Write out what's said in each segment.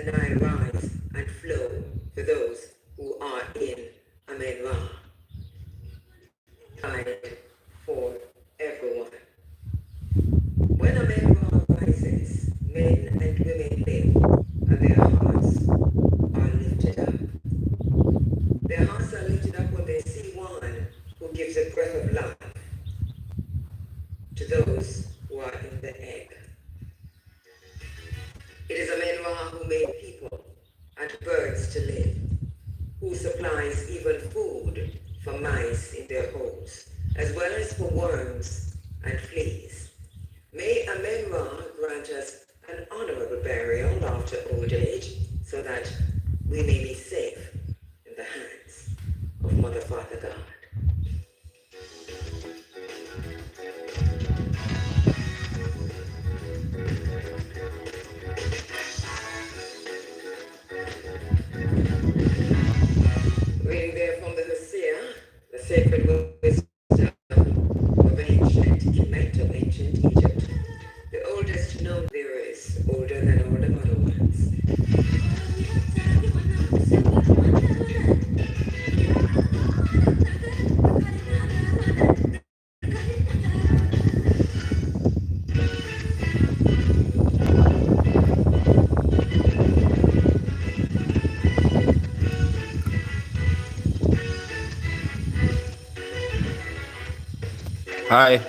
the Nile rise and flow for those who are in Amenra. Tide for everyone. When Amenra rises, men and women live, and their hearts are lifted up. Their hearts are lifted up when they see one who gives a breath of life to those who are in the egg. It is Amenra who made people and birds to live, who supplies even food for mice in their holes, as well as for worms and fleas. May Amenra grant us an honorable burial after old age, so that we may be safe in the hands of Mother Father God. Reading there from the Hosea, the sacred wisdom of ancient Kemet of ancient Egypt, the oldest known there is, older than all the other ones.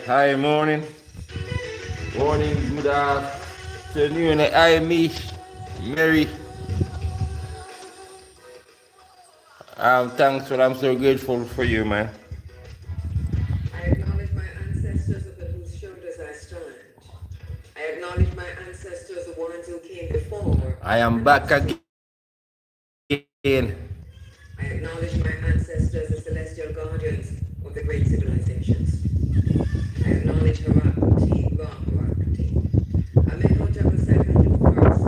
Hi, morning, good afternoon. Hi, Miss Mary. Thanks, I'm so grateful for you, man. I acknowledge my ancestors upon whose shoulders I stand. I acknowledge my ancestors, the ones who came before. I am back again. I acknowledge my ancestors, the celestial guardians of the great civilizations. I acknowledge Harakti, Harakti. Amenhotep II, the first,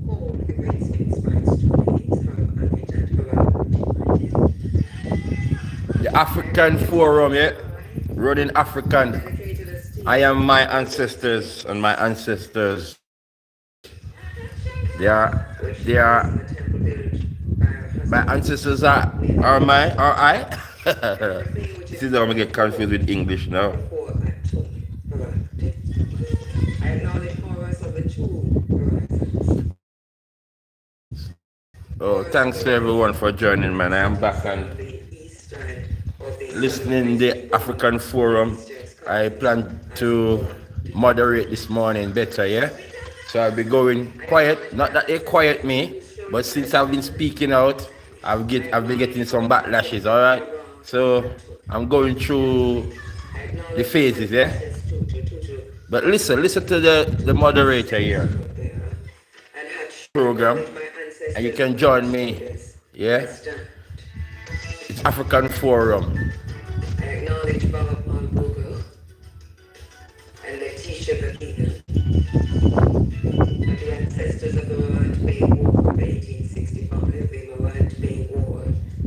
called the great sphinx by its two names, Harakti and Harakti. The African Forum, yeah? Running African. I am my ancestors, and my ancestors, they are my ancestors are I. This is how I get confused with English now. I acknowledge horrors of the two horizons. Oh, thanks to everyone for joining, man. I am back and listening the African Forum. I plan to moderate this morning better, yeah? So I'll be going quiet. Not that they quiet me, but since I've been speaking out, I've been getting some backlashes, alright? So I'm going through the phases, yeah? But listen to the moderator here. Program. And you can join me, yeah? It's African Forum. I acknowledge Baba Bogo and Letitia Bakina, and the ancestors of the Morant Bay War of 1865, the Morant Bay War.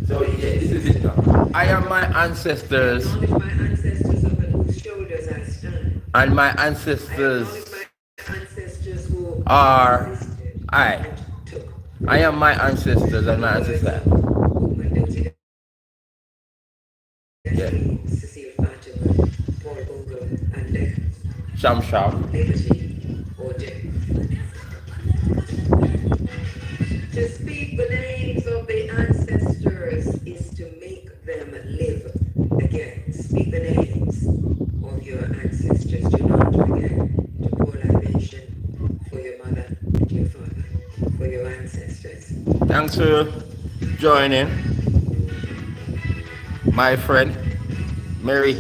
So yeah, this is it now. I am my ancestors. I acknowledge my ancestors upon whose shoulders I stand. And my ancestors who are I. I am my ancestors and my ancestors. Yeah. Sham Sham. To speak the names of the ancestors is to make them live again. Speak the names of your ancestors. Do not forget to pour libation for your mother and your father, for your ancestors. Thanks for joining, my friend Mary.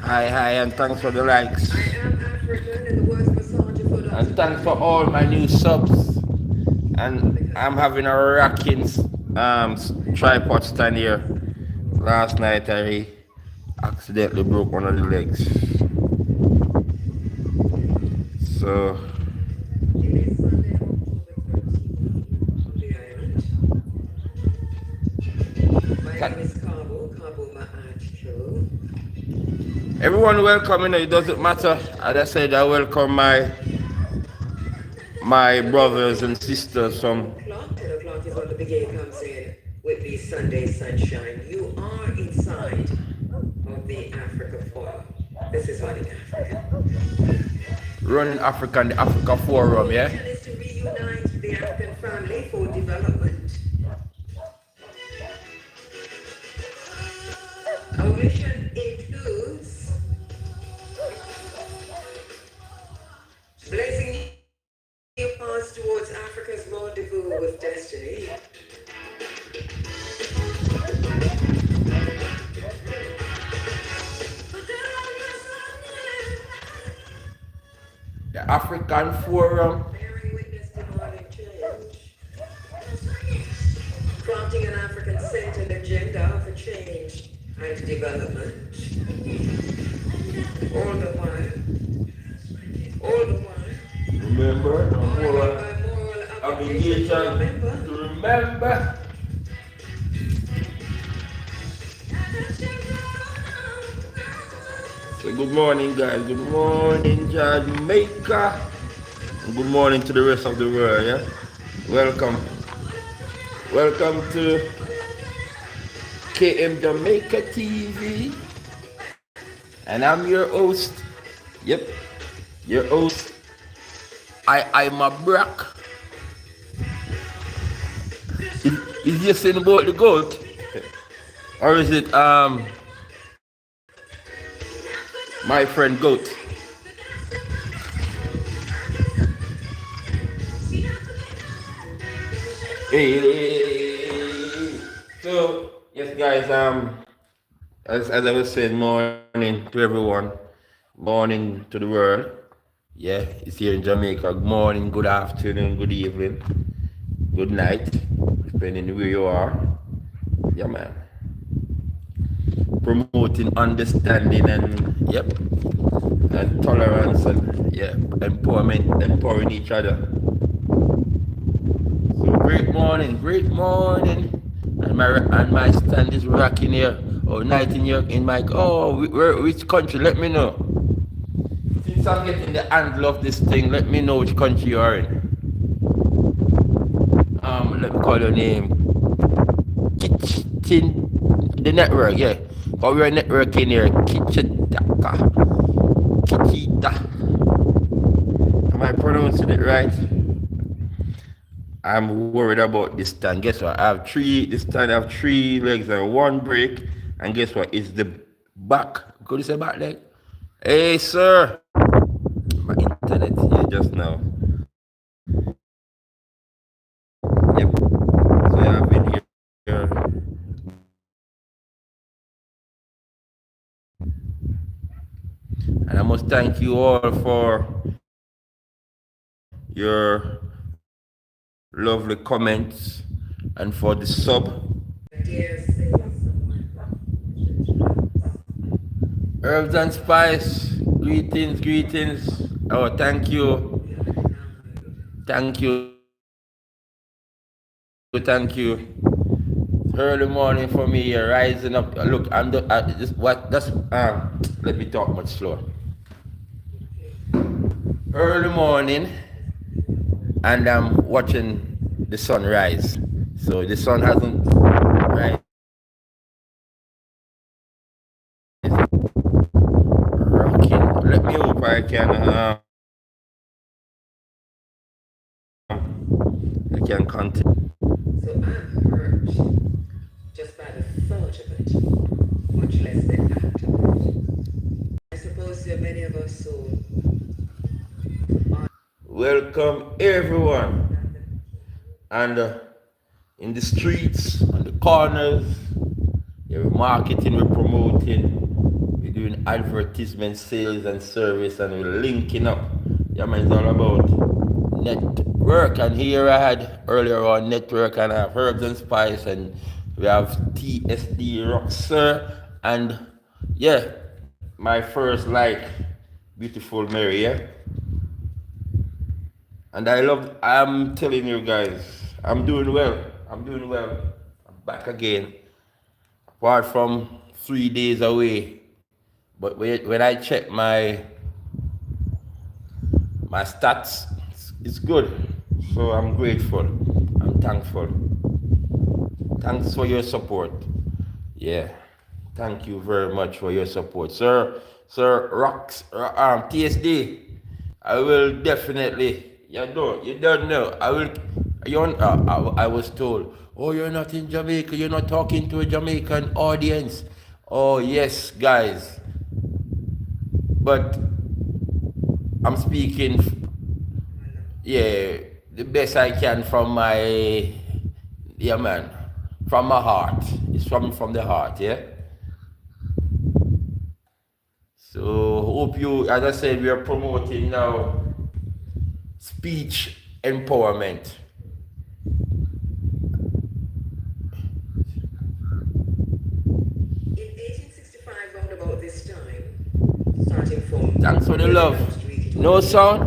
Hi, and thanks for the likes. I am African, and the words massager for the... And thanks for all my new subs. And I'm having a rocking tripod stand here. Last night I accidentally broke one of the legs. So everyone welcome, it doesn't matter. As I said, I welcome my my But they brothers and recognize sisters 10 from o'clock. 10 o'clock is when the brigade comes in with the Sunday sunshine. You are inside of the Africa Forum. This is running Africa. running Africa and the Africa Forum, Our yeah? mission is to reunite the African family for development. Our mission includes blazing new paths towards Africa's rendezvous with destiny. The African Forum. Bearing witness to modern change. Crafting an African-centered agenda for change and development. All the while, Remember, the moral moral obligation to remember. So good morning, guys. Good morning, Jamaica. And good morning to the rest of the world, yeah? Welcome. Welcome to KM Jamaica TV. And I'm your host. Yep. Your host. I'm a Brack. Is you saying about the goat? Or is it my friend goat? Hey. So yes guys, as I was saying, morning to everyone. Morning to the world. Yeah, it's here in Jamaica. Good morning, good afternoon, good evening, good night, depending where you are. Yeah, man. Promoting understanding and yep, and tolerance and yeah, empowerment, empowering each other. So great morning, and my stand is rocking here. Oh, night in my which country? Let me know. Since I'm getting the handle of this thing, let me know which country you are in. Let me call your name. Kitchen, the network, yeah. But we're networking here. Kitita. Am I pronouncing it right? I'm worried about this stand. Guess what? This stand I have three legs and one break. And guess what? It's the back. Could you say back leg? Hey, sir. My internet here just now. Yep. So I've been here. And I must thank you all for your lovely comments and for the sub. Herbs and spice, greetings. Oh, thank you. Early morning for me here, rising up. Look, let me talk much slower. Early morning, and I'm watching the sun rise. So the sun hasn't rise. Rocking. Let me hope I can continue. So I'm hurt just by the thought of it, much less the act of it. I suppose there are many of us who Welcome everyone. And in the streets, on the corners, we're marketing, we're promoting, we're doing advertisement, sales and service, and we're linking up. Yeah, man, it's all about network. And here I had earlier on network, and I have Herbs and Spice, and we have TSD Roxer, and yeah, my first like beautiful Mary, yeah. And I'm telling you guys, I'm doing well. I'm back again. Apart from 3 days away. But when I check my stats, it's good. So I'm grateful. I'm thankful. Thanks for your support. Yeah. Thank you very much for your support. Sir Rocks TSD. I will definitely you don't know. I was told, oh, you're not in Jamaica, you're not talking to a Jamaican audience. Oh yes, guys. But I'm speaking yeah, the best I can from my yeah man. From my heart. It's from the heart, yeah? So hope you, as I said, we are promoting now speech empowerment. In 1865, round about this time, starting from Thanks for the love. No sound?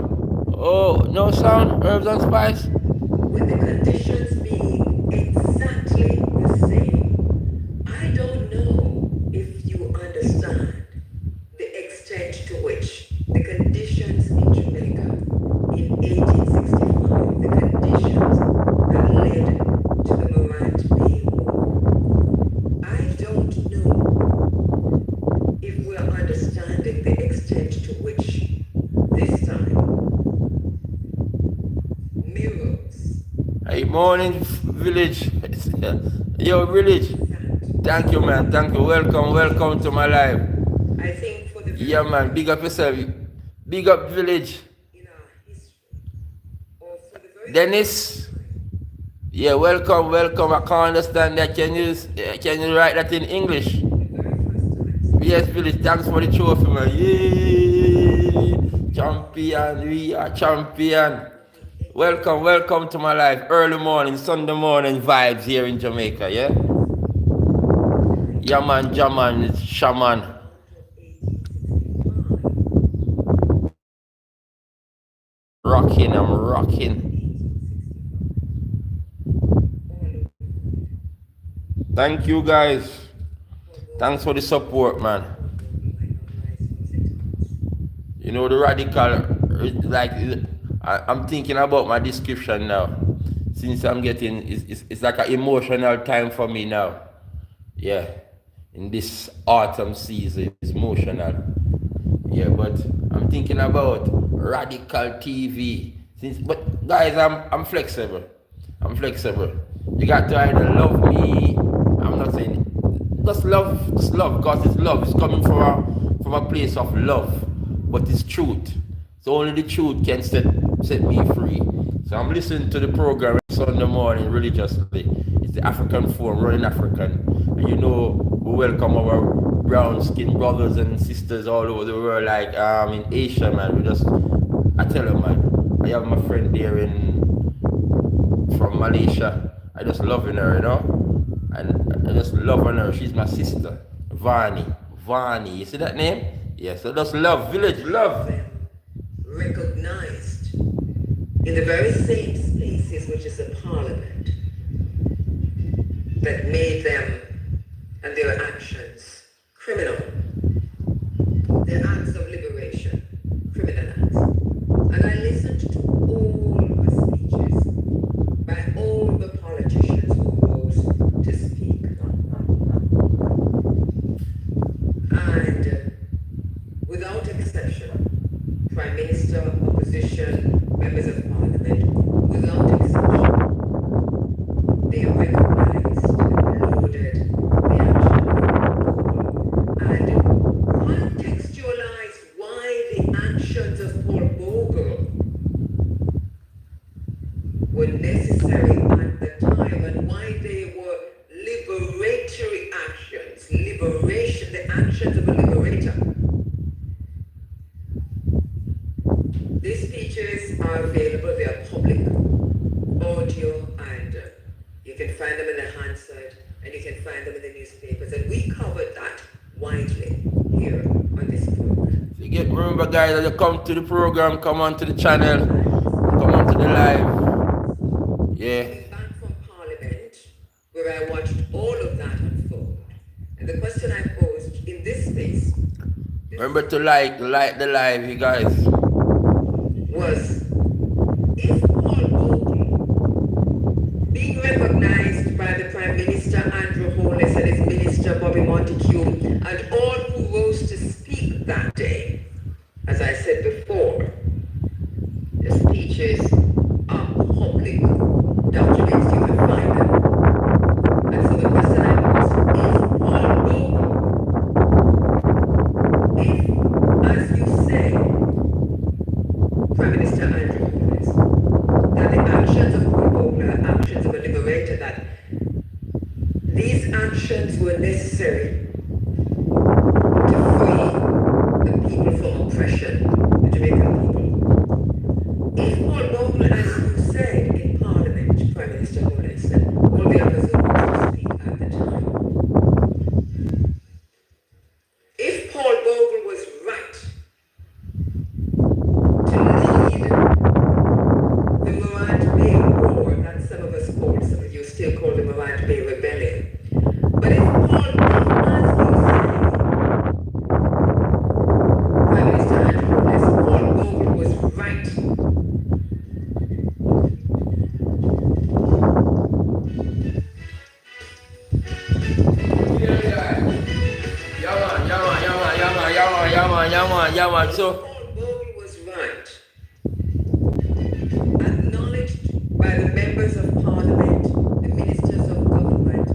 Oh, no sound? Herbs and spice? with the conditions being exactly the same. I don't know if you understand the extent to which the conditions in Jamaica in 1865, the conditions that led to the Morant Bay War. I don't know if we're understanding the extent to which this time mirrors Hey, morning, village. Yo, village. that. Thank you, man. Thank you. Welcome to my life. I think for the Yeah, man. Big up yourself. Big up, village. in our history, or for the very Dennis. Yeah, welcome. I can't understand that. Can you write that in English? first time, Yes, village. Thanks for the trophy, man. Yeah, champion. We are champion. Welcome to my life. Early morning, Sunday morning vibes here in Jamaica. Yeah. Yeah, man. Jaman, shaman. I'm rocking. Thank you, guys. Thanks for the support, man. You know, the radical, like, I'm thinking about my description now. Since I'm getting, it's like an emotional time for me now. Yeah. In this autumn season, it's emotional. Yeah, but I'm thinking about radical TV. But guys, I'm flexible. I'm flexible. You got to either love me. I'm not saying just love, because it's love. It's coming from a place of love, but it's truth. So only the truth can set me free. So I'm listening to the program Sunday morning religiously. It's the African Forum, running African, and you know we welcome our brown skin brothers and sisters all over the world, like in Asia, man. I tell you, man, I have my friend there from Malaysia. I just loving her, you know, and I just loving her. She's my sister, Vani. You see that name? Yeah. So just love, village love. recognized in the very same spaces which is the parliament that made them and their actions criminal. Their acts of liberation, criminal acts. And I listened to all the speeches by all the politicians who rose to speak. And without exception, Prime Minister, opposition, members of parliament, without exception, they recognized and lauded the action and contextualized why the actions of Paul Bogle were necessary at the time and why they were liberatory actions, the actions of a liberator. These speeches are available, they are public audio, and you can find them in the Hansard, and you can find them in the newspapers, and we covered that widely here on this program. Remember, guys, as you come to the program, come on to the channel, come on to the live. Yeah. Coming back from Parliament, where I watched all of that unfold, and the question I posed in this space. Remember to like the live, you guys. Was, if The speeches are public documents, you can find them. And so the question I pose, if Paul Bogle, if, as you say, Prime Minister Andrew Holness, that the actions of Paul Bogle are actions of a liberator, that these actions were necessary to free the people from oppression, the Jamaican people. If Paul Bogle, as you said in Parliament, Prime Minister Holness, and all the others who wanted to speak at the time, if Paul Bogle was right to lead the Morant Bay War, that some of us call, some of you still call the Morant Bay Rebellion, but if Paul, as you say, Prime Minister Andrew Holness, Paul Bogle was right. Yeah, man. So Paul Bogle was right. Acknowledged by the members of Parliament, the ministers of government.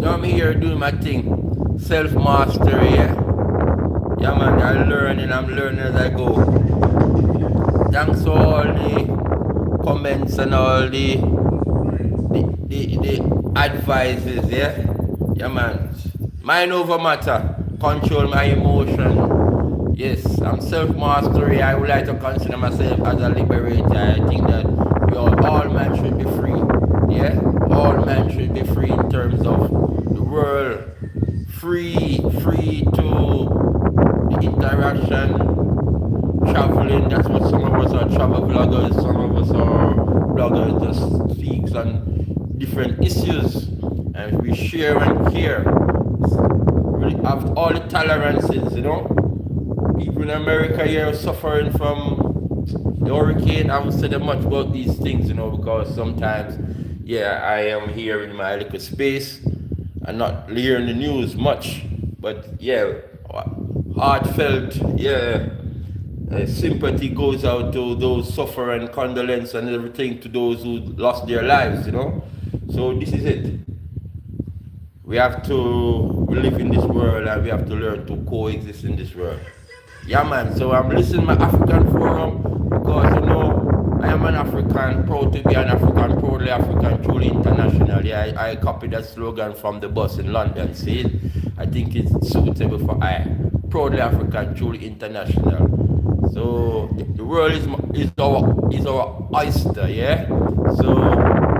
So I'm here doing my thing. Self-mastery, yeah. Yeah, man, I'm learning as I go. Thanks for all the comments and all the advices, yeah? Yeah, man. Mind over matter. Control my emotion. Yes, I'm self-mastery. I would like to consider myself as a liberator. I think that all men should be free. Yeah? All men should be free in terms of the world. Free to the interaction, traveling. That's what some of us are travel bloggers, some of us are bloggers that speaks on different issues. And we share and care. We have all the tolerances, you know. People in America here are suffering from the hurricane. I haven't said much about these things, you know, because sometimes, yeah, I am here in my little space and not hearing the news much. But yeah, heartfelt, yeah, sympathy goes out to those suffering, condolence and everything to those who lost their lives, you know. So this is it. We have to live in this world and we have to learn to coexist in this world. Yeah, man, so I'm listening to my African forum because, you know, I am an African, proud to be an African, proudly African, truly international. Yeah, I copied that slogan from the bus in London, see it? I think it's suitable for I. Proudly African, truly international. So the world is our oyster, yeah? So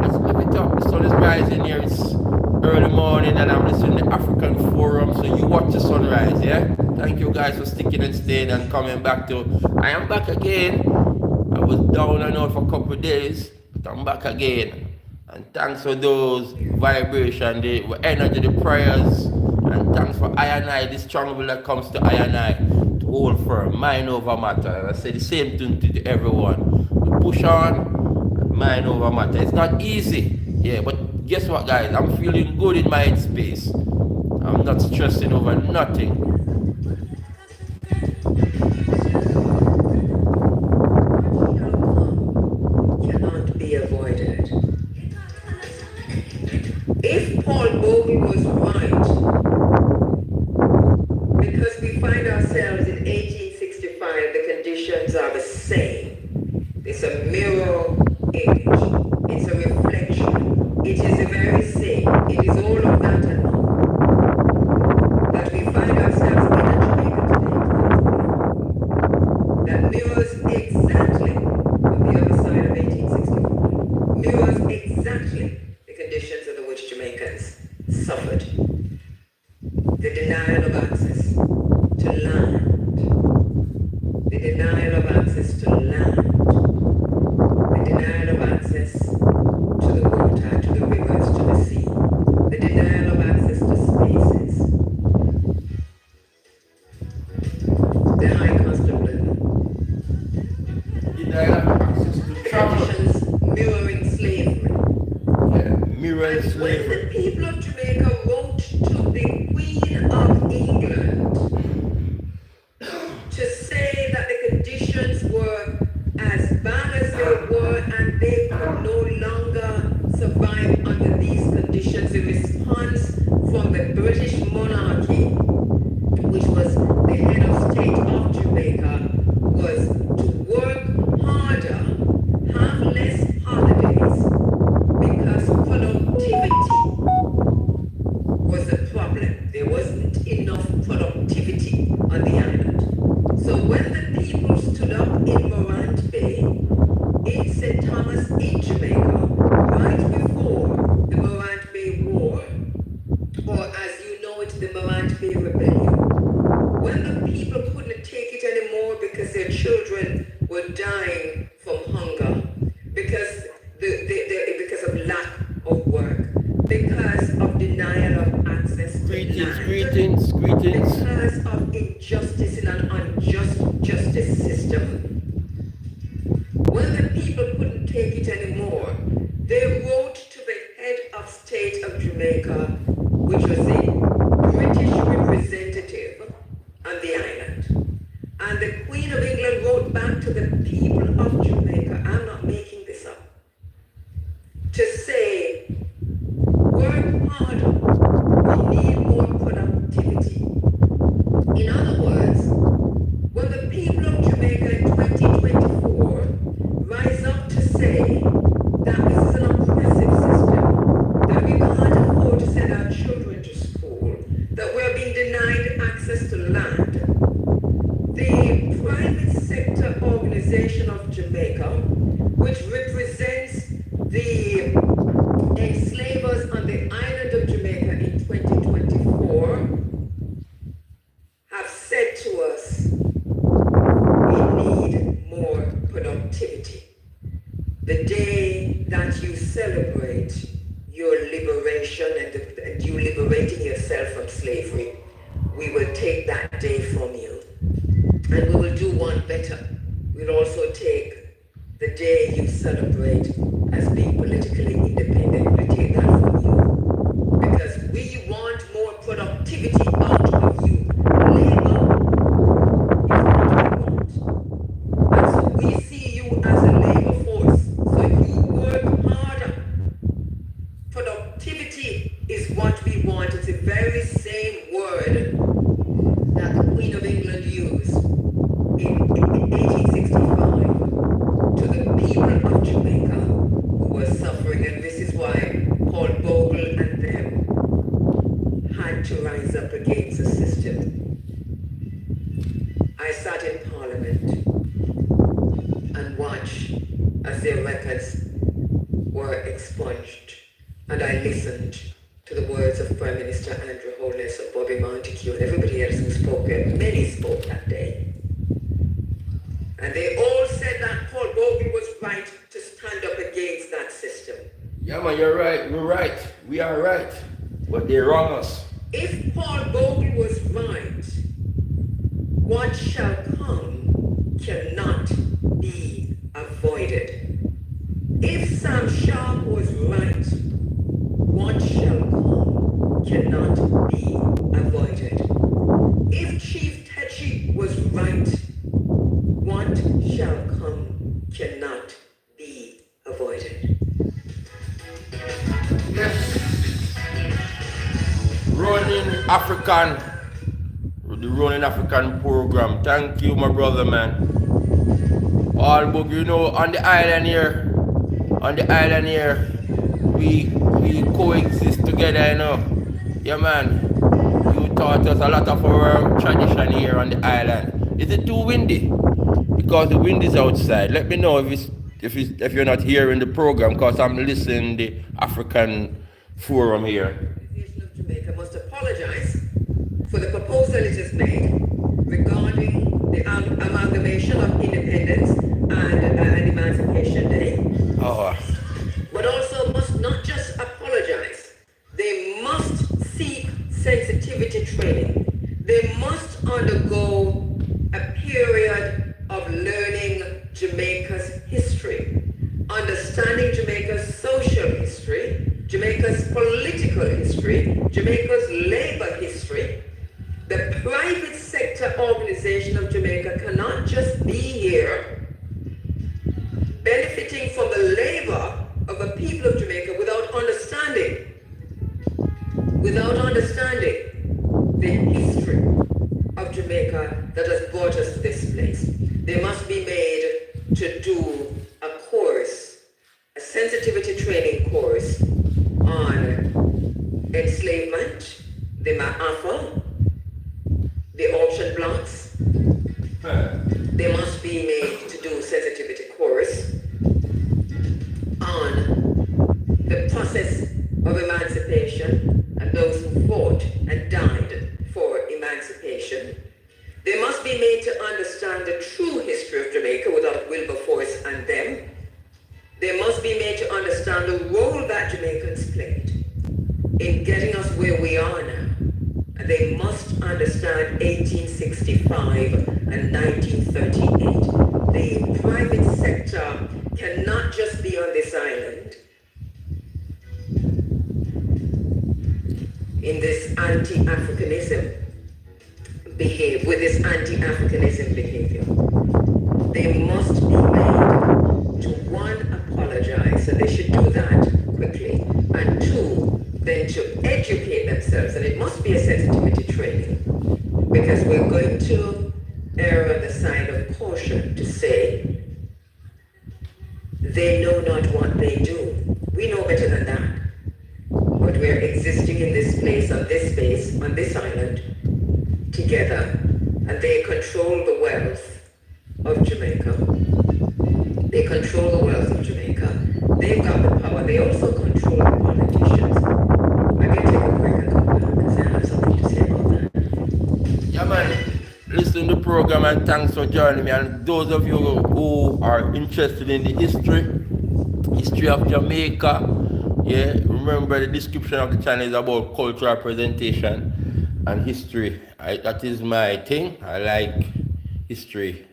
let's look it up. The sun is rising here. It's early morning and I'm listening to the African forum. So you watch the sunrise, yeah? Thank you guys for sticking and staying and coming back to. I am back again. I was down and out for a couple of days, but I'm back again. And thanks for those vibration, the energy, the prayers, and thanks for I and I, this strong will that comes to I and I, to hold firm, mind over matter. And I say the same thing to everyone. We push on, mind over matter. It's not easy, yeah, but guess what, guys? I'm feeling good in my headspace. I'm not stressing over nothing. Cannot be avoided. If Paul Bogle was right, because we find ourselves in 1865, the conditions are the same. It's a mirror image. It's a reflection. It is the very same. It is all of that and more. That we find ourselves in a Jamaica today, that mirrors exactly what the other side of 1865, mirrors exactly the conditions under which Jamaicans suffered. The denial of access to land, the denial of access to land, the denial of access to the water, to the rivers, to the sea, the denial of access to spaces, the high cost of living, Denial of access to travel. conditions mirroring slavery. Yeah, mirroring When slavery. the people of Jamaica wrote to the Queen of England to say that the conditions were as bad take it anymore. They wrote to the head of state of Jamaica, which was the British representative on the island. And the Queen of England wrote back to the people of Jamaica, I'm not making this up, to say, work harder, we need more productivity. In other words, when the people of Jamaica in 2024 rise up to say that this is an oppressive system, that we can't afford to send our children to school, that we're being denied access to land, the private sector organization of Jamaica, which represents the enslavers on the island of Jamaica in 2024, have said to us, we need more productivity. The day that you celebrate your liberation and you liberating yourself from slavery, we will take that day from you. And we will do one better. We'll also take the day you celebrate as being politically independent. We'll take that from you. Because we want more productivity out of you. Labor is what we want. And so we see you as a labor force. So you work harder. Productivity is what we want. It's the very same word that the Queen of England used in 1865 to the people of Jamaica who were suffering, and this is why Paul Bogle and them had to rise up against the system. I sat in Parliament and watched as their records were expunged, and I listened to the words of Prime Minister Andrew Holness, of Bobby Montague, and everybody else who spoke, many spoke that day. And they all said that Paul Bogle was right to stand up against that system. Yeah, man, you're right. We're right. We are right. But they wrong us. If Paul Bogle was right, what shall come cannot be avoided. If Sam Sharp was right, what shall come cannot be avoided. If Chief Tetchy was right, what shall come cannot be avoided. Yes. Running African, the Running African program. Thank you, my brother, man. All book, you know, on the island here, we coexist together, you know. Yeah, man. You taught us a lot of our tradition here on the island. Is it too windy? Because the wind is outside. Let me know if you're not hearing the program, because I'm listening to the African forum here. The nation of Jamaica must apologize for the proposal it has made regarding the amalgamation of Independence and Emancipation Day. Oh. But also must not just apologize. They must seek sensitivity training. They must undergo a period of learning Jamaica's history, understanding Jamaica's social history, Jamaica's political history, Jamaica's labor history. The private sector organization of Jamaica cannot just be here benefiting from the labor of the people of Jamaica without understanding the history of Jamaica that has brought us to this place. They must be made to do a course, a sensitivity training course on enslavement, the Ma'afa, the auction blocks. They must be made to do sensitivity course on the process of emancipation and those who fought and died for emancipation. They must be made to understand the true history of Jamaica without Wilberforce and them. They must be made to understand the role that Jamaicans played in getting us where we are now. And they must understand 1865 and 1938. The private sector cannot just be on this island in this anti-Africanism with this anti-Africanism behavior. They must be made to, one, apologize, and they should do that quickly, and two, then to educate themselves, and it must be a sensitivity training, because we're going to err on the side of caution to say they know not what they do. We know better than that. But we're existing in this place, on this space, on this island, together, and they control the wealth of Jamaica. They control the wealth of Jamaica. They've got the power. They also control the politicians. I can take a break and come back because I have something to say about that. Yeah, man. Listen to the program and thanks for joining me. And those of you who are interested in the history of Jamaica, yeah, remember the description of the channel is about cultural presentation and history. That is my thing. I like history,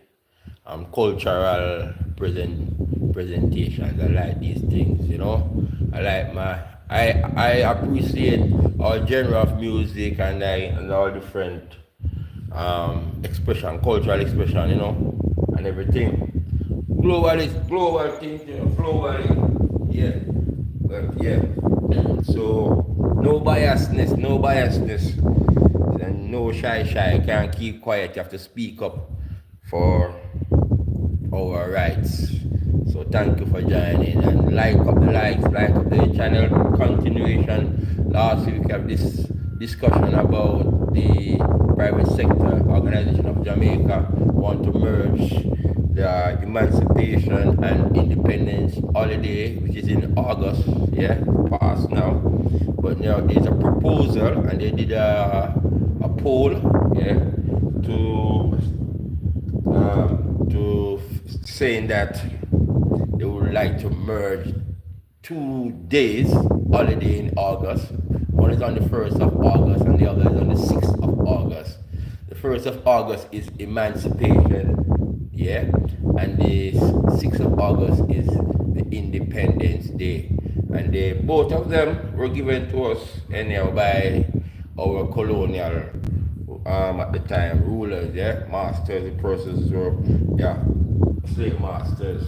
cultural presentations. I like these things, you know. I appreciate all genre of music and all different expression, cultural expression, you know, and everything. Global things, you know, globally, yeah. But yeah, so no biasness, and no shy. Can't keep quiet. You have to speak up for our rights. So thank you for joining and like up the channel. Continuation. Last week we have this discussion about the private sector organization of Jamaica want to merge the Emancipation and Independence holiday, which is in August, yeah, past now. But now there's a proposal, and they did a poll, yeah, to saying that they would like to merge 2 days holiday in August. One is on the 1st of August and the other is on the 6th of August. The 1st of August is Emancipation, yeah, and the 6th of August is the Independence Day. And both of them were given to us anyhow by our colonial, at the time, rulers, yeah, masters, the persons were, yeah, slave masters.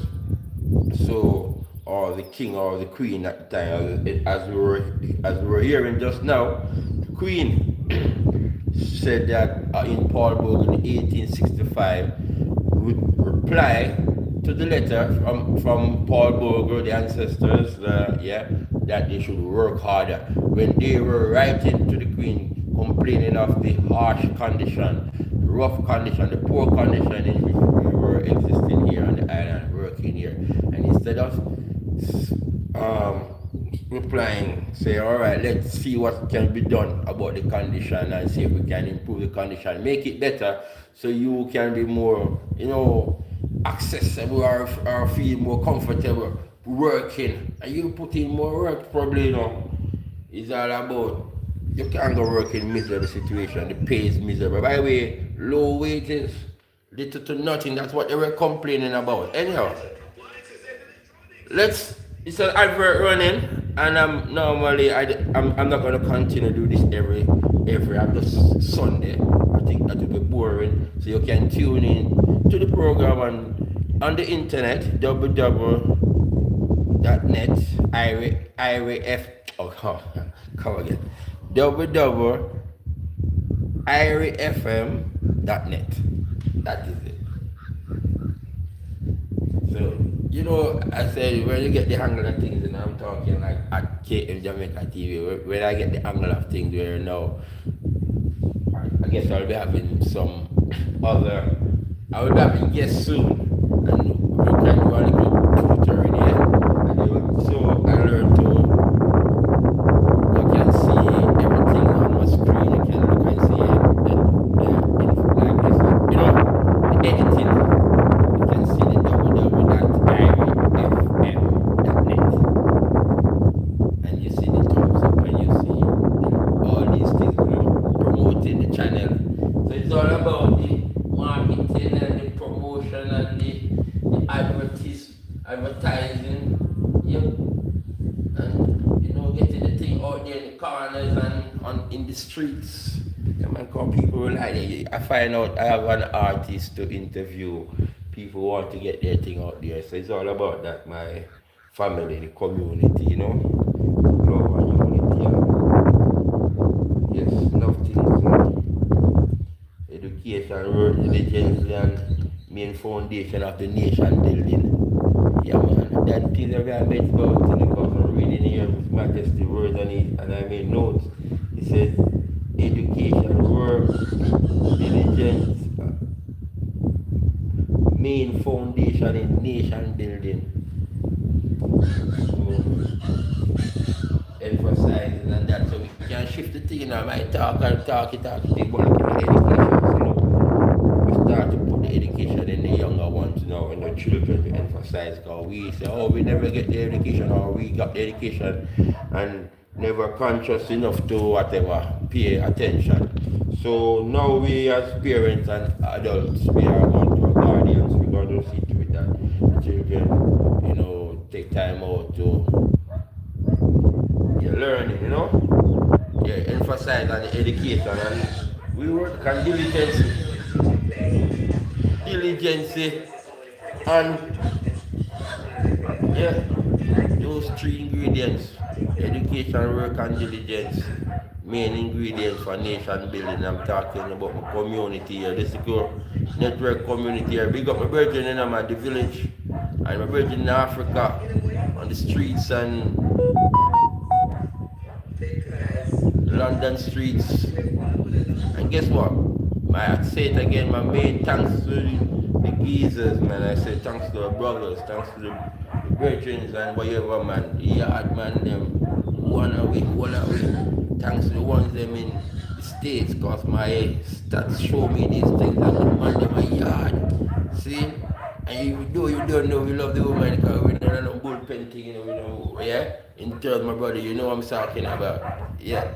So, or the king or the queen at the time, as we were hearing just now, the queen said that in Paul Bogle in 1865 would reply to the letter from Paul Bogle, the ancestors, yeah, that they should work harder. When they were writing to the queen, complaining of the harsh condition, the rough condition, the poor condition in which we were existing here on the island, working here, and instead of replying, say, all right, let's see what can be done about the condition and see if we can improve the condition, make it better so you can be more, you know, accessible or feel more comfortable working. And you put in more work, probably, you know, it's all about, you can't go work in miserable situation, the pay is miserable. By the way, low wages, little to nothing, that's what they were complaining about. Anyhow, it's an advert running, and I'm not going to continue to do this every I'm just Sunday. I think that will be boring. So you can tune in to the program on the internet, www.net, come again, www.irefm.net. That is it. So, you know, I say when you get the angle of things, and I'm talking like at KM Jamaica TV, when I get the angle of things where now, I guess I'll be having some other, I will be having guests soon, and we can do a little tutoring here, so I learned to, you can see everything on my screen, you can look and see like this, you know, the editing. You can see the www.irefm.net, and you see the thumbs up, and you see all these things, you know, promoting the channel. So it's all about the marketing and the promotion and the advertising, yep, and getting the thing out there in the corners and in the streets. Yeah, man, come people like it. I find out I have an artist to interview. People want to get their thing out there, so it's all about that. My family, the community, love and unity. Yes, love things. Education, work diligence, and main foundation of the nation building. Yeah, man. That thing that I meant about because I'm reading here with Majesty words and I made notes. He said, education, work, diligence, main foundation in nation building. Emphasizing and that so we can shift the thing now. I talk and talk it out. People look at the education, we start to put the education in the younger ones now, in the children to emphasize because we say, oh, we never get the education or we got the education and never conscious enough to whatever, pay attention. So now we as parents and adults, we are going to our guardians, we're going to see to it that the children, take time out to learning, emphasize on the education and we work on diligence and those three ingredients, education, work and diligence, main ingredients for nation building. I'm talking about my community here, this is a network community here. Big up my brethren in the village and my brethren in Africa on the streets and London streets. And guess what? I say it again, my main thanks to the geezers, man. I say thanks to the brothers, thanks to the brethren and whatever, man. The yard man, them, one away. Thanks to the ones them in the States, cause my stats show me these things and the man them my yard. See? And you don't know, we love the woman because we don't have no bullpen thing, we know, yeah? In terms, my brother, you know what I'm talking about. Yeah,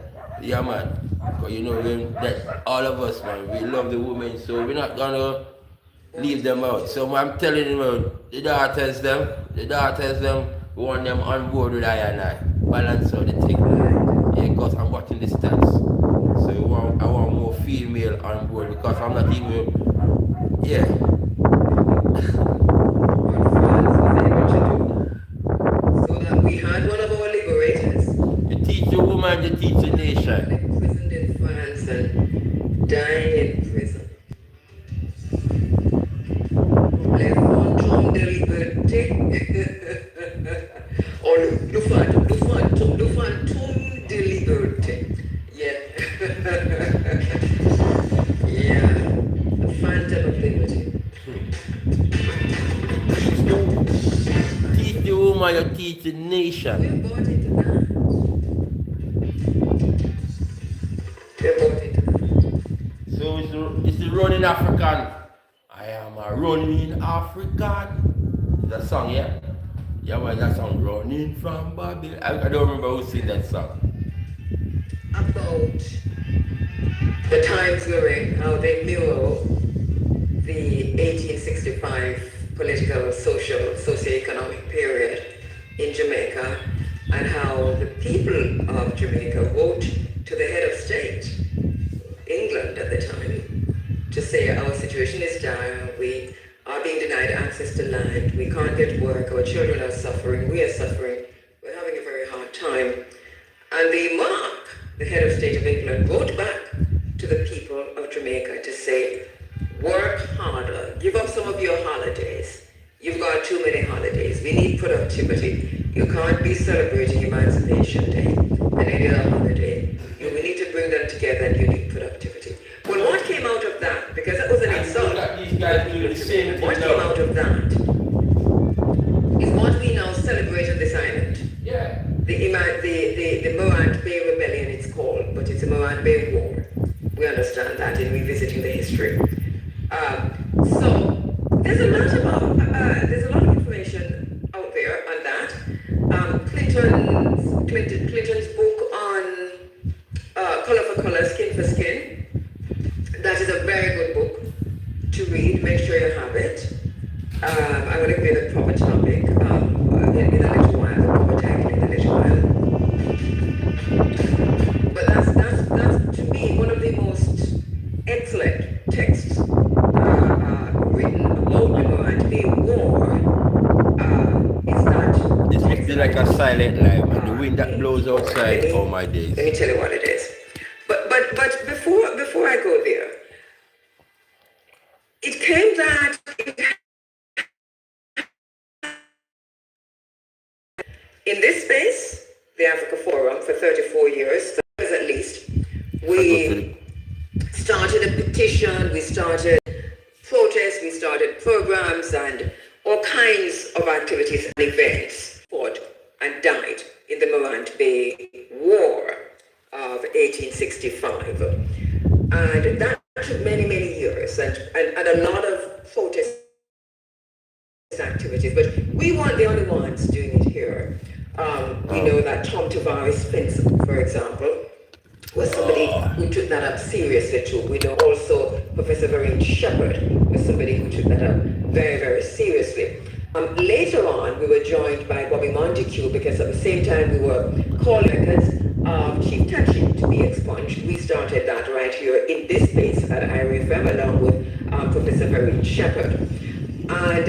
man. Because that all of us, man, we love the women, so we're not gonna leave them out. So I'm telling you, the daughters, we want them on board with I and I. Balance out the thing. Yeah, because I'm watching the stats. So I want more female on board because I'm not even, So that we had one of our liberators. You teach the woman, you teach the nation. Imprisoned in France and dying in prison. Les fantômes de liberté. Or le fantôme de liberté. Yeah. Yeah. The phantom of liberty. Teach the woman, you teach the nation. We're bought into that. We're bought into that. So it's the running African. I am a running African. That song, yeah? Yeah, well, that song, Running from Babylon. I don't remember who sang that song. About the times we're in, how they mirror the 1865 political, social, socio-economic period in Jamaica, and how the people of Jamaica wrote to the head of state, England at the time, to say our situation is dire, we are being denied access to land, we can't get work, our children are suffering, we are suffering, we're having a very hard time. And the monarch, the head of state of England, wrote back to the people of Jamaica to say, work harder, give up some of your holidays. You've got too many holidays. We need productivity. You can't be celebrating Emancipation Day and any other holiday. We need to bring them together and you need productivity. Well, what came out of that, because that was an insult, what came out of that is what we now celebrate on this island. Yeah. The Morant Bay Rebellion it's called, but it's a Morant Bay War. We understand that in revisiting the history. So there's a lot of information out there on that. Clinton's book on Color for Color, Skin for Skin. That is a very good book to read. Make sure you have it. I'm going to give you the proper topic. topic in a little while, the proper title in a little while. But that's to me one of the most excellent texts written about the Morant Bay War. Is that This must be like a silent life, man. The wind that blows outside. Oh my days. Let me tell you what it is. But before I go there, it came that in this space, the Africa Forum, for 34 years, at least, we started a petition, we started protests, we started programs and all kinds of activities and events, fought and died in the Morant Bay War of 1865. And that took many, many years and a lot of protest activities, but we weren't the only ones doing it here. We know that Tom Tavares Spencer, for example, was somebody who took that up seriously too. We know also Professor Vereen Shepherd was somebody who took that up very, very seriously. Later on, we were joined by Bobby Montague because at the same time we were calling records of Chief Touchy to be expunged. We started that right here in this space at IRFM along with Professor Vereen Shepherd. And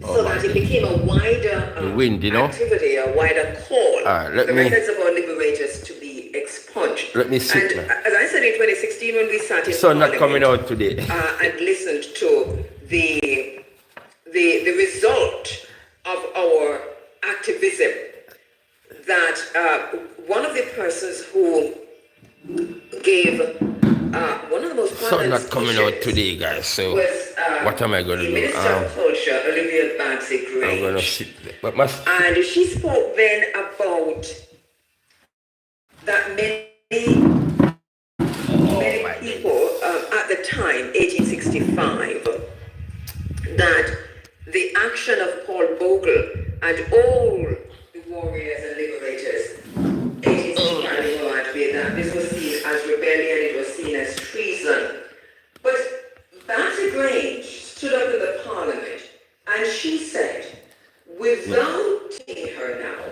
so that it became a wider activity, a wider call. The records of our liberators to be expunged. Let me sit. And as I said in 2016 when we sat in Sun not coming out today. And listened to the result of our activism, that one of the persons who gave one of the most Sun not coming out today, guys. So was, what am I going to do? Minister of Culture, Olivia Babsy Grange. I'm going to sit there. But and she spoke then about that many people at the time, 1865, that the action of Paul Bogle and all the warriors and liberators, 1865, that this was seen as rebellion, it was seen as treason. But Babsy Grange stood up in the parliament and she said, without seeing her now,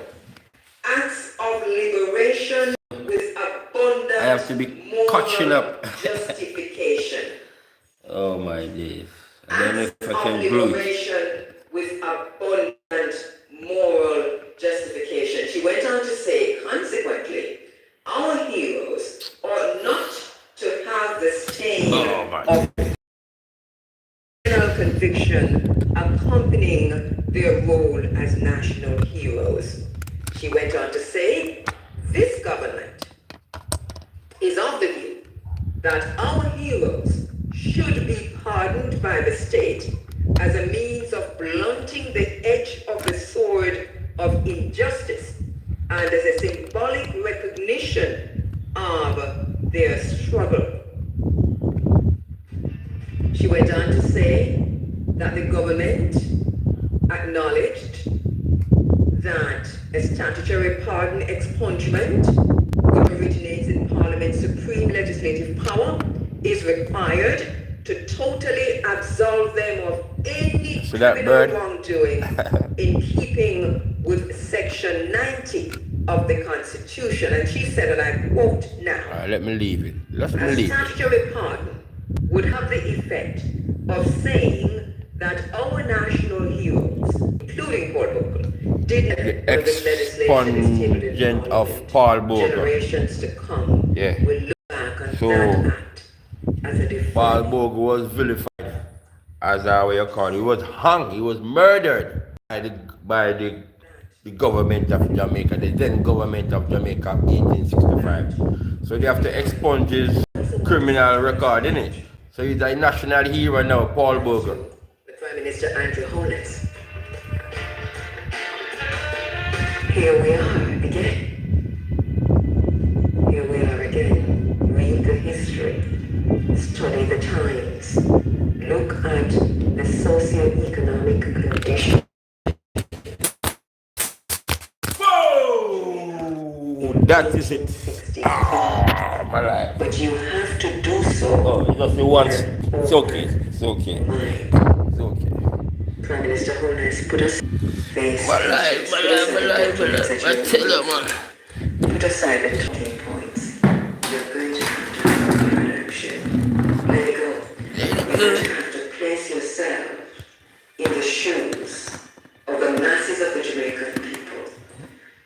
acts of liberation with abundant I have to be catching up. justification. Oh my days. I don't know Acts if I of can glue it. liberation with abundant moral justification. She went on to say, consequently, our heroes ought not to have the stain of criminal conviction accompanying their role as national heroes. She went on to say, this government is of the view that our heroes should be pardoned by the state as a means of blunting the edge of the sword of injustice and as a symbolic recognition of their struggle. She went on to say that the government acknowledged that a statutory pardon expungement, which originates in Parliament's supreme legislative power, is required to totally absolve them of any criminal wrongdoing in keeping with Section 90 of the Constitution. And she said, and I quote now, let me leave it. a statutory pardon would have the effect of saying that our national heroes, including Paul Bogle, did the expungent of Paul Bogle. Generations to come will look back on that act as a defiant. Paul Bogle was vilified, as our way you call it. He was hung, he was murdered by the government of Jamaica, the then government of Jamaica, 1865. So they have to expunge his criminal record, innit? So he's a national hero now, Paul Bogle. The Prime Minister Andrew Holness. Here we are again. Here we are again. Read the history. Study the times. Look at the socio-economic condition. Whoa! That is it. Ah, my life. But you have to do so. Oh, it's just the once. It's okay. It's okay. It's okay. Prime Minister Holness put us face put aside the talking points. You're going to have to have action. Let it go. You're going to have to place yourself in the shoes of the masses of the Jamaican people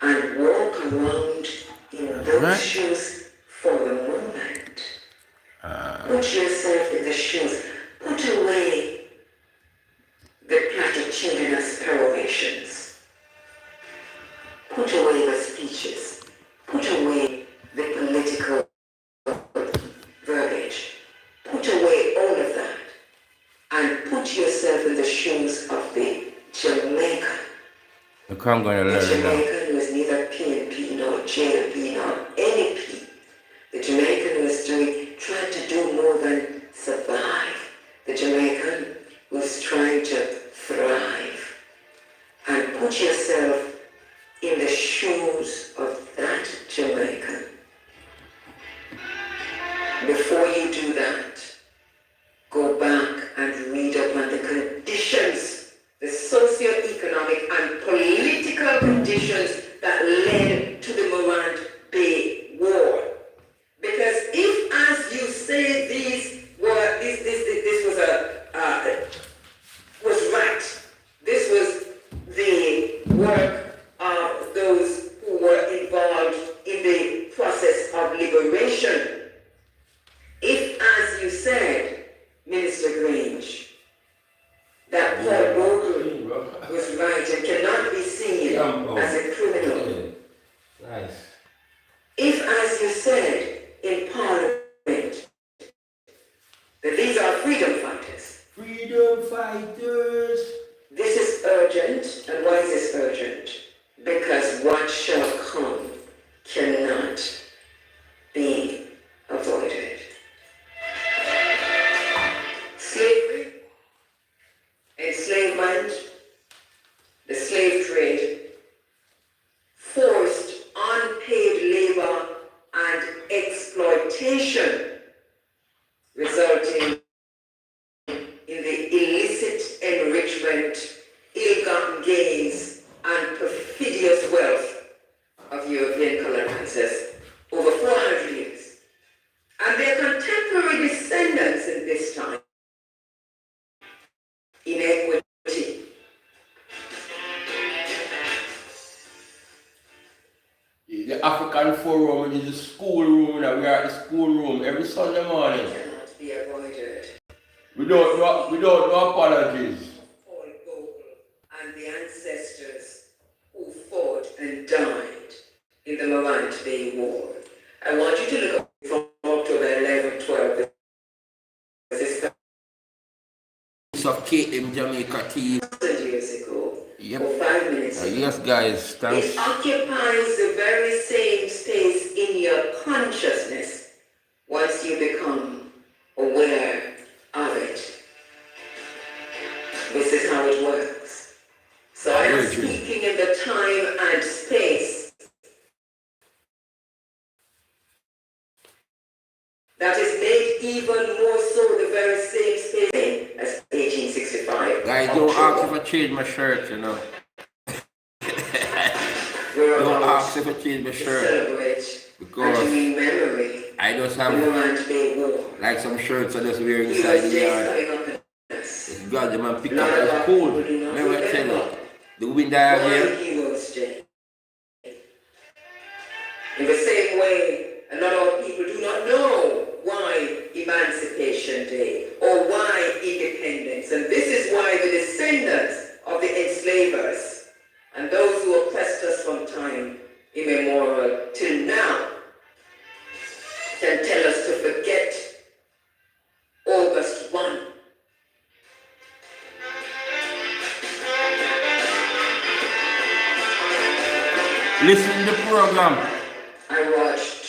and walk around in those shoes for the moment. Put yourself in the shoes. Put away the platitudinous perorations. Put away the speeches. Put away the political verbiage. Put away all of that and put yourself in the shoes of the Jamaican. Look, I'm going to learn The Jamaican who is neither PNP nor JLP nor NEP. The Jamaican who is trying to do more than survive. The Jamaican who is trying to thrive. And put yourself in the shoes of that Jamaican. Before you do that, go back and read upon the conditions, the socio-economic and political conditions that led to the Morant Bay War. Because if, as you say, this was right, this was the work of those who were involved in the process of liberation. If, as you said, Minister Grange, that Paul Bogle was right and cannot be seen as a criminal. Nice. If, as you said in Parliament, that these are freedom fighters. Freedom fighters. This is urgent. And why is this urgent? Because what shall come cannot be avoided. Slavery, enslavement, the slave trade, forced unpaid labor and exploitation, resulting in the illicit enrichment, ill-gotten gains, and perfidious wealth of European colonizers over 400 years. And their contemporary descendants in this time, inequity. The African Forum is the schoolroom, and we are at the schoolroom every Sunday morning. Cannot be avoided. We don't know apologies. Paul Bogle and the ancestors who fought and died in the Morant Bay War. I want you to look up from October 11, 12. This is Of KM Jamaica team. years ago. Yep. Or 5 minutes ago. Yes, guys. Thanks. It occupies the very same space in your consciousness once you become aware of it. This is how it works. So I am speaking in the time and space that is made even more so the very same space as 1865. Guys, don't ask if I change my shirt, you know. Don't ask if I change my shirt. Because I just have like some shirts I just wear inside the yard. It's God, the man pick up, it's cold. Remember I tell you, the wind diagram. In the same way, a lot of people do not know why Emancipation Day or why independence. And this is why the descendants of the enslavers and those who oppressed us from time immemorial till now can tell us to forget August 1. Listen to the program. I watched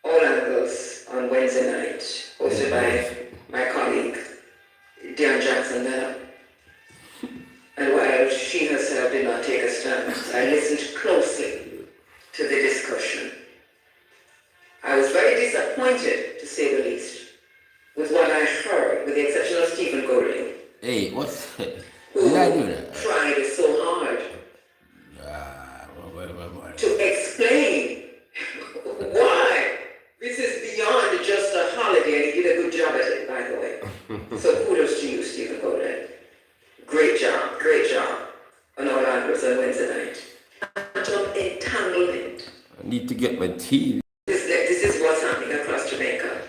All Angles on Wednesday night, hosted by my colleague, Dion Jackson Bell. And while she herself did not take a stand, I listened closely to the discussion. I was very disappointed, to say the least, with what I heard, with the exception of Stephen Golding. Hey, what's that? Who Carlos on Wednesday night. Quantum entanglement. I need to get my tea. This is what's happening across Jamaica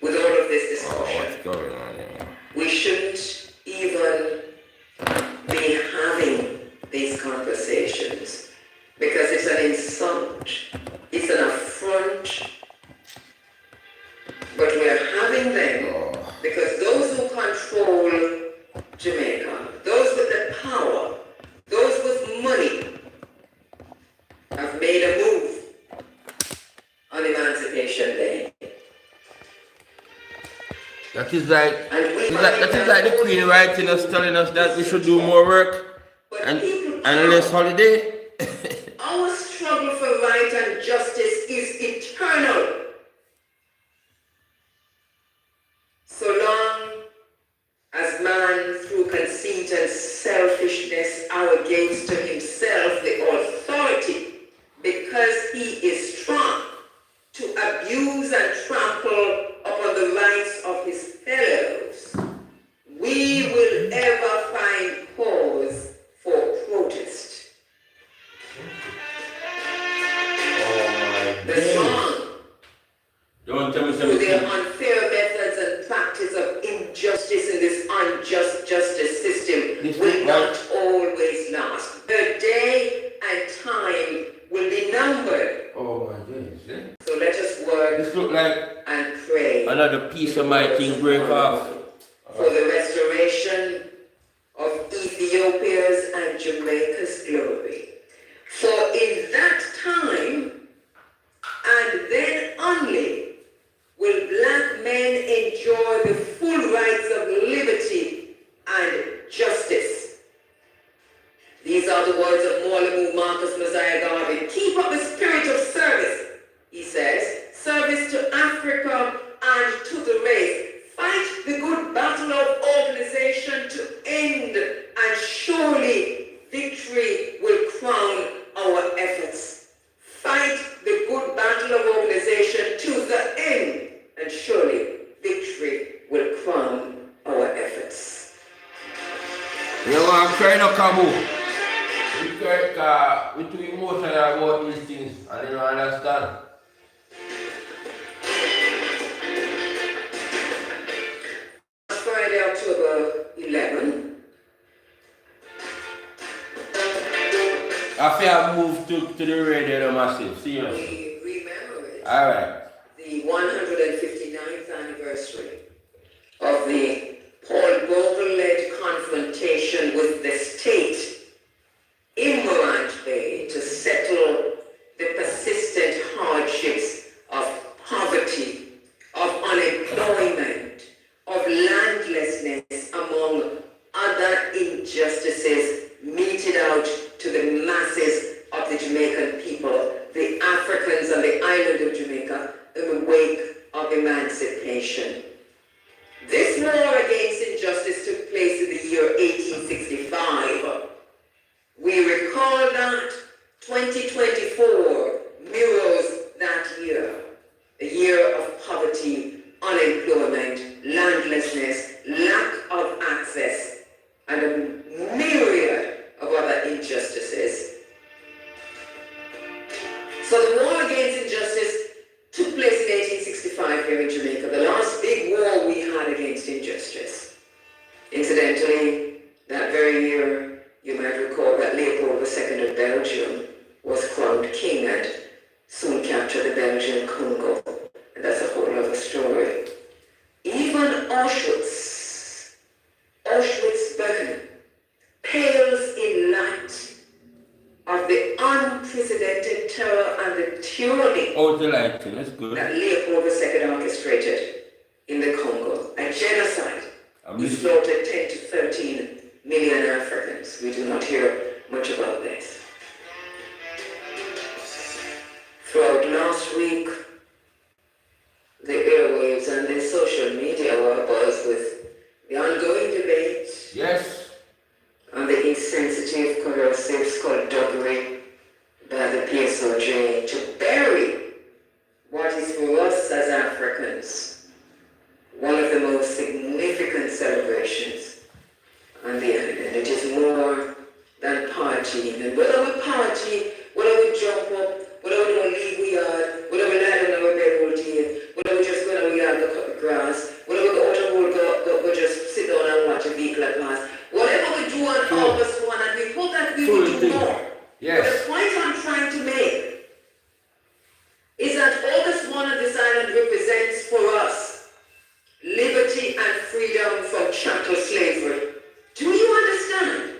with all of this discussion. Oh, what's going on here? We shouldn't even be having these conversations because it's an insult, it's an affront, but we're having them because those who control Jamaica, those with the power, those with money, have made a move on Emancipation Day. That is like the Queen writing us, telling us that we should do more work and less holiday. Our struggle for right and justice is eternal. So long as man, through conceit and selfishness, arrogates to himself the authority because he is strong to abuse and trample upon the rights of his fellows, we will ever find cause for protest. The strong, Don't tell me through their something. unfair methods and practice of injustice in this unjust justice system, will not always last. The day and time will be numbered. Oh my goodness. So let us work This look like and pray another piece of my thing break off. for the restoration of Ethiopia's and Jamaica's glory. For in that time, and then only, will black men enjoy the full rights of liberty and justice. These are the words of Morlamu Marcus Messiah Garvey. Keep up the spirit of service, he says, service to Africa and to the race. Fight the good battle of organization to end, and surely victory will crown our efforts. Fight the good battle of organization to the end, and surely victory will crown our efforts. You know, I'm trying to come we're too emotional about these things and you don't understand. Friday, October 11. I feel I moved to the radio massive, seriously. We remember Alright. the 159th anniversary of the Paul Bogle-led confrontation with the state in Morant Bay to settle the persistent hardships of poverty, of unemployment, of landlessness, among other injustices meted out to the masses of the Jamaican people, the Africans on the island of Jamaica, in the wake of emancipation. This war against injustice took place in the year 1865. We recall that 2024 mirrors that year, a year of poverty, unemployment, landlessness, lack of access, and a myriad of other injustices. So the war against injustice took place in 1865 here in Jamaica, the last big war we had against injustice. Incidentally, that very year, you might recall that Leopold II of Belgium was crowned king and soon captured the Belgian Congo. And that's a whole other story. Even Auschwitz-Birkenau pales in light of the unprecedented terror and the tyranny That's good. that Leopold II orchestrated in the Congo. A genocide. He slaughtered 10 to 13 million Africans. We do not hear much about this. Throughout last week, the airwaves and the social media were abuzz with the ongoing debate. Yes. On the insensitive, corrosive skullduggery by the PSOJ to bury what is for us as Africans one of the most significant celebrations on the island. It is more than partying and whether we party, whether we jump up, whether we don't leave we yard, whether we lie down our bed all day, whether we just go down we yard, go cut the grass, whether we go out and go just sit down and watch a vehicle pass. Whatever we do on August 1, and we hope that we will do more. Yes. But the point I'm trying to make is that August 1 on this island represents for us liberty and freedom from chattel slavery. Do you understand?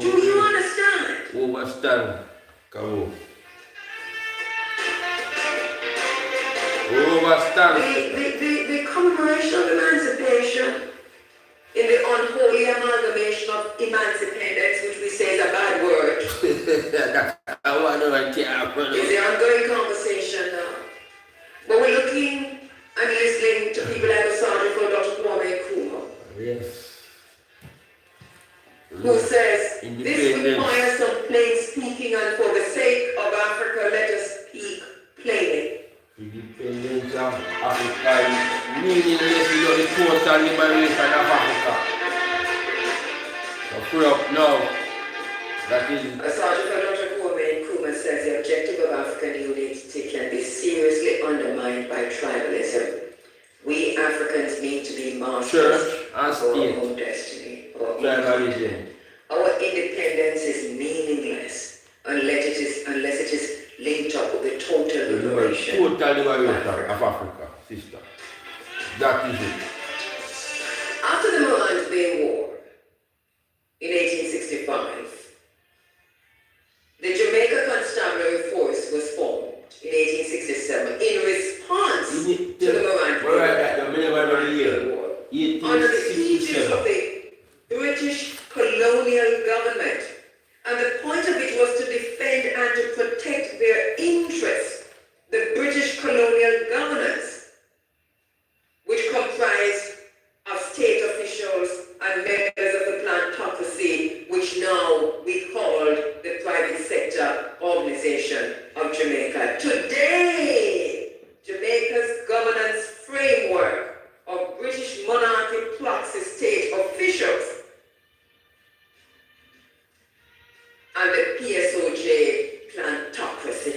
Do you understand? Understand. Come on. Understand. The commemoration of emancipation in the unholy amalgamation of emancipation, which we say is a bad word, is the ongoing conversation now. But we're looking and listening to people like the Sergeant for Dr. Kwame Nkrumah. Yes. Who says, this requires some plain speaking, and for the sake of Africa, let us speak plainly. Independence of Africa is meaningless without the total liberation of Africa. So free up now. That is... Sergeant for Dr. Kwame Nkrumah says the objective of African unity can be seriously undermined by tribalism. We Africans need to be masters of our own destiny. Our independence is meaningless unless it is linked up with the total liberation of Africa, sister. That is it. After the Morant Bay War in 1865, the Jamaica Constabulary Force was formed in 1867 in response to the Morant Bay War under the aegis of the British colonial government, and the point of it was to defend and to protect their interests. The British colonial governors, which comprised of state officials and members of the plantocracy, which now we call the private sector organization of Jamaica. Today, Jamaica's governance framework of British monarchy plus state officials and the PSOJ plantocracy.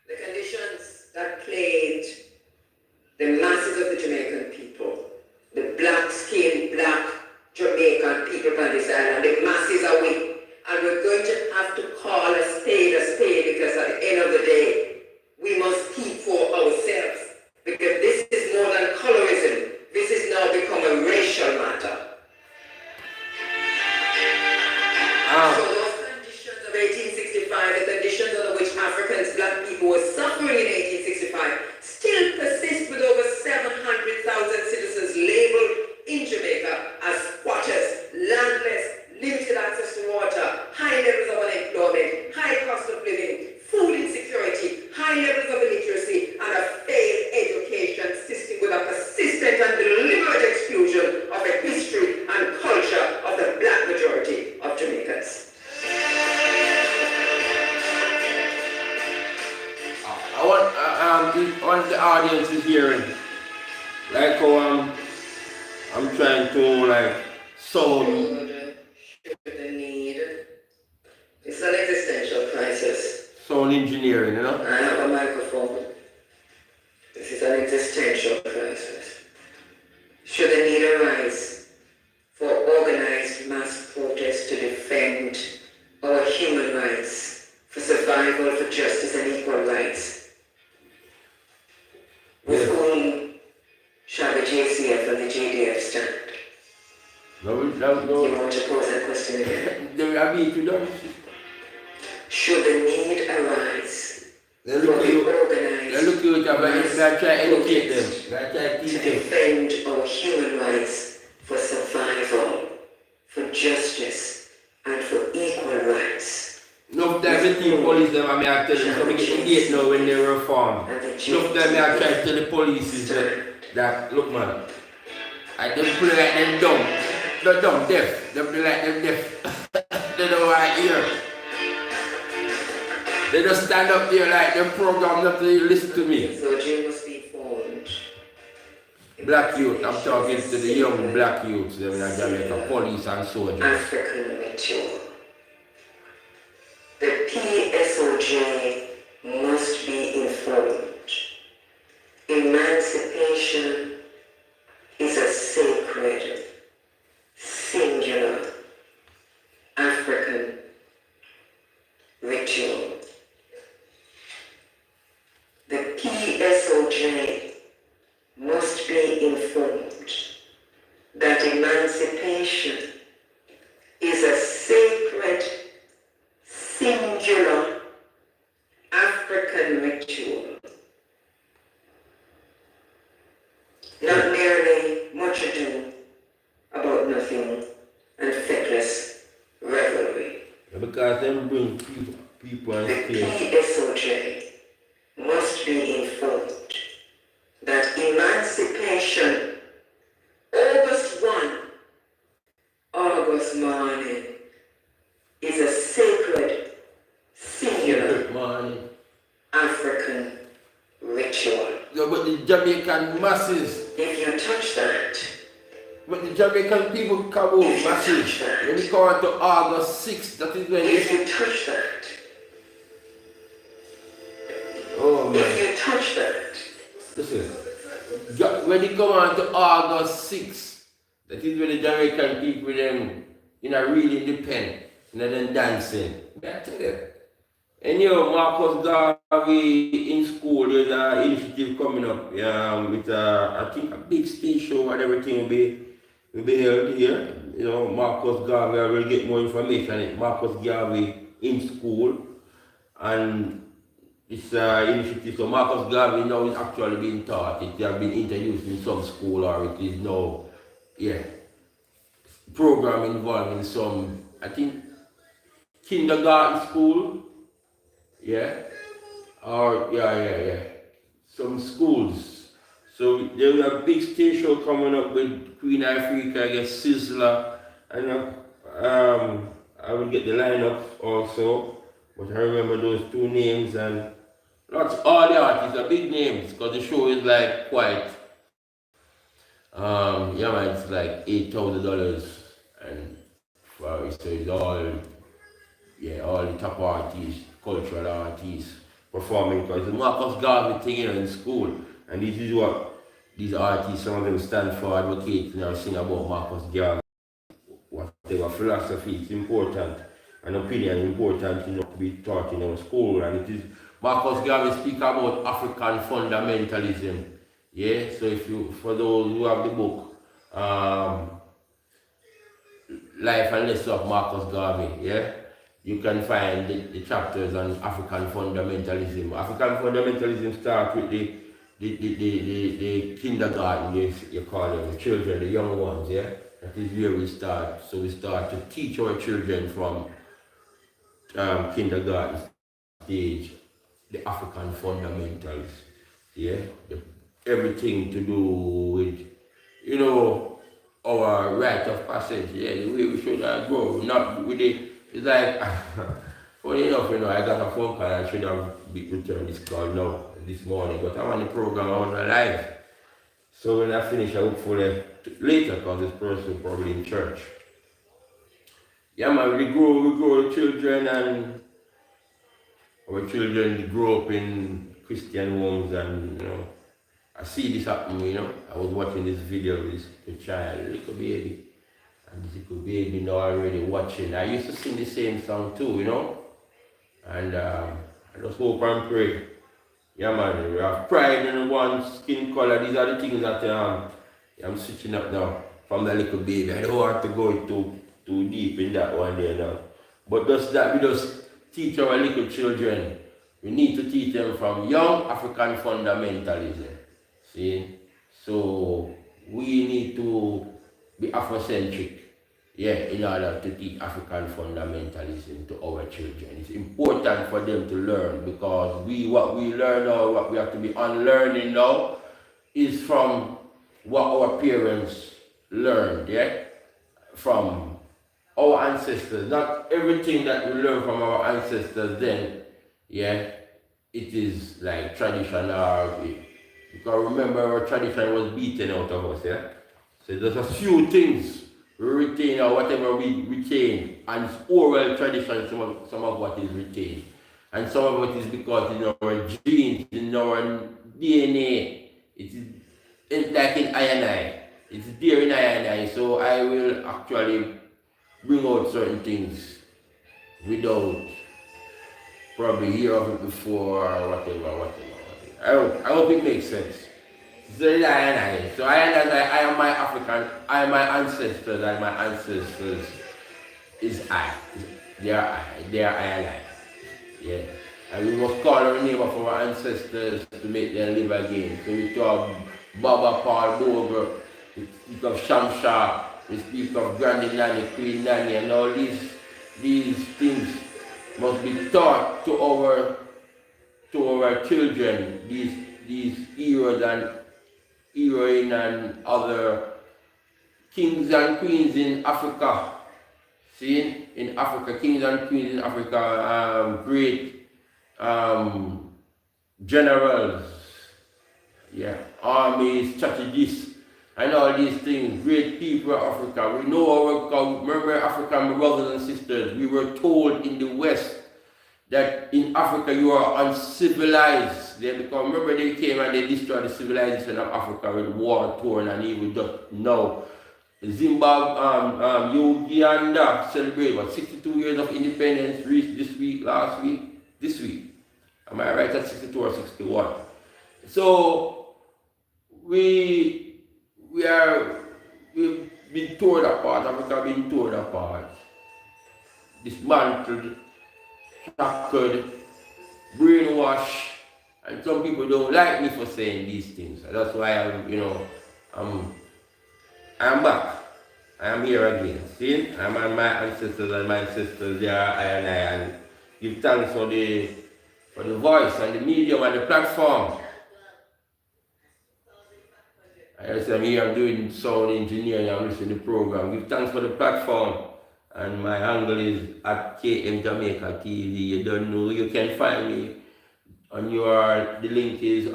The conditions that plagued the masses of the Jamaican people, the black-skinned, black Jamaican people on this island, the masses are weak. And we're going to have to call a spade because at the end of the day, we must keep for ourselves. Because this is more than colorism. This has now become a racial matter. So those conditions of 1865, the conditions under which Africans, black people were suffering in 1865, still persist with over 700,000 citizens labeled in Jamaica as squatters, landless, limited access to water, high levels of unemployment, high cost of living, food insecurity, high levels of illiteracy, and a failed education system with a persistent and deliberate exclusion of the history and culture of the black majority of Jamaicans. I want the audience is hearing, like how I'm trying to like sound. It's an existential crisis. Sound engineering, you know? I have a microphone. This is an existential crisis. Should the need arise for organized mass protests to defend our human rights, for survival, for justice and equal rights, with whom shall the JCF and the JDF stand? No. You want to pose that question again? Should the need arise for the organized mass protests to defend our human rights, for survival, for justice, and for equal rights? Enough time the team police them and me I tell them, so we get engaged now when they reform. Enough time me I try to tell the police is that look man, I don't play like them dumb. They're dumb, deaf. They play like them deaf. They don't want to hear. They just stand up there like them program not to listen to me. PSOJ must be formed Black youth, I'm talking to the young black youths, them in Jamaica, police and soldiers. African ritual. The PSOJ must be informed. Emancipation is a sacred, singular African ritual. The PSOJ must be informed that emancipation is a sacred, singular African ritual. Not merely much ado about nothing and feckless revelry. Because them bring people and the PSOJ must be informed that emancipation, August 1, August morning, is a sacred, singular African ritual. Yeah, but the Jamaican masses, if you touch that, but the Jamaican people come out masses. When we go on to August 6th, that is when if you touch that, oh man. if you touch that, Listen, when they come on to August 6th, that is when the Jamaican people them really independent, them dancing. I tell you. And Marcus Garvey in school, there's an initiative coming up with I think a big stage show and everything will be held here. Marcus Garvey, I will get more information. Marcus Garvey in school, and this initiative, so Marcus Garvey now is actually being taught. It has been introduced in some school, or it is now, program involved in some, I think, kindergarten school. Some schools. So there's a big stage show coming up with Queen Africa, I guess Sizzler, and I will get the lineup also. But I remember those two names, and all the artists are big names because the show is like quite it's like $8,000, and so it's all the top artists, cultural artists performing, because the Marcus Garvey thing in school, and this is what these artists, some of them stand for, advocating or sing about Marcus Garvey. Whatever philosophy is important, and opinion is important to be taught in our school, and it is Marcus Garvey speak about African fundamentalism. So for those who have the book, Life and Lessons of Marcus Garvey, you can find the chapters on African fundamentalism. African fundamentalism starts with the kindergarten, you call them, the children, the young ones, That is where we start. So we start to teach our children from kindergarten stage, the African fundamentals, everything to do with, our rite of passage, the way we should grow, not with it. It's like, funny enough, I got a phone call, I should have returned this call now, this morning, but I'm on the program, I'm on live. So when I finish, I hopefully later, because this person probably in church. Man, we grow the children, and our children grow up in Christian homes, and, I see this happen, I was watching this video with this child, little baby. And this little baby now already watching. I used to sing the same song too, And I just hope and pray. Man, we have pride in one skin color. These are the things that I'm switching up now from the little baby. I don't want to go too deep in that one there now. But just that we just teach our little children. We need to teach them from young African fundamentalism. See? So we need to be Afrocentric, in order to teach African fundamentalism to our children. It's important for them to learn, because what we learn now, what we have to be unlearning now, is from what our parents learned, from our ancestors. Not everything that we learn from our ancestors then, it is like traditional. Because remember, our tradition was beaten out of us, yeah? So there's a few things we retain or whatever we retain, and it's oral tradition, some of what is retained. And some of it is because in our genes, in our DNA, it's like in I and I. It's there in I and I, so I will actually bring out certain things without probably hear of it before or whatever. I hope it makes sense. So I and I. So I and I am my African, I am my ancestors, and my ancestors is I. They are I. They are I and I. Yeah. And we must call our name of our ancestors to make them live again. So we talk Baba Paul Dover, we speak of Shamsha, we speak of Granny Nanny, Queen Nanny, and all these things must be taught to our children, these heroes and heroine and other kings and queens in Africa. See, in Africa, kings and queens in Africa, great generals, yeah, armies, strategists, and all these things, great people of Africa. We know remember African brothers and sisters, we were told in the West that in Africa you are uncivilized. Because remember they came and they destroyed the civilization of Africa with war, torn, and even just now. Zimbabwe, Uganda celebrate 62 years of independence reached this week. Am I right at 62 or 61? So we've been torn apart, Africa been torn apart, dismantled, shackled, brainwashed, and some people don't like me for saying these things. So that's why I'm back. I am here again. See, I'm on my ancestors and my sisters there, I and give thanks for the voice and the medium and the platform. I'm here, I'm doing sound engineering, I'm listening to the program. Give thanks for the platform. And my handle is at KM Jamaica TV. You don't know, you can find me on the link is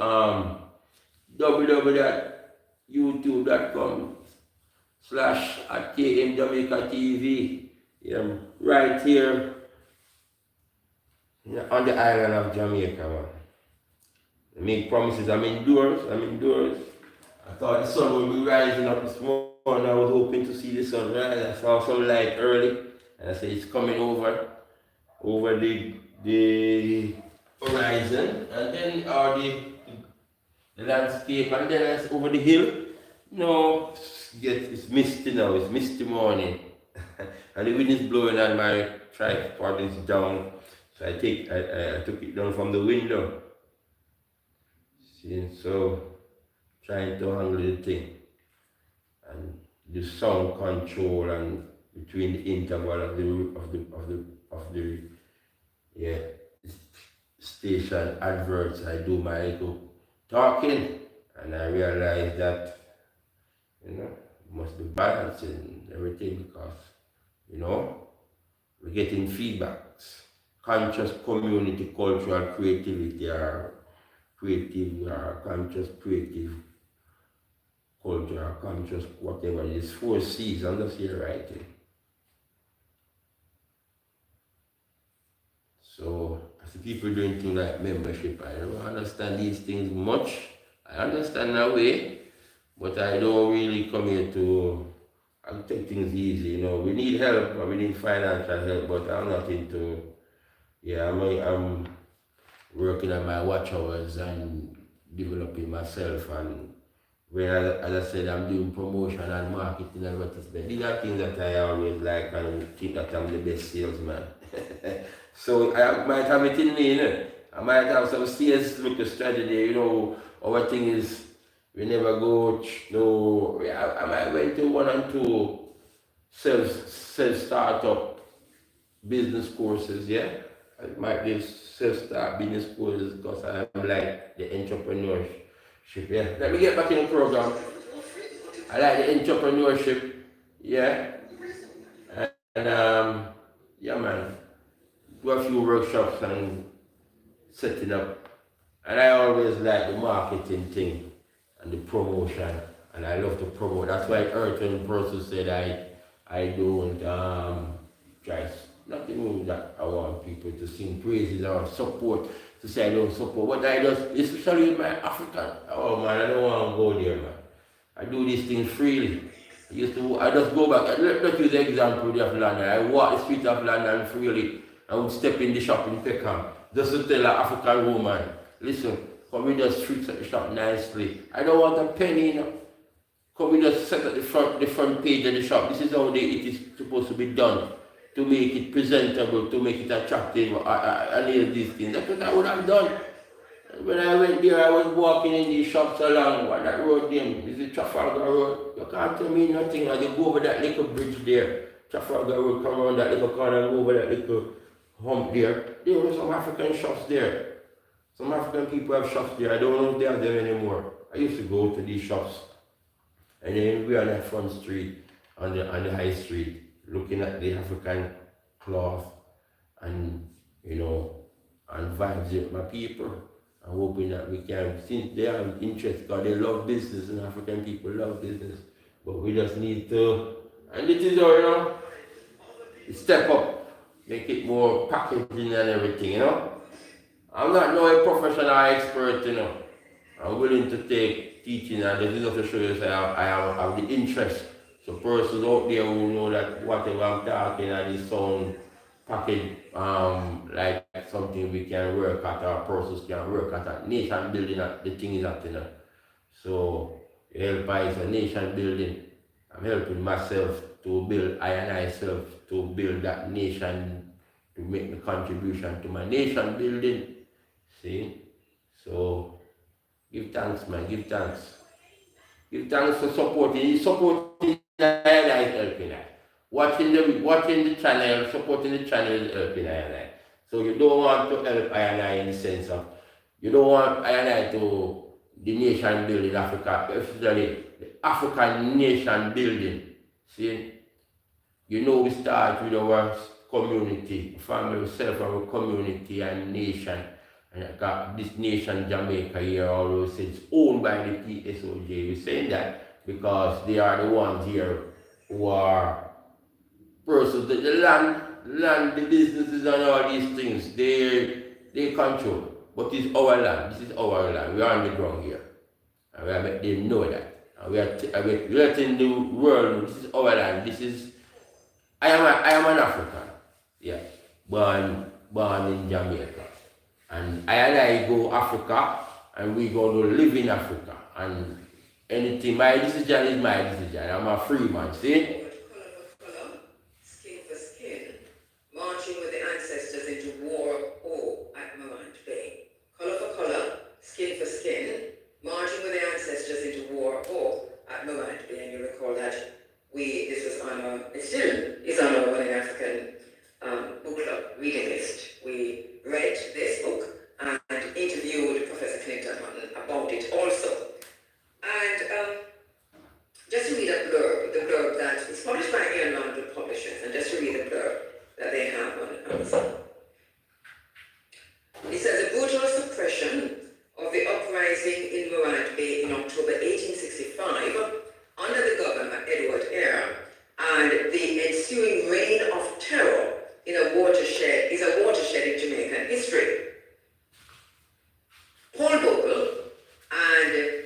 www.youtube.com/@KM Jamaica TV. Yeah, right here on the island of Jamaica, man. I make promises, I'm indoors. I thought the sun would be rising up this morning. I was hoping to see the sun rise. I saw some light early, and I said it's coming over the horizon, and then the landscape, and then it's over the hill. No, it's misty now. It's misty morning, and the wind is blowing, and my tripod is down. So I took it down from the window. See, so trying to handle the thing and the sound control and between the interval of the station adverts. I do my little talking, and I realize that must be balancing everything, because we're getting feedbacks. Conscious community, cultural creativity, or conscious creative culture, conscious whatever it is, 4 C's, I'm just here writing. So as the people doing things like membership, I don't understand these things much. I understand that way, but I don't really come here to take things easy. We need help, or we need financial help, but I'm not into, I'm working on my watch hours and developing myself, and as I said, I'm doing promotion and marketing and advertisement. These are things that I always like, and think that I'm the best salesman. So I might have it in me, I might have some sales strategy, our thing is, we never go, I might went to 1 and 2 self-startup business courses, yeah? I might do self-start business courses because I'm like the entrepreneurship, yeah? Let me get back in the program. I like the entrepreneurship, yeah? And yeah, man, do a few workshops and setting up. And I always like the marketing thing. and the promotion, and I love to promote. That's why it hurt when person said I don't try nothing with that. I want people to sing praises or support, to say I don't support. But I just, especially in my African, oh man, I don't want to go there, man. I do these things freely. I just go back. Let's use the example of London. I walk the streets of London freely. I would step in the shop in Peckham just to tell an African woman, listen, come in the streets of the shop nicely. I don't want a penny, you know. Come in just set at the front page of the shop. This is how it is supposed to be done, to make it presentable, to make it attractive, any of these things. That's what I would have done. When I went there, I was walking in these shops along what that road name. Is it Trafalgar Road? You can't tell me nothing. I just go over that little bridge there. Trafalgar Road, come around that little corner and go over that little hump there. There were some African shops there. Some African people have shops there. I don't know if they have them anymore. I used to go to these shops. And then we are on that front street, on the high street, looking at the African cloth and, you know, and vibes with my people. I'm hoping that we can, since they have interest, because they love business and African people love business, but we just need to, and this is all, you know, step up, make it more packaging and everything, you know. I'm not no professional expert, you know. I'm willing to take teaching, and this is just to show you that I have the interest. So persons out there who know that whatever I'm talking and this sound package, like something we can work at, our persons can work at nation building, the thing is that, you know. So help is a nation building. I'm helping myself to build I and myself to build that nation, to make the contribution to my nation building. See? So give thanks, man, give thanks. Give thanks for supporting I is helping I. Watching the channel, supporting the channel is helping I. So you don't want to help I in the sense of, you don't want I to the nation building Africa, especially the African nation building. See? You know we start with our community, family, self, our community and nation. And I got this nation, Jamaica here, always says it's owned by the PSOJ. We're saying that because they are the ones here who are persons, the land, the businesses and all these things, they control. But it's our land, this is our land. We are on the ground here. And we are making them know that. And we are letting the world know this is our land. This is, I am an African, yeah, born in Jamaica. And I go Africa, and we go to live in Africa. And anything, my decision is my decision. I'm a free man, see? Color for color, skin for skin, marching with the ancestors into war at Morant Bay. Color for color, skin for skin, marching with the ancestors into war at Morant Bay. And you recall that this was on it still is on our Winning African book club reading list. We read this book and interviewed Professor Clinton about it also. And just to read the blurb that it's published by Ian London Publishers, and just to read the blurb that they have on Amazon. It says, a brutal suppression of the uprising in Morant Bay in October 1865 under the governor Edward Eyre, and the ensuing reign of terror is a watershed in Jamaican history. Paul Bogle and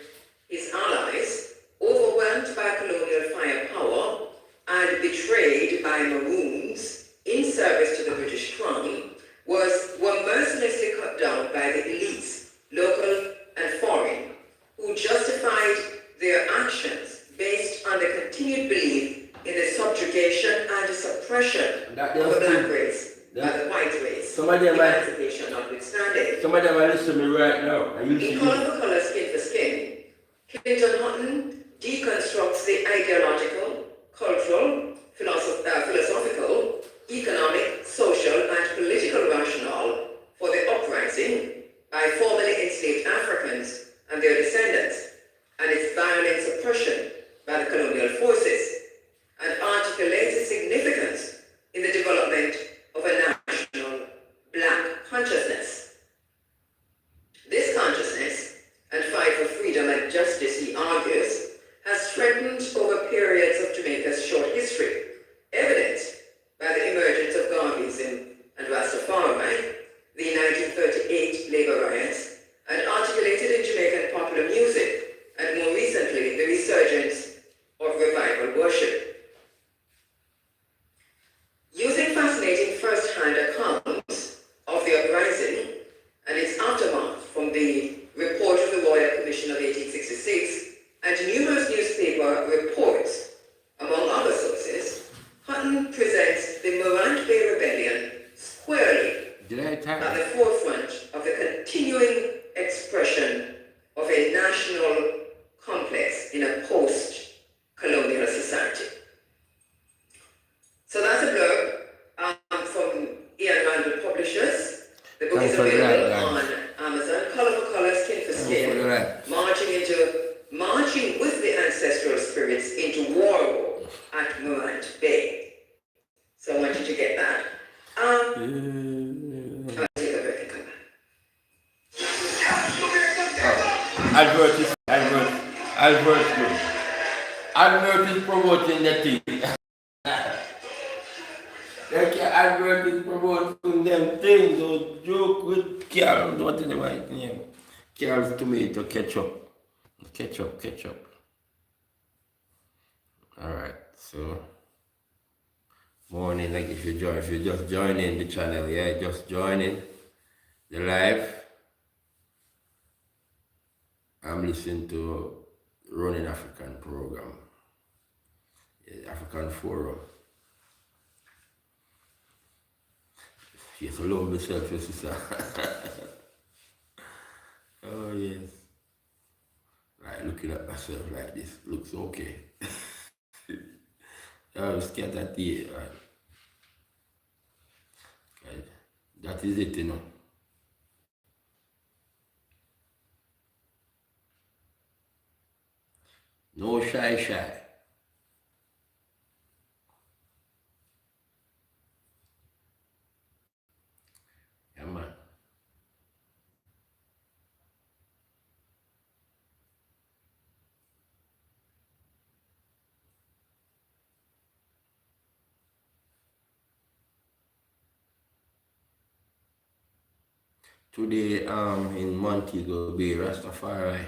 his allies, overwhelmed by colonial firepower and betrayed by Maroons in service to the British Crown, were mercilessly cut down by the elites, local and foreign, who justified their actions based on the continued belief in the subjugation and the suppression of the black race by the white race. Emancipation notwithstanding. Some of them are listening to me right now. In Color for Color, Skin for Skin, Clinton Hutton deconstructs the ideological, cultural, philosophical, economic, social, and political rationale for the uprising by formerly enslaved Africans and their descendants, and its violent suppression by the colonial forces, and articulates its significance in the development of a national black consciousness. This consciousness and fight for freedom and justice, he presents the Morant Bay Rebellion squarely Did I at the forefront of the continuing expression of a national complex in a post-colonial society. So that's a blurb from Ian Randall Publishers. The book is available on Amazon. Colorful Colors, Skin for Skin. Marching with the ancestral spirits into war at Morant Bay. So I want you to get that. I'll take a break and come back. Albert is promoting the thing. Albert is promoting them things. So joke with Carl. What is the right name? Carl's tomato ketchup. Ketchup. Alright, so morning, like if you're just joining the channel, yeah, just joining the live. I'm listening to Running African program, yeah, African Forum. Yes, I love myself, your sister. Oh yes. Like looking at myself like this looks okay. I'm scared at the right. Okay. That is it, you know. No shy. Yeah, man. Today, in Montego Bay, Rastafari,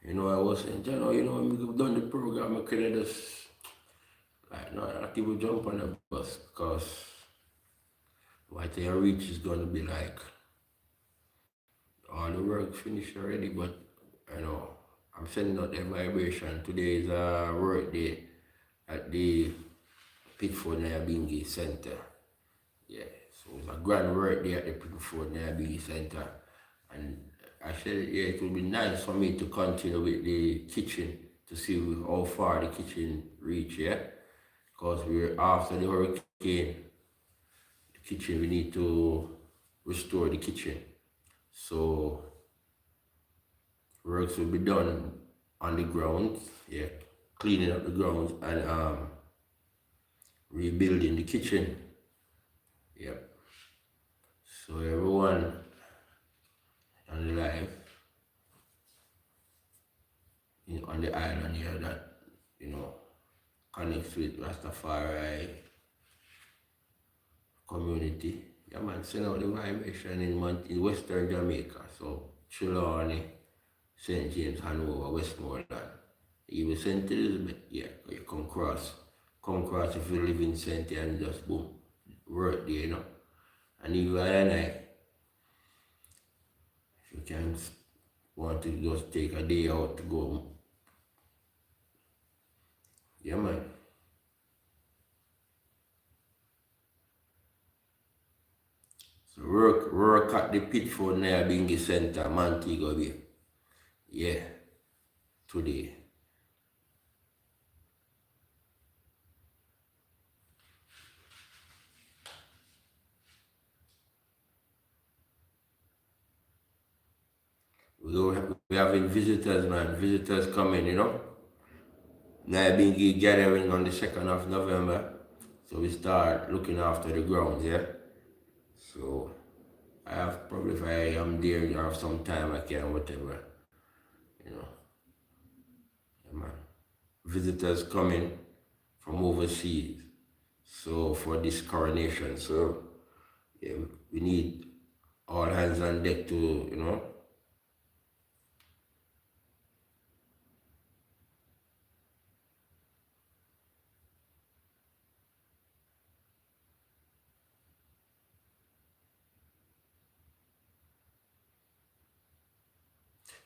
you know, I was saying, we've done the program, I could have just, like, not even jump on the bus, because what I reach is going to be like, all the work finished already, but, you know, I'm sending out the vibration. Today is a work day at the Pitford Nyabingi Center. Yeah, so it was a grand work day at the Pitford Nyabingi Center. And I said, yeah, it would be nice for me to continue with the kitchen to see how far the kitchen reach, yeah? Because we're after the hurricane, the kitchen, we need to restore the kitchen. So works will be done on the grounds, yeah, cleaning up the grounds and rebuilding the kitchen. Yep. So everyone on the live on the island here that, you know, connects with Rastafari community. Yeah, man, send out the vibration in Western Jamaica. So Trelawney, St. James, Hanover, Westmoreland. Even St. Elizabeth, yeah, you come cross if you live in St. and just boom, work there, you know. And even if you can want to just take a day out to go, yeah, man. So work at the Pitford Nyabingi Center, Montego Bay. Yeah, today. We're having visitors, man. Visitors coming, you know. Nyabingi gathering on the 2nd of November. So we start looking after the grounds, yeah. So I have probably, if I am there, I have some time, I can whatever, you know. Yeah, man. Visitors coming from overseas. So for this coronation, so yeah, we need all hands on deck to, you know.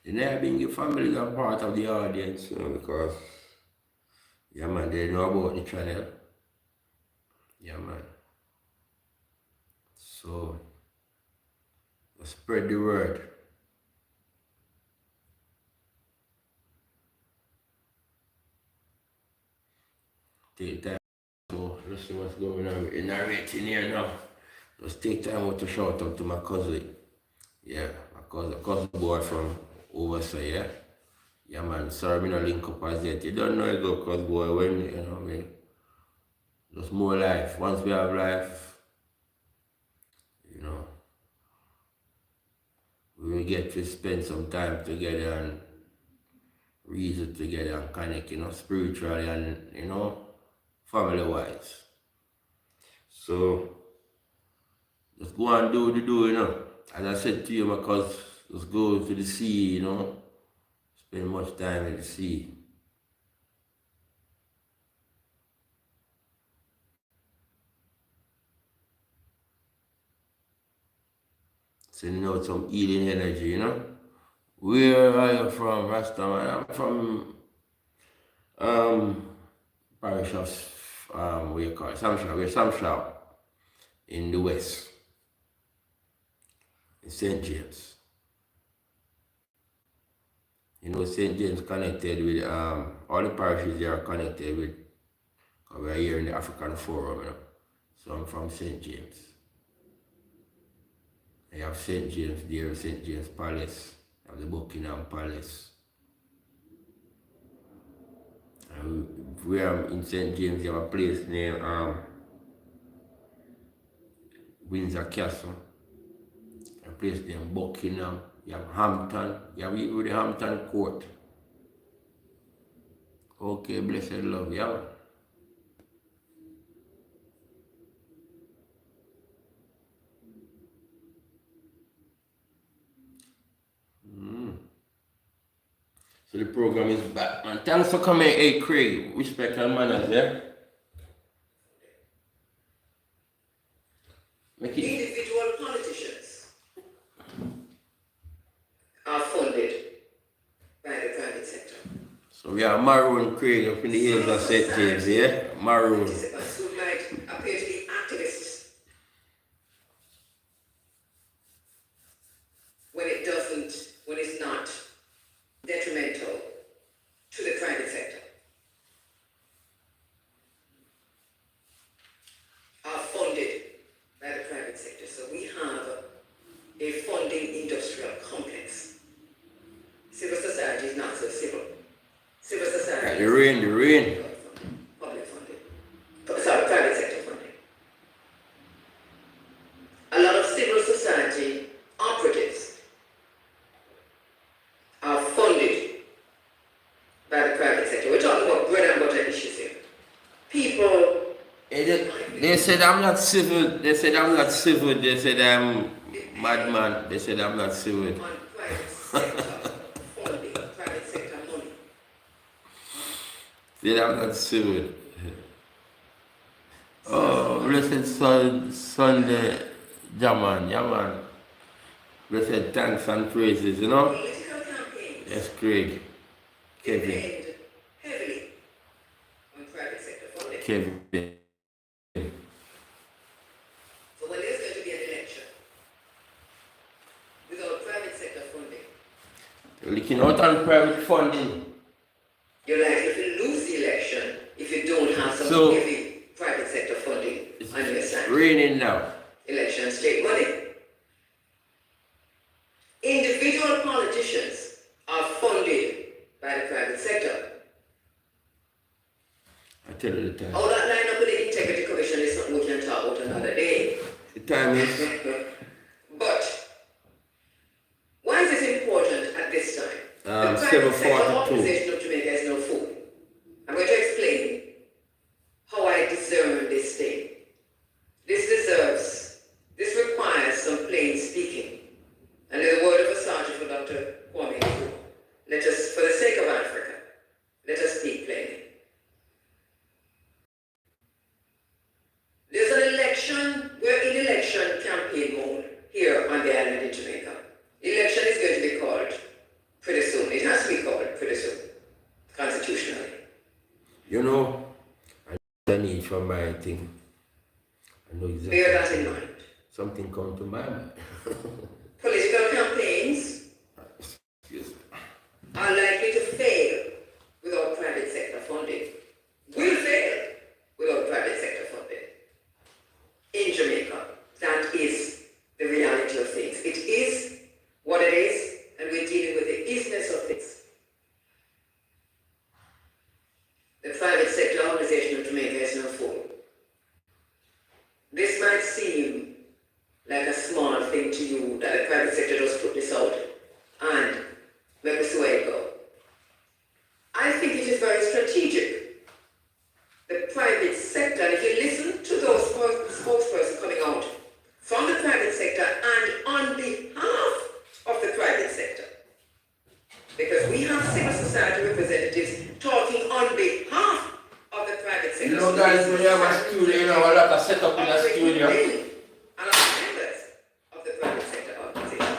The Nyabingi family are part of the audience, you know, because, yeah, man, they know about the channel. Yeah, man. So, spread the word. Take time. So, let's see what's going on with the narrating here now. Just take time out to shout out to my cousin. Yeah, my cousin boy from overseas, yeah. Yeah, man. Sorry, me not link up as yet. You don't know it go, cause boy, when, you know, me, just more life. Once we have life, you know, we will get to spend some time together and reason together and connect, you know, spiritually and, you know, family wise. So just go and do the do, you know. As I said to you, my cuz, just go to the sea, you know, spend much time at the sea. Sending out some healing energy, you know. Where are you from, Rasta man? I'm from parish of what you call it, Samshao. We're Samshao in the west, in St. James. You know, St. James connected with all the parishes here are connected with. We're here in the African Forum, you know. So I'm from St. James. I have St. James there, St. James Palace. I have the Buckingham Palace. And we are in St. James, you have a place named Windsor Castle. A place named Buckingham. You have Hampton. You have the Hampton Court. Okay, blessed love, yeah. So the program is back, man. Thanks for coming, hey Craig. Respect and manners, yeah? Make it. Individual politicians are funded by the private sector. So we are Maroon Craig up in the hills of St. James, yeah? Maroon. Participants who might appear to be activists when it's not detrimental to the private sector, are funded by the private sector. So we have a funding industrial complex. Civil society is not so civil. Civil society The rain. public funding. Sorry, private sector funding. A lot of civil society operatives are funded by the private sector. We're talking about bread and butter issues here. People. They said I'm not civil. They said I'm not civil. They said I'm madman. They said I'm not civil. On private sector funding, private sector money. They said I'm not civil. Oh, blessed Sunday, Jaman, yeah man. Blessed thanks and praises, you know? Political campaigns. Yes, Craig. Kevin. Depend heavily on private sector funding. Kevin. So when there's going to be an election without private sector funding, You're looking out on private funding. you're likely to lose the election if you don't have some So, heavy private sector funding on your side. Raining now. Elections take money. Individual politicians are funded by the private sector. I tell you the time. How that line up with the Integrity Commission is something we can talk about another day. The time is But why is this important at this time? The private sector 7:42. organization of Jamaica is no fool. I'm going to explain how I discern this thing. This requires some plain speaking. And in the word of a sergeant for Dr. Kwame Nkrumah, let us, for the sake of Africa, let us speak plainly. There's an election, we're in election campaign mode here on the island in Jamaica. The election is going to be called pretty soon. It has to be called pretty soon, constitutionally. You know, I need for my thing. I know exactly. Bear that in mind. Something come to my mind. Political campaigns are likely to fail without private sector funding. Will fail without private sector funding. In Jamaica, that is the reality of things. It is what it is, and we're dealing with the isness of things. The private sector organization of Jamaica is now full. This might seem like a small thing to you, that the private sector just put this out and make us way go. I think it is very strategic. The private sector, and if you listen to those spokespersons coming out from the private sector and on behalf of the private sector, because we have civil society representatives talking on behalf of the private sector. You know, guys, when you have a studio, you know, a lot of setup in a studio. And are members of the private sector organization.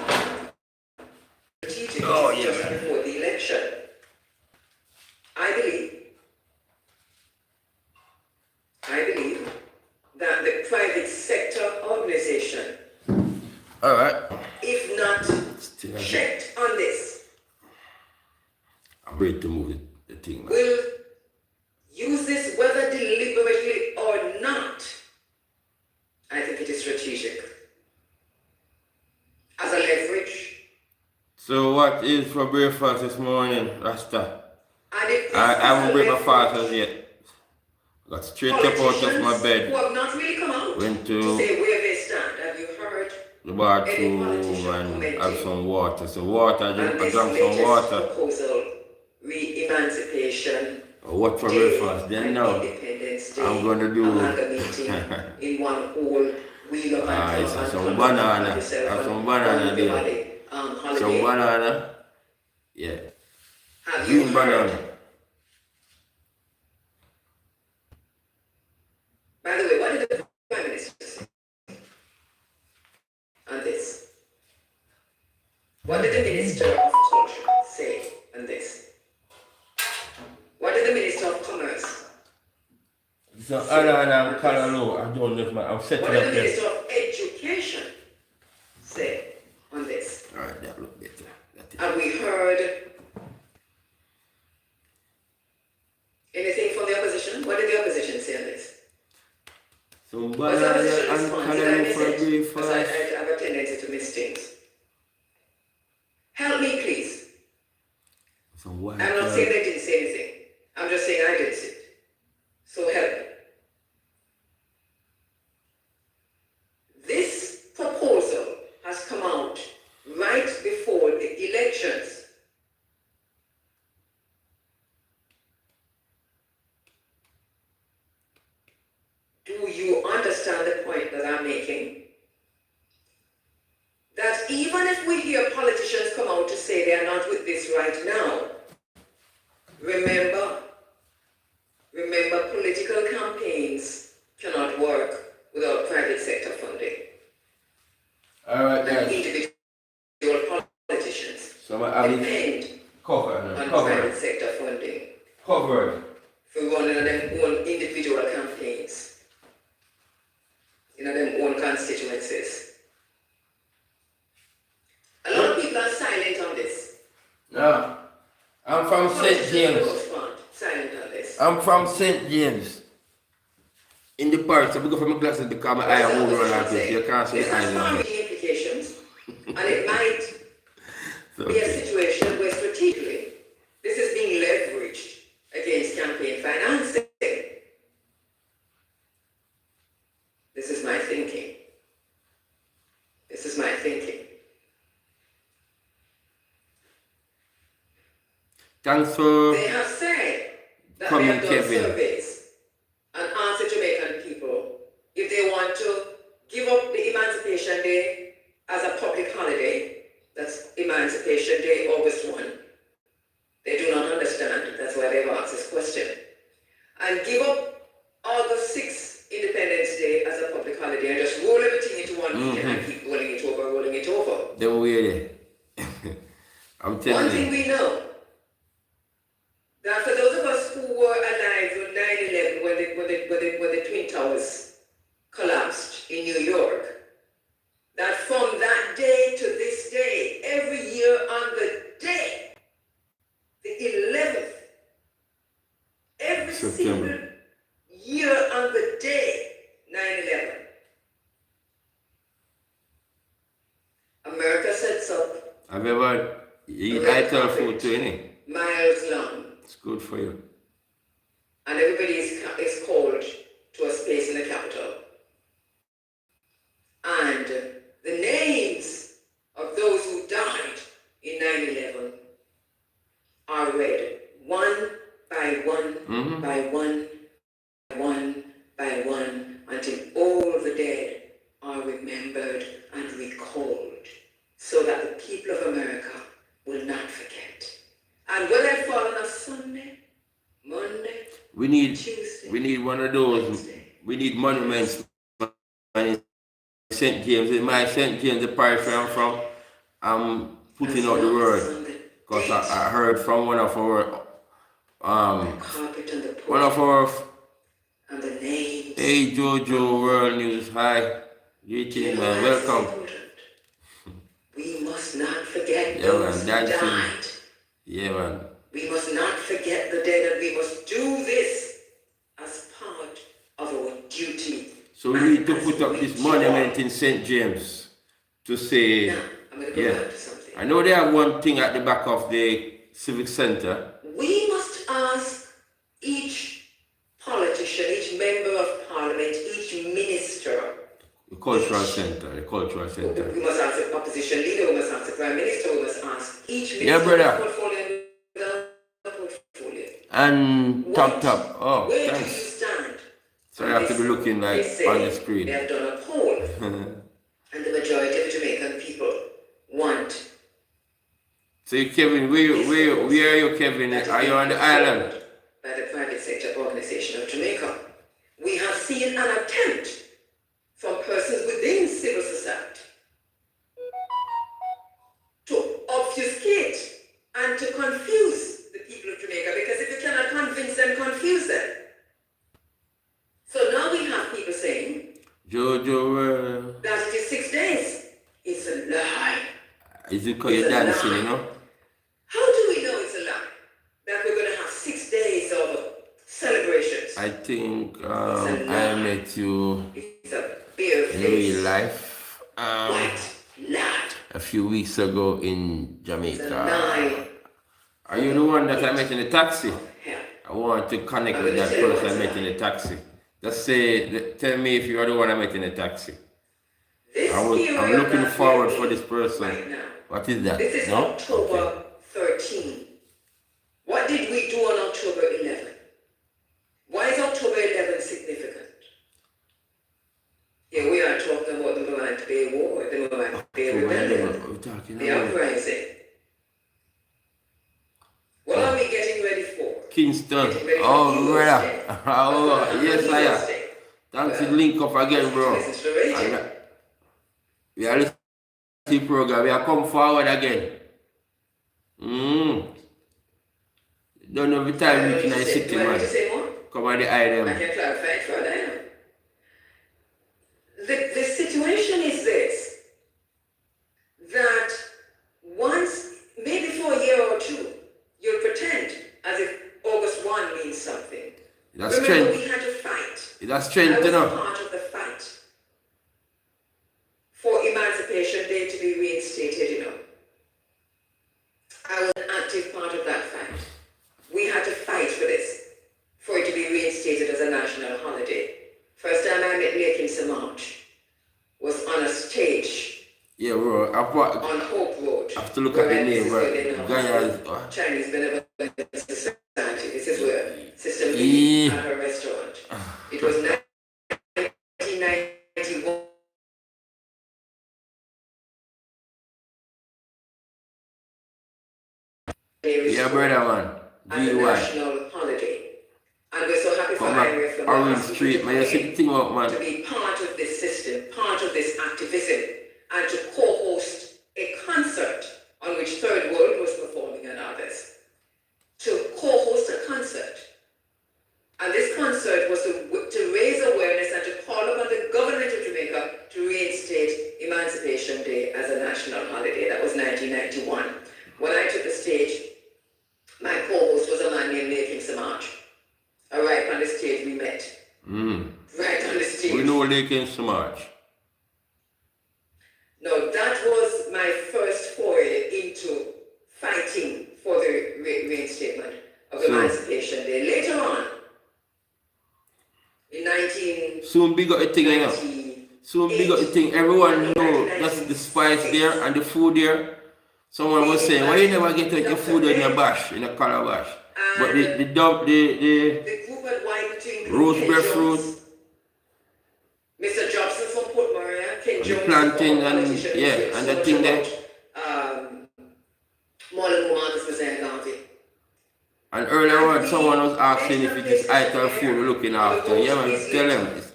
Strategic just before the election. I believe that the private sector organization, all right, if not checked on this, I'm ready to move the thing, man. Will use this whether deliberately or not. I think it is strategic. As a leverage. So what is for breakfast this morning, Rasta? I haven't breakfast as yet. Got straight up out of my bed. Who have not really come out went to say where they stand. Have you heard the bathroom and have some water. So water, I drank some water. Proposal, Emancipation What for breakfast? Then now I'm gonna do in one whole wheel of some banana. Have some banana there. Some banana. Yeah. Green banana. By the way, what did the Prime Minister say on this? What did the Minister of Culture say on this? What did the Minister of Commerce So Anna and Kalalo, I don't know, I'm setting up what did the Minister of Education say on this? Alright, that look better. Have we heard anything from the opposition? What did the opposition say on this? Some banana and Kalalo for breakfast. Because I have a tendency to miss things. Help me, please. I'm not saying they didn't say anything. I'm just saying I didn't see it. So help me. This proposal has come out right before the elections. Do you understand the point that I'm making? That even if we hear politicians come out to say they are not with this right now, remember, political campaigns cannot work without private sector funding. All right, guys. Individual politicians depend on private sector funding for running their own individual campaigns, their own constituencies. A lot of people are silent on this. No, I'm from St. James. Silent on this. I'm from St. James. In the park, so I go from my glasses because my eye are moving around this. You can't see the eyes on it. Implications, and it might be a situation where strategically this is being leveraged against campaign financing. This is my thinking. Thanks for they have said that coming, they have done Kevin. surveys and asked the Jamaican people if they want to give up the Emancipation Day as a public holiday. That's Emancipation Day, August 1. They do not understand. That's why they've asked this question. And give up August 6th, Independence Day, as a public holiday and just roll everything into one weekend and keep rolling it over. They were weird. I'm telling you. One thing we know, that for those of us who were alive on 9/11 when the Twin Towers collapsed, in New York, that from that day to this day, every year on the day, the 11th, every single year on the day, 9/11, America sets up. Have you ever eat ITEL food too, innit? Miles long. It's good for you. And everybody is called to a space in the Capitol. And the names of those who died in 9/11 are read one by one, by one, by one, by one, until all the dead are remembered and recalled, so that the people of America will not forget. And will that fall on a Sunday, Monday, Tuesday, we need one of those. Wednesday, we need monuments in St. James. In my St. James, the parish where I'm from, I'm putting out the word because I heard from one of our and the names. Hey Jojo, World News, hi. Greetings, man. Welcome. We must not forget those who died. Yeah, man. We must not forget the dead, and we must do this as part of our duty. So we need to put up this monument in St. James to say, now, I'm going to go back to something. I know they have one thing at the back of the Civic Center. We must ask each politician, each member of parliament, each minister. The cultural center. We must ask the opposition leader, we must ask the prime minister, we must ask each minister. Yeah, brother. Portfolio. And top. Oh, where thanks. do you stand? So you have to be looking like on the screen. They have done a poll, and the majority of Jamaican people want. So Kevin, where are you, Kevin? Are you on the island? By the private sector organization of Jamaica. We have seen an attempt from persons within civil society to obfuscate and to confuse the people of Jamaica, because if you cannot convince them, confuse them. So now we have people saying Jojo, that it is 6 days. It's a lie. Is it because you're dancing, you know? How do we know it's a lie? That we're going to have 6 days of celebrations. I think I met you in real life a few weeks ago in Jamaica. Are you the one that I met in the taxi? I want to connect with that person I met in the taxi. Just say, tell me if you are the one I met in the taxi. I'm looking forward for this person. Right now. What is that? This is October 13. What did we do on October 11? Why is October 11 significant? Here we are talking about the Morant Bay War, the Morant Bay Rebellion, the uprising. What are we getting ready for? Kingston. Oh, brother. Oh, yes, I am. Thanks to link up again, bro. We are listening program. We are come forward again. Don't know the time reaching the city, man. Come on, the item. I can clarify it further. The situation is this, that once, maybe for a year or two, you'll pretend as if August 1 means something. That's Remember, strength. we had to fight. That's strength, I was you know. part of the fight for Emancipation Day to be reinstated, you know. I was an active part of that fight. We had to fight for this, for it to be reinstated as a national holiday. First time I met Blake in Samarch was on a stage. Yeah, bro. On Hope Road. I have to look at the name, bro. Chinese Benevolent Society. This is where Sister Lee at her restaurant. It was 1991. Yeah, brother, man. As a national holiday. And we're so happy for Ira from Orange Street, man. You see the thing out, man. to be part of this system, part of this activism, and to co-host a concert on which Third World was performing and others. To co-host a concert. And this concert was to raise awareness and to call upon the government of Jamaica national holiday. That was 1991. When I took the stage, my co-host was a man named Lakin Samaj. Right on the stage we met. Right on the stage. We know Lakin Samaj. No, that was my first foray into fighting for the reinstatement of Emancipation Day. Later on, in 19... Soon big up the thing, you know. Soon big up the thing. Everyone know that's the spice there and the food there. Someone was saying, why you never get your food in your bash, in a calabash? But the group had wiped to roast breadfruit, Mr. Jobson from Port Maria, Ken Jones, the plantain and yeah, and the thing there. And earlier on, someone was asking if it is ITAL food we're looking after. Yeah, man, tell them this.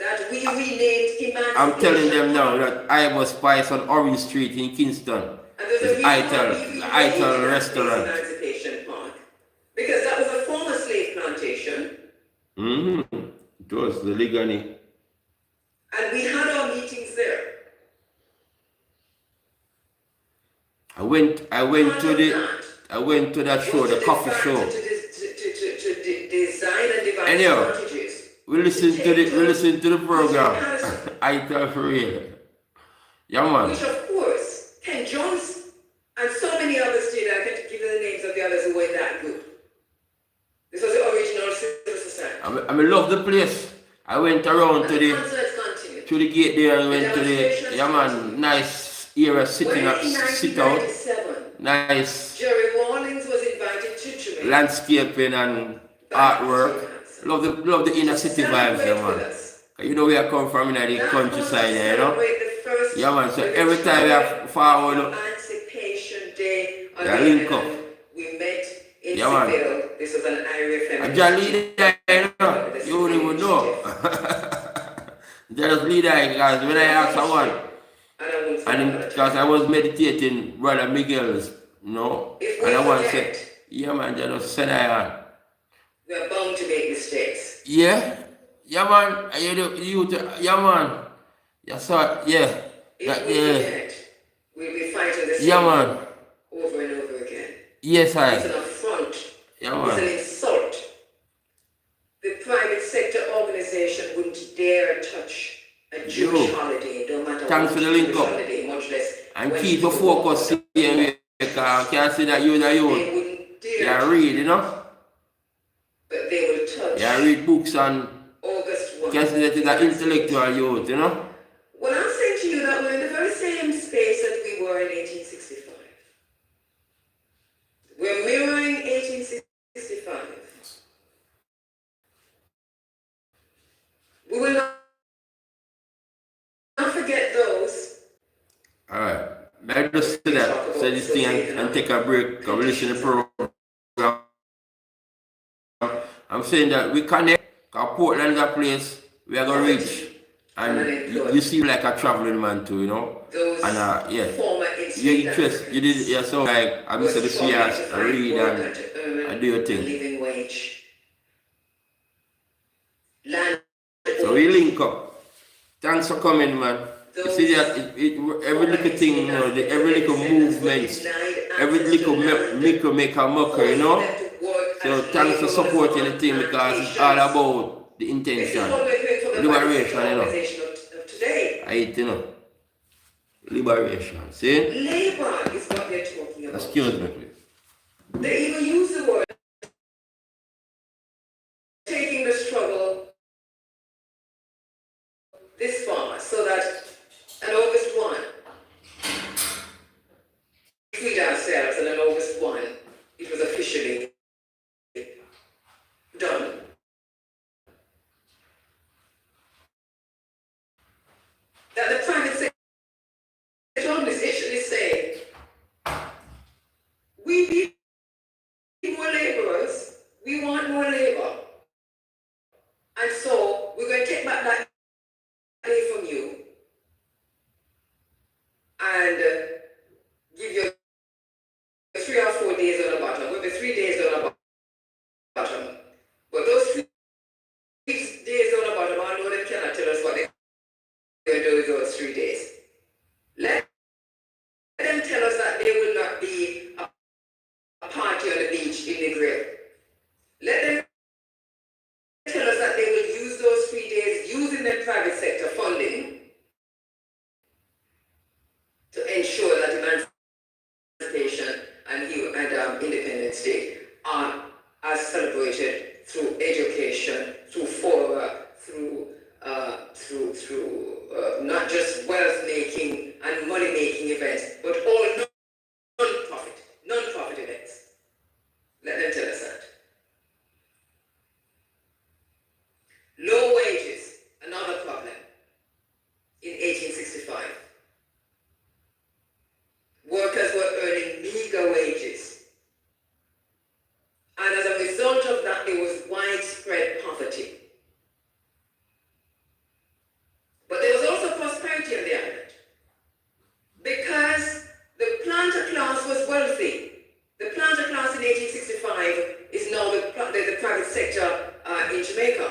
That we renamed I'm telling them now that I was Spice on Orange Street in Kingston. It's ITAL restaurant. Emancipation Park. Because that was a former slave plantation. It was the Ligani. And we had our meetings there. I went to that show, the coffee show. To design and devise Anyhow, strategies. we listen to the program. ITAL for real. Yeah, man. Which of course, Ken Jones and so many others did. I can't give you the names of the others who were in that group. This was the original civil society. I love the place. I went around to the gate there and went to the, yeah man, nice area sitting up, sit out. Nice Jerry Rawlings was invited to Jamaica. Landscaping and artwork. Love the inner city vibes there, man. You know where I come from in the countryside there, you know? Yeah man, so every time we have forward Emancipation Day yeah, link up. We met in yeah, man. Seville. This was an Irish family. I just lead there, you know? You wouldn't even know. Just lead there, because when I asked someone, and because I was meditating Brother Miguel's, you know, and I want to say, yeah man, just send I on. We are bound to make mistakes. Yeah, yeah man, yeah man, yeah, so, yeah. We'll be fighting the same man. over and over again. Yes, I. It's an affront. Yeah, man. It's an insult. The private sector organization wouldn't dare touch a Jewish holiday, no matter Thanks what for the link up. holiday, much less. And keep the focus here, because I can't see that you're the youth. You read, you know? But they will touch. You read books and August 1. can't see that you're an intellectual youth, you know? Well, I'm saying to you that we're in the very same space that we were in 1865. We're mirroring 1865. We will not forget those. Alright. Let us say that, say this thing and take a break, come listen to the program. I'm saying that we connect, because Portland is a place we are going to reach. And you seem like a traveling man too, you know? And yeah, you're interested, you did, yeah, so like, I'm Mr. the CS, I read and do your thing. Living wage. So we link up. Thanks for coming, man. You see that every little thing, you know, every little movement, every little make a mucker, you know? So thanks for supporting the thing, because it's all about the intention. Liberation, you know. I hate, you know. Liberation, see? Labor is what they're talking about. Excuse me, please. They even use the word taking the struggle this far, so that on August 1, we freed ourselves, and on August 1, it was officially done. That the private sector organization is saying, we need more laborers, we want more labor, and so we're going to take back that money from you and give you 3 or 4 days on the bottom, maybe 3 days on through not just wealth making and money making events, but all non-profit events. Let them tell us that. Low wages, another problem in 1865. Workers were earning meager wages. And as a result of that, there was widespread poverty. But there was also prosperity on the island, because the planter class was wealthy. The planter class in 1865 is now the private sector in Jamaica.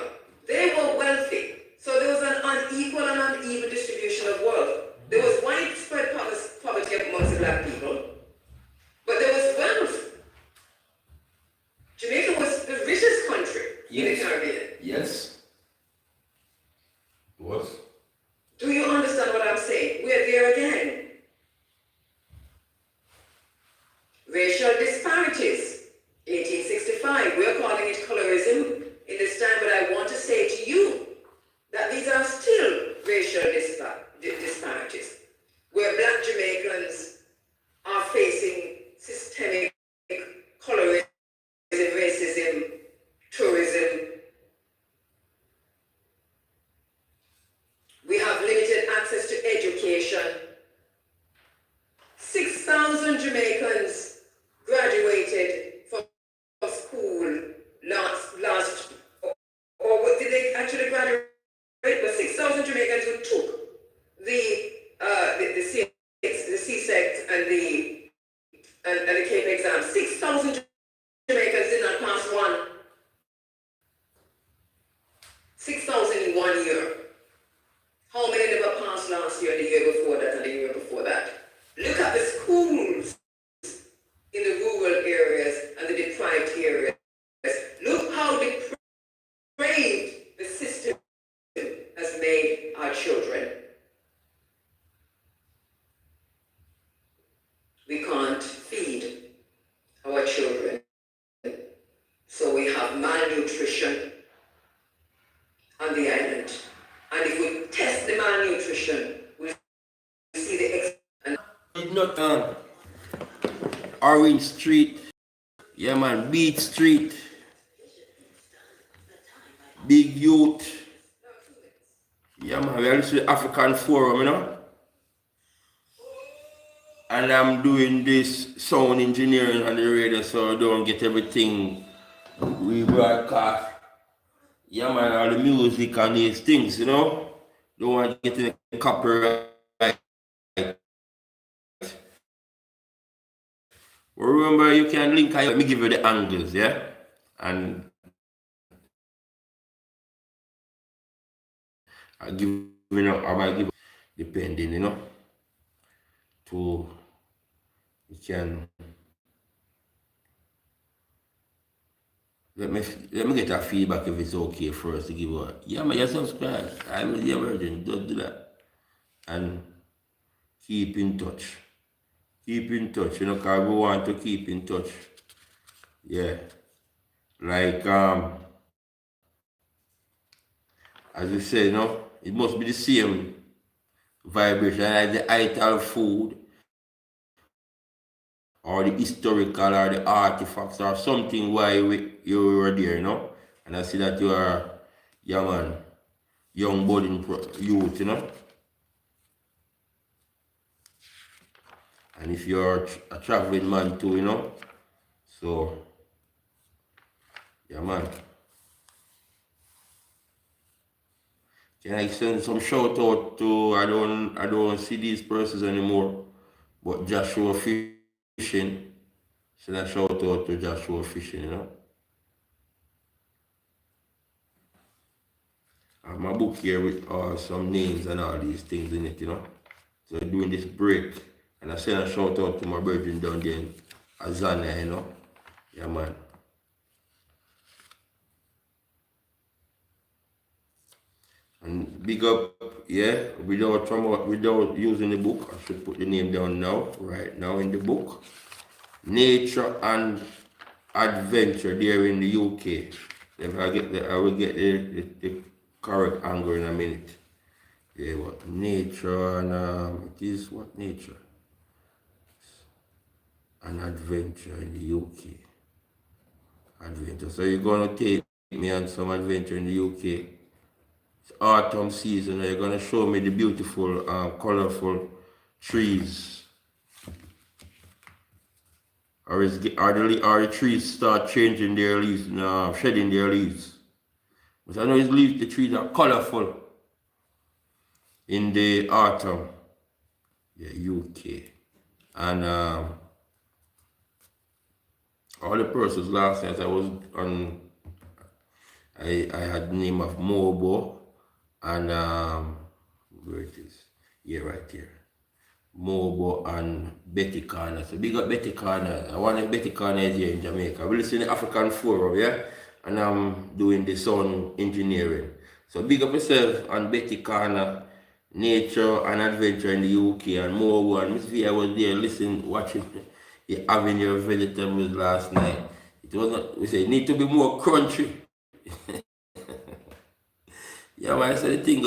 They were wealthy. So there was an unequal and uneven distribution of wealth. There was widespread poverty amongst the black people, but there was wealth. Jamaica was the richest country in the Caribbean. Yes. It was. Do you understand what I'm saying? We're there again. Racial disparities, 1865. We're calling it colorism in this time, but I want to say to you that these are still racial disparities, where black Jamaicans are facing systemic colorism, racism, tourism. We have limited access to education. 6,000 Jamaicans graduated from school last, or did they actually graduate? But 6,000 Jamaicans who took the CSEC and the Cape exam. 6,000 Jamaicans did not pass one. 6,000 in 1 year. How many never passed last year, the year before that, and the year before that? Look at the schools in the rural areas and the deprived areas. Look how depraved the system has made our children. We can't feed our children. So we have malnutrition on the island. And if we test the malnutrition, we'll see the It's not Orange Street, yeah man, Beach Street, Big Youth, yeah man, we are listening to African Forum, you know, and I'm doing this sound engineering on the radio, so I don't get everything we broadcast, yeah man, all the music and these things, you know, don't want to get any copyright. Remember, you can link. Let me give you the angles, yeah, and I give I might give depending, to you can let me get that feedback if it's okay for us to give a yeah, man, you subscribe. I'm the virgin. Don't do that, and keep in touch. Keep in touch, because we want to keep in touch. Yeah. Like, as you say, it must be the same vibration as the ital food or the historical or the artifacts or something why you were there, And I see that you are, yeah man, young budding youth, And if you're a traveling man too, so, yeah, man. Can I send some shout out to, I don't see these persons anymore, but Joshua Fishing. Send a shout out to Joshua Fishing, I have my book here with some names and all these things in it, So during this break, and I send a shout out to my brethren down there in Azania, Yeah, man. And big up, yeah, without using the book, I should put the name down now, right now in the book. Nature and Adventure there in the UK. If I will get the correct angle in a minute. Yeah, what nature and it is what nature? An adventure in the UK. Adventure. So you're gonna take me on some adventure in the UK. It's autumn season. You're gonna show me the beautiful, colorful trees. Are the trees start changing their leaves, shedding their leaves? But I know the trees are colorful in the autumn. Yeah, UK. And all the persons last night I was on, I had the name of Mobo and where it is? Yeah, right here. Mobo and Betty Corner. So big up Betty Corner. I want Betty Corner is here in Jamaica. We listen to the African Forum, yeah? And I'm doing the sound engineering. So big up yourself and Betty Corner, Nature and Adventure in the UK and Mobo and Miss V. I was there listening, watching you having your vegetables last night. It was not, we say it need to be more crunchy. Yeah, man, I said the thing,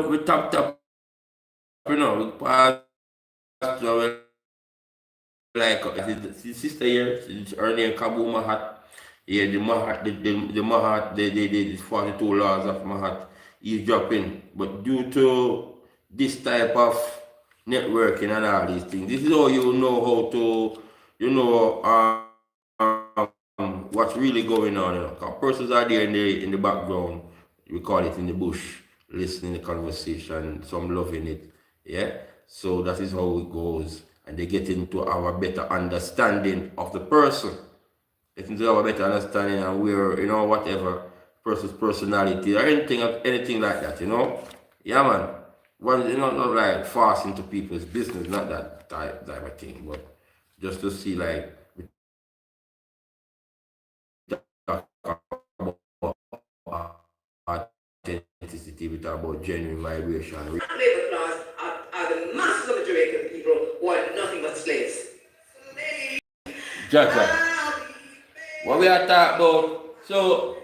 we tap, we pass to like his sister here, her name Kabu Mahat. Yeah, the Mahat, the Mahat, the 42 laws of Mahat is dropping. But due to this type of networking and all these things, this is how you know how to, what's really going on. Because persons are there in the background, we call it in the bush, listening to the conversation, some loving it. Yeah, so that is how it goes, and they get into our better understanding of the person, get into our better understanding, and we're whatever person's personality or anything like that. Yeah, man. One, not like fast into people's business, not that type of thing, but just to see like we talk about authenticity, we talk about genuine vibration. Labor class are the mass of the Jamaican people who are nothing but slaves. Jaja. What we are talking about? So,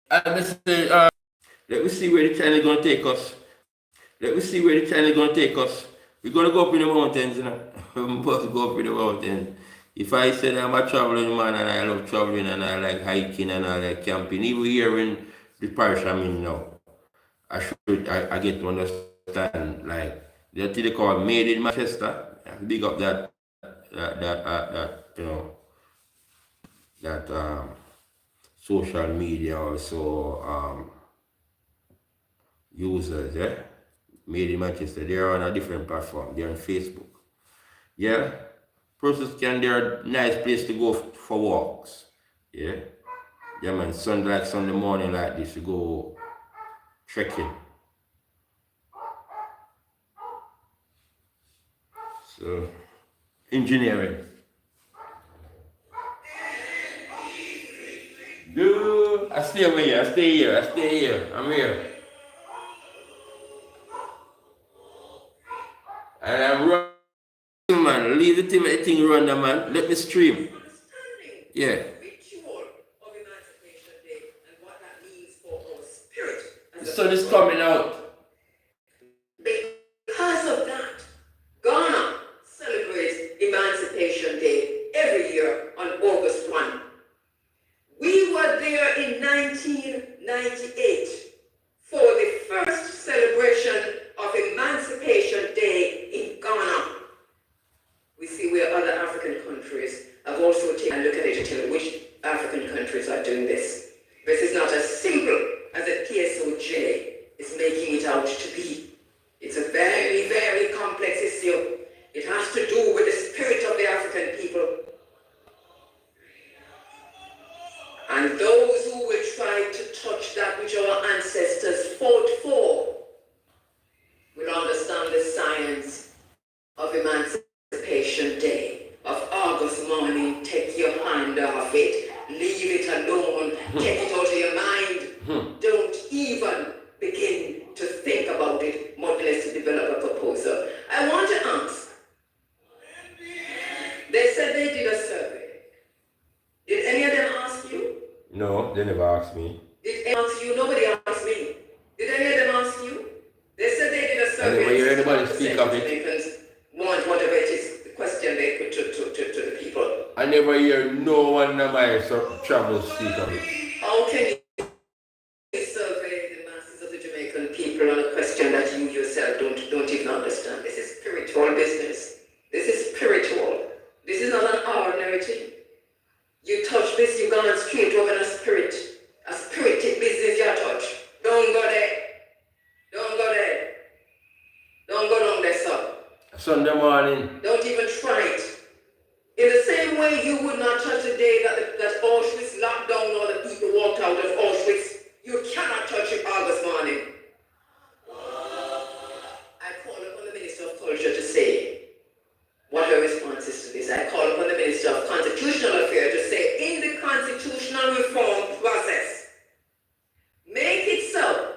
I say, let me see where the channel is gonna take us. We're gonna go up in the mountains, we must go up in the mountains. If I said I'm a traveling man and I love traveling and I like hiking and I like camping, even here in the parish I'm in now, I get to understand, like they call Made in Manchester. Big up that social media also users, yeah. Made in Manchester. They're on a different platform. They're on Facebook. Yeah. Persons they're a nice place to go for walks. Yeah. Yeah, man. Sunday morning like this, you go trekking. So, engineering. Dude, I stay away here. I stay here. I'm here. And I'm running, man. Leave the thing run, man. Let me stream. Yeah. The sun is coming out. Because of that, Ghana celebrates Emancipation Day every year on August 1. We were there in 1998 for the first celebration of Emancipation Day in Ghana. We see where other African countries have also taken a look at it to tell which African countries are doing this. This is not as simple as the PSOJ is making it out to be. It's a very, very complex issue. It has to do with the spirit of the African people. And those who will try to touch that which our ancestors fought for will understand the science of Emancipation Day, of August morning. Take your hand off it, leave it alone, take it out of your mind. Don't even begin to think about it, much less to develop a proposal. I want to ask, they said they did a survey. Did any of them ask you? No, they never asked me. Did anyone ask you? Nobody asked me. Did any of them ask you? They said they did a survey. never hear anybody speak of it. Jamaicans want whatever it is, the question they put to the people. I never hear no one of my travel speak of it. How can you survey the masses of the Jamaican people on a question that you yourself don't even understand? This is spiritual business. This is spiritual. This is not an ordinary thing. You touch this, you gone straight over a spirited business you touch. Don't go there. Don't go there. Don't go down there, sir. Sunday morning. Don't even try it. In the same way you would not touch the day that Auschwitz locked down all the people walked out of Auschwitz, you cannot touch it August morning. I call upon the Minister of Culture to say what her response is to this. I call upon the Minister of Constitutional Affairs to say, in the constitutional reform process, make it so.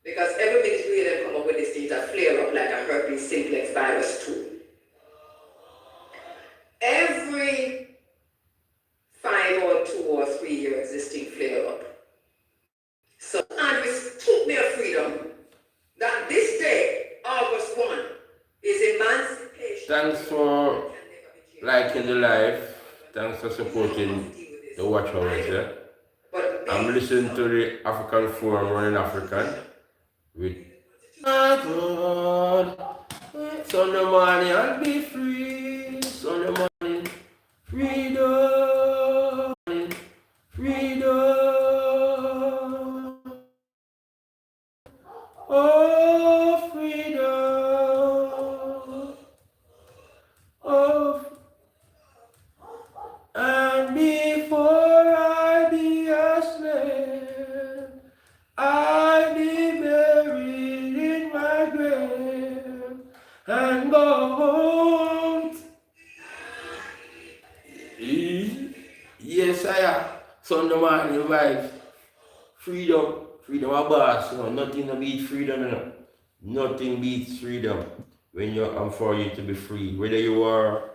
Because every minute we hear them come up with these things that flare up like a herpes simplex virus too. Every 5 or 2 or 3 year existing flare up. So, and we took their freedom that this day, August 1, is Emancipation. Thanks for liking the live. Thanks for supporting the watch hours, yeah? I'm listening to the African Forum running African with my God. Sunday morning I'll be free. Sunday morning, freedom, freedom. Oh, freedom. Oh, and before I be a slave, I be buried in my grave and go home. Yes, I am. Sunday morning vibes. Freedom. Freedom of boss. You know, nothing beats freedom. You know. Nothing beats freedom. When you're for you to be free. Whether you are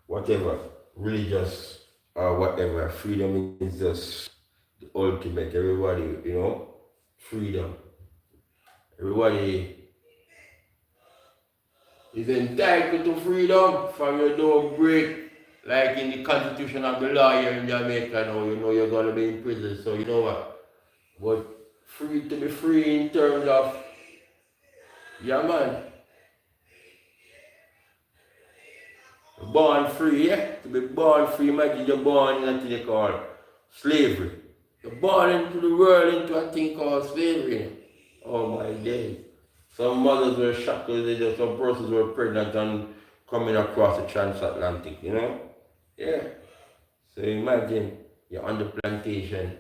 whatever, religious or whatever, freedom is just the ultimate. Everybody, you know, freedom. Everybody is entitled to freedom from your don't break. Like in the constitution of the law here in Jamaica now, you know you're gonna be in prison, so you know what? But free to be free in terms of, yeah man. Born free, yeah? To be born free, imagine you're born in a thing called slavery. You're born into the world into a thing called slavery. Oh my day. Some mothers were shocked because some persons were pregnant and coming across the transatlantic, you know? Yeah. So imagine you're on the plantation.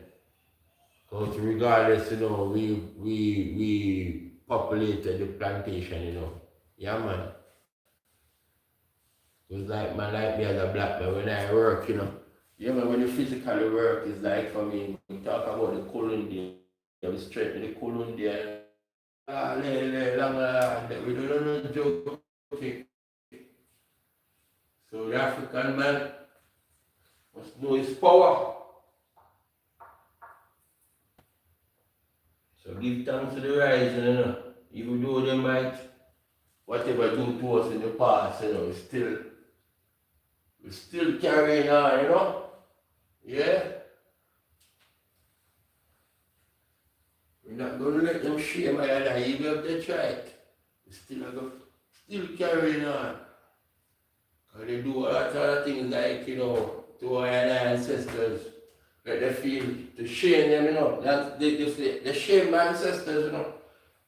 Because regardless, you know, we populated the plantation, you know. Yeah man. It's like man like me as a black man when I work, you know. Yeah man, when you physically work, it's like for me, we talk about the Columbia, we straighten the Columbia. We don't know joke. Okay. So the African man must know his power. So give thanks to the rising, you know. Even though they might whatever do to us in the past, you know, we're still carrying on, you know? Yeah? We're not going to let them shame my life, even if they try it. We're still carrying on. Because they do a lot of things like, you know, to our ancestors. Let them feel to shame them, you know. That's, they shame my ancestors, you know.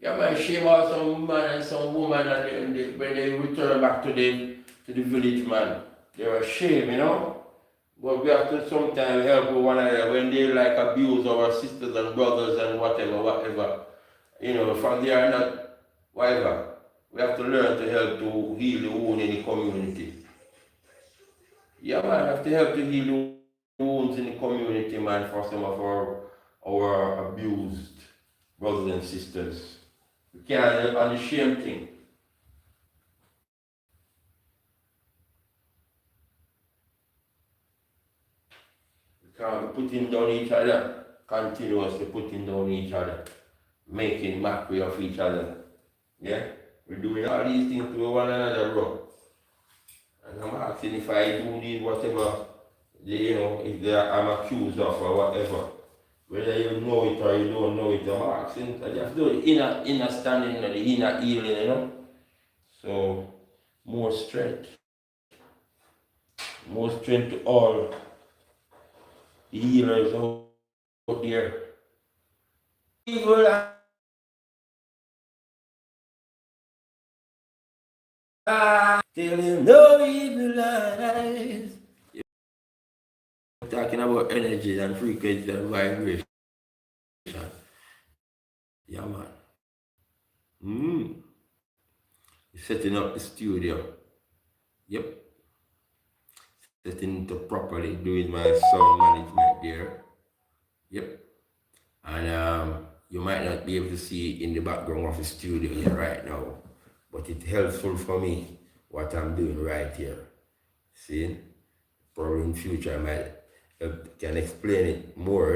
Yeah, man, shame out some man and some woman and when they return back to the village, man. They're ashamed, you know. But we have to sometimes help one another when they like abuse our sisters and brothers and whatever. You know, from they are not whatever. We have to learn to help to heal the wound in the community. Yeah, man, we have to help to heal the wounds in the community, man, for some of our abused brothers and sisters. We can't help on the shame thing. Because we're putting down each other, continuously putting down each other, making mockery of each other. Yeah? We're doing all these things to one another, bro. And I'm asking if I do this, whatever, if I'm accused of or whatever. Whether you know it or you don't know it, I'm asking, I just do the inner standing and the inner healing. So, more strength. More strength to all the healers out there. Evil eyes, tell him no evil eyes. Talking about energy and frequency and vibration. Yeah, man. Setting up the studio. Yep. Setting it up properly, doing my sound management there. Yep. And you might not be able to see it in the background of the studio here right now, but it's helpful for me what I'm doing right here. See? Probably in future I might can explain it more.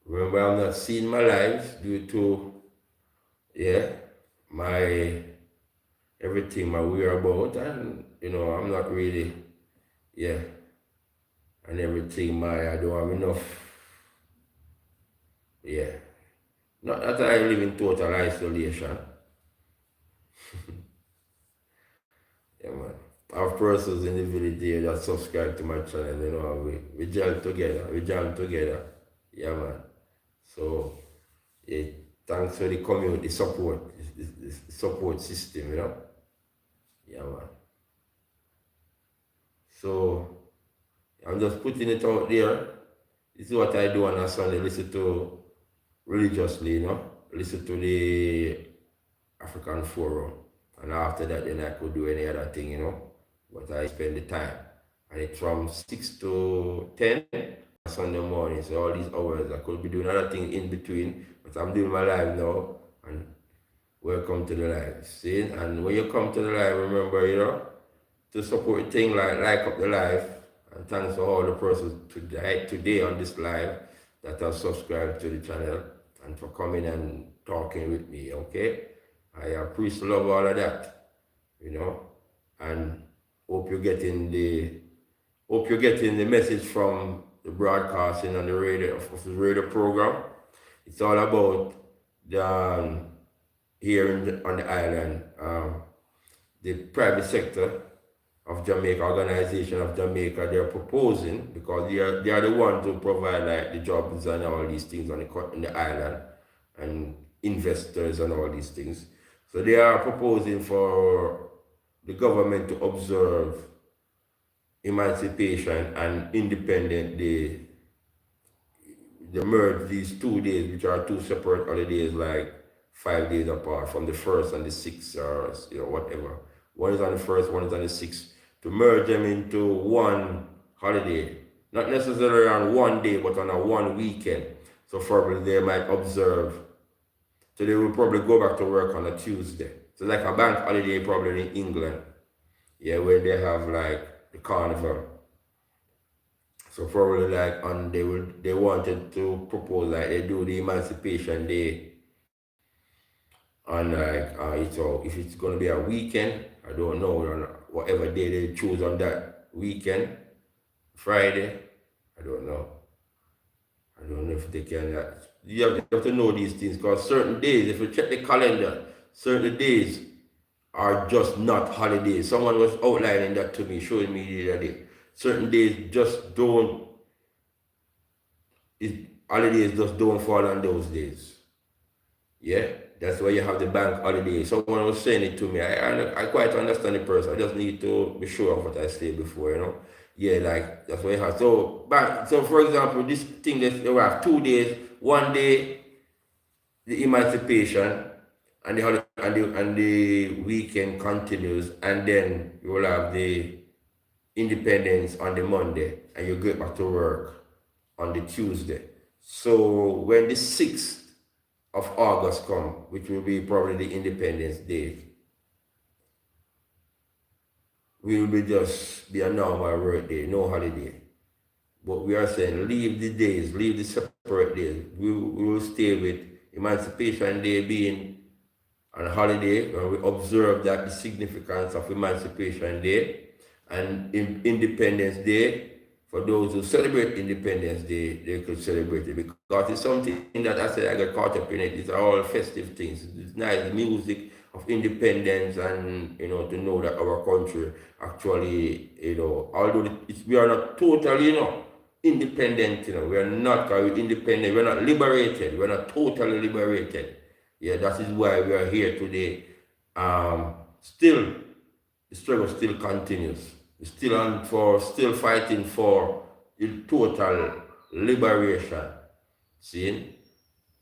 Remember, I'm not seeing my lives due to, my everything, my whereabouts, and I'm not really, and everything, I don't have enough, not that I live in total isolation, man. I have persons in the village here that subscribe to my channel, we jam together, man. So, thanks for the community support, the support system, man. So, I'm just putting it out there. This is what I do on a Sunday, listen to religiously, listen to the African Forum. And after that, then I could do any other thing, But I spend the time. And it's from 6 to 10 Sunday morning. So all these hours, I could be doing other things in between. But I'm doing my live now. And welcome to the live. See? And when you come to the live, remember, to support the thing, like up the live. And thanks for all the persons today on this live that have subscribed to the channel and for coming and talking with me, okay? I appreciate love all of that, and hope you're getting the message from the broadcasting on the radio of the radio program. It's all about the here on the island, the private sector of Jamaica, organization of Jamaica, they're proposing, because they are the ones who provide like the jobs and all these things on the island, and investors and all these things. So they are proposing for the government to observe Emancipation and Independence Day. They merge these 2 days, which are 2 separate holidays, like 5 days apart, from the 1st and the 6th, or whatever. One is on the 1st, one is on the 6th, to merge them into one holiday. Not necessarily on one day, but on a one weekend. So probably they might observe. So they will probably go back to work on a Tuesday. So like a bank holiday probably in England. Yeah, where they have like the carnival. So probably like they wanted to propose like they do the Emancipation Day on like if it's gonna be a weekend, I don't know, on whatever day they choose on that weekend, Friday, I don't know. I don't know if they can. You have to know these things, because certain days, if you check the calendar, certain days are just not holidays. Someone was outlining that to me, showing me the other day. Certain days just don't. Holidays just don't fall on those days. Yeah, that's why you have the bank holiday. Someone was saying it to me. I quite understand the person. I just need to be sure of what I said before, Yeah, like that's what you have. So for example, this thing that you have 2 days, one day the emancipation, and the weekend continues, and then you will have the independence on the Monday, and you get back to work on the Tuesday. So when the 6th of August come, which will be probably the Independence Day, will be just be a normal work day, no holiday. But we are saying leave the days, leave the separate days. We will stay with Emancipation Day being on a holiday, where we observe that the significance of Emancipation Day and Independence Day. For those who celebrate Independence Day, they could celebrate it because it's something that I said I got caught up in it. It's all festive things. It's nice, the music of independence, and to know that our country actually, although we are not totally, independent, we are not independent, we're not liberated, we're not totally liberated. Yeah, that is why we are here today. Still, the struggle still continues. We're still fighting for the total liberation, see,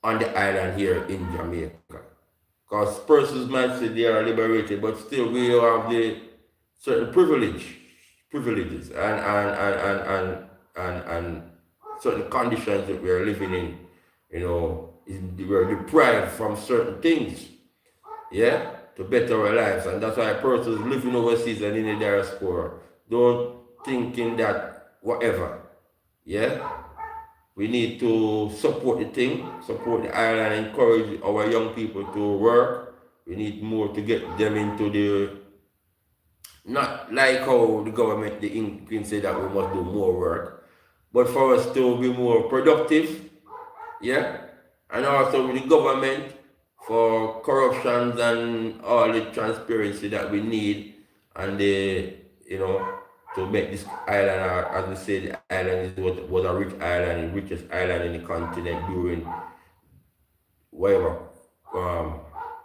on the island here in Jamaica. Because persons might say they are liberated, but still we have the certain privileges and certain conditions that we are living in. We're deprived from certain things, yeah, to better our lives. And that's why persons living overseas and in the diaspora don't thinking that whatever, yeah. We need to support the thing, support the island, encourage our young people to work. We need more to get them into the, not like how the government, the King say that we must do more work, but for us to be more productive, yeah, and also with the government for corruptions and all the transparency that we need, and to make this island, as we say, the island was a rich island, the richest island in the continent during whatever,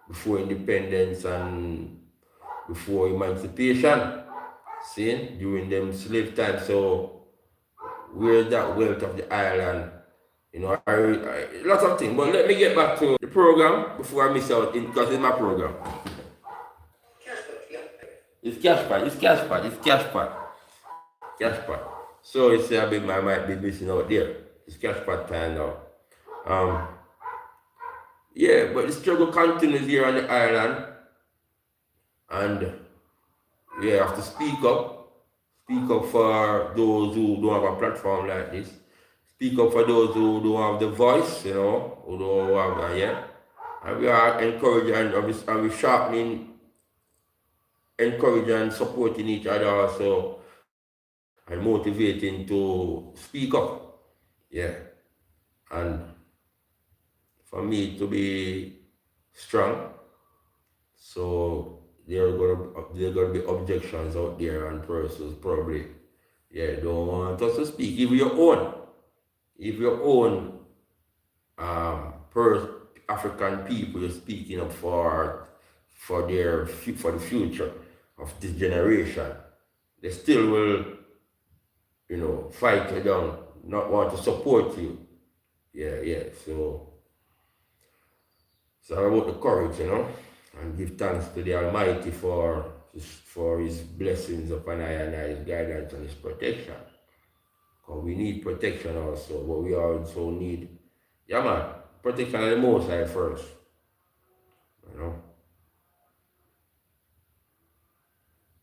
before independence and before emancipation, see, during them slave time. So where's that wealth of the island? Lots of things. But let me get back to the program before I miss out, because it's my program. It's cash pot. So it's a bit, I might be missing out there. It's cash pot time now. Yeah, but the struggle continues here on the island, and we have to speak up for those who don't have a platform like this. Speak up for those who don't have the voice, who don't have that, yeah. And we are encouraging and we sharpening, encouraging and supporting each other also, and motivating to speak up, yeah. And for me to be strong, so there are gonna be objections out there, and persons probably, yeah, don't want us to speak. If your own African people are speaking up for the future of this generation, they still will, fight you down, not want to support you. Yeah. So it's all about the courage, and give thanks to the Almighty for his blessings upon I and I, his guidance and his protection. Because we need protection also, but we also need, protection of the Most High first.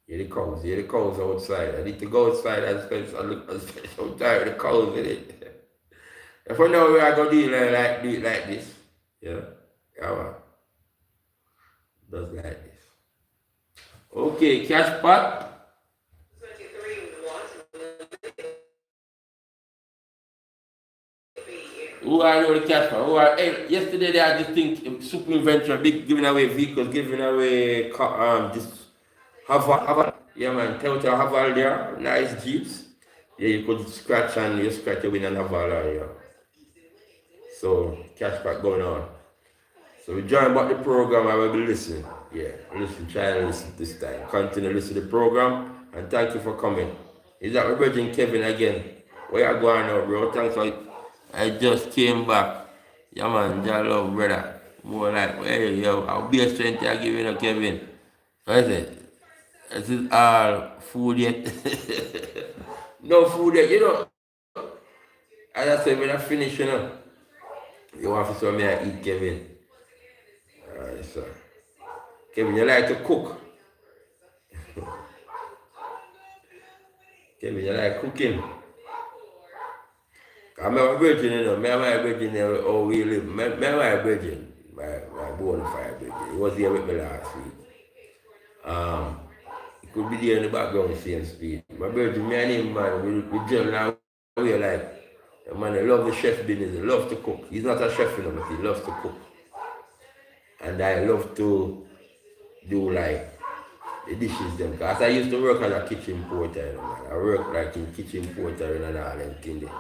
Hear the cows outside. I need to go outside and spend some time with the cows in it. If I know we are going to do it like this, yeah, does like this. Okay, cash pot. Who are know the cash pot? Yesterday they had this thing, super inventory, big giving away vehicles, giving away this Haval. Yeah man, Toyota Haval there, nice Jeeps. Yeah, you could scratch and you scratch a win and Haval area. So cash pot going on. So we join back the program, I will be listening. Yeah, try and listen this time. Continue to listen to the program, and thank you for coming. Is that Reverend Kevin again? Where you going now, bro? Thanks for I just came back. Yeah man, I love brother. More like, hey yo, I'll be a strength I give you, Kevin. What is it? This is all food yet. No food yet, As I said, when I finish, you want to show me I eat, Kevin. Alright, sir. Kevin, you like to cook? Kevin, you like cooking? I'm a virgin, you know. Me and my virgin, how we live. Me and my virgin, my bona fide virgin. He was here with me last week. He could be there in the background, same speed. My virgin, me and him, man, we generally we like, man, I love the chef business. He loves to cook. He's not a chef, you know, but he loves to cook. And I love to do like the dishes them. Because I used to work as a kitchen porter, you know, man. I work like in kitchen porter and all them thing there.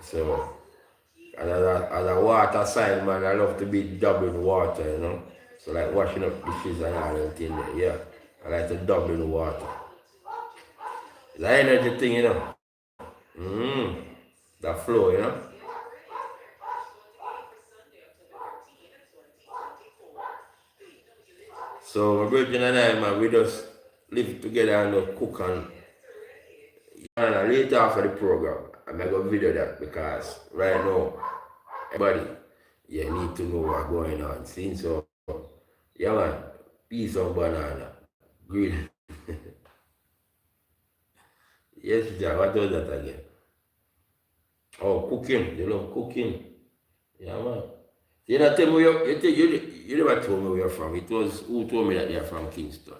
So as a water sign, man, I love to be dabbling water, you know. So like washing up dishes and all them thing there. Yeah. I like to double in water. It's an energy thing, you know. That flow, you know. So my virgin and I, man, we just live together and cook and later after the program, I'm gonna video that because right now, everybody, you need to know what's going on. See, so yeah, man, peace on banana, grill. Yes, Jack, what does that again? Oh, cooking, you love cooking. Yeah, man. You know, tell me you never told me where you're from. It was who told me that you're from Kingston.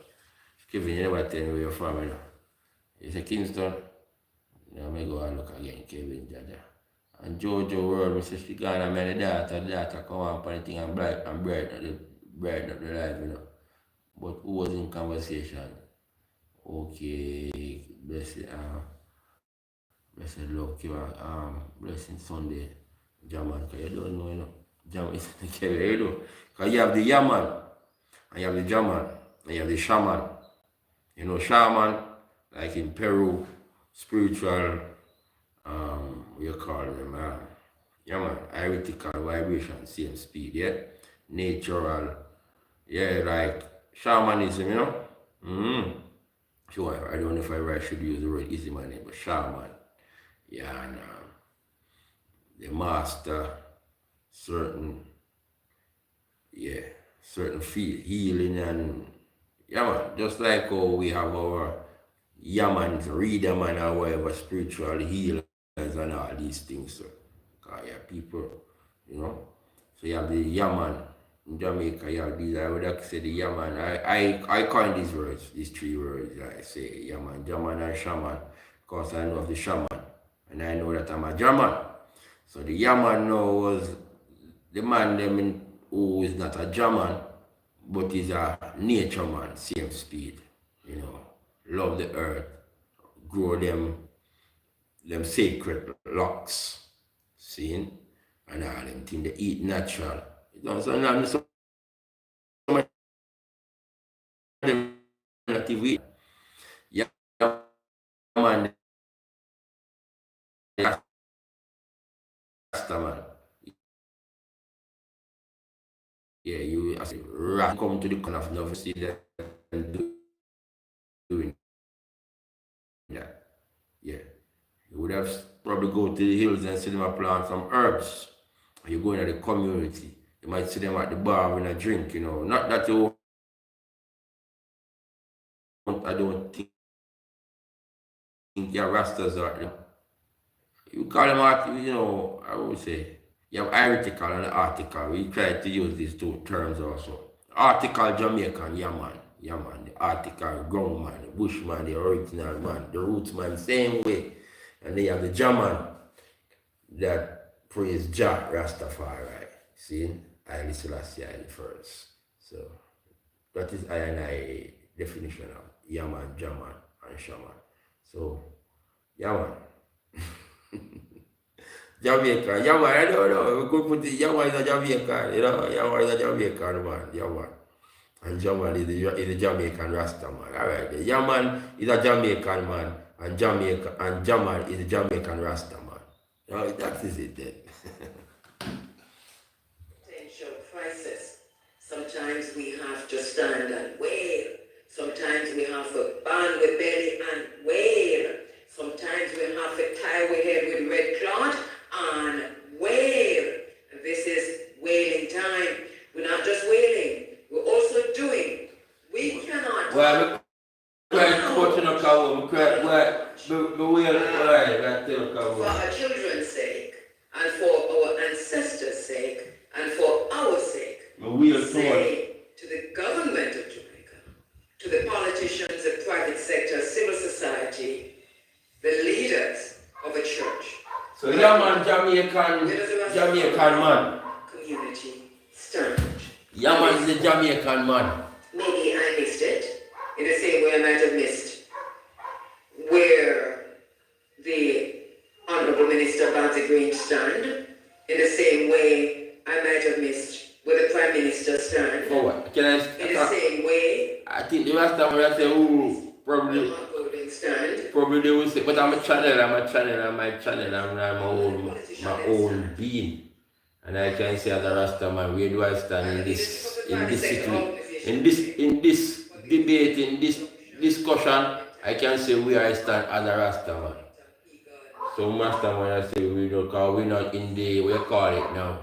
Kevin, you never tell me where you're from, you know. You say Kingston? Now me go and look again, Kevin, Jaja. And Jojo World, me say she gone and my the daughter come on for the thing and brighten up the life, you know. But who was in conversation? Okay, blessed luck, you blessing Sunday, German, because you don't know, you know. German is Kevin, you know. Because you have the Yaman, and you have the German, and you have the Shaman. You know, Shaman, like in Peru, spiritual, what you call them, yeah man, heretical vibration, same speed, yeah? Natural, yeah, like shamanism, you know? Sure, I don't know if I should use the word easy man, but shaman, yeah, and the master, certain, yeah, certain field, healing and, yeah man, just like how we have our Yaman, reader man or whatever, spiritual healers and all these things. So, yeah, people, you know. So you have the Yaman in Jamaica, you have these, I would like to say the Yaman. I coin these words, these three words. I say Yaman, Jaman and Shaman, because I know of the Shaman. And I know that I'm a German. So the Yaman now was the man who is not a German, but is a nature man, same speed, you know. Love the earth, grow them sacred locks, seeing, and all them things they eat natural. You know, so now so much of them native we yeah man, Rasta man. Yeah, you as a rat come to the corner of nothing see them doing that. Yeah. You would have probably go to the hills and see them plant some herbs. You go into the community. You might see them at the bar when a drink, you know. Not that you I don't think your rastas are you call them art, you know, I would say you have article and article. We try to use these two terms also. Article Jamaican, yeah man, the article ground man, the bushman, the original man, the roots man, same way. And then you have the German that praise Jah Rastafari. See? I Selassie I first. So that is I and I definition of Yaman, Jaman, and Shaman. So Yaman. Jamaica, Yaman, I don't know. We could put it Yaman is a Jamaican, you know, Yaman is a Jamaican man, Yaman. And Jaman is a Jamaican Rasta man. Alright. The Yaman is a Jamaican man and Jaman is a Jamaican Rasta man. That is it then. Potential crisis. Sometimes we have to stand and wail. Sometimes we have to bang with belly and wail. Sometimes we have to tie our head with red cloth and wail. This is wailing time. We're not just wailing, we're also doing. We cannot. Well, we cry coach in a cow, we for our children's sake, and for our ancestors' sake, and for our sake, say to the government of Jamaica, to the politicians, the private sector, civil society, the leaders of a church. So yeah man, Jamaican man. Community stand. Yeah man, the Jamaican man. Maybe I missed it, in the same way I might have missed where the Honorable Minister Barty Green stand, in the same way I might have missed where the Prime Minister stand. For what? Can I in the same way I think the last time I say who probably they will say, but I'm a channel, and my channel, I'm my own being. And I can say as a Rasta man, where do I stand in this debate, in this discussion, I can say where I stand as a Rasta man. So Master man I say we don't call we're not in the we call it now.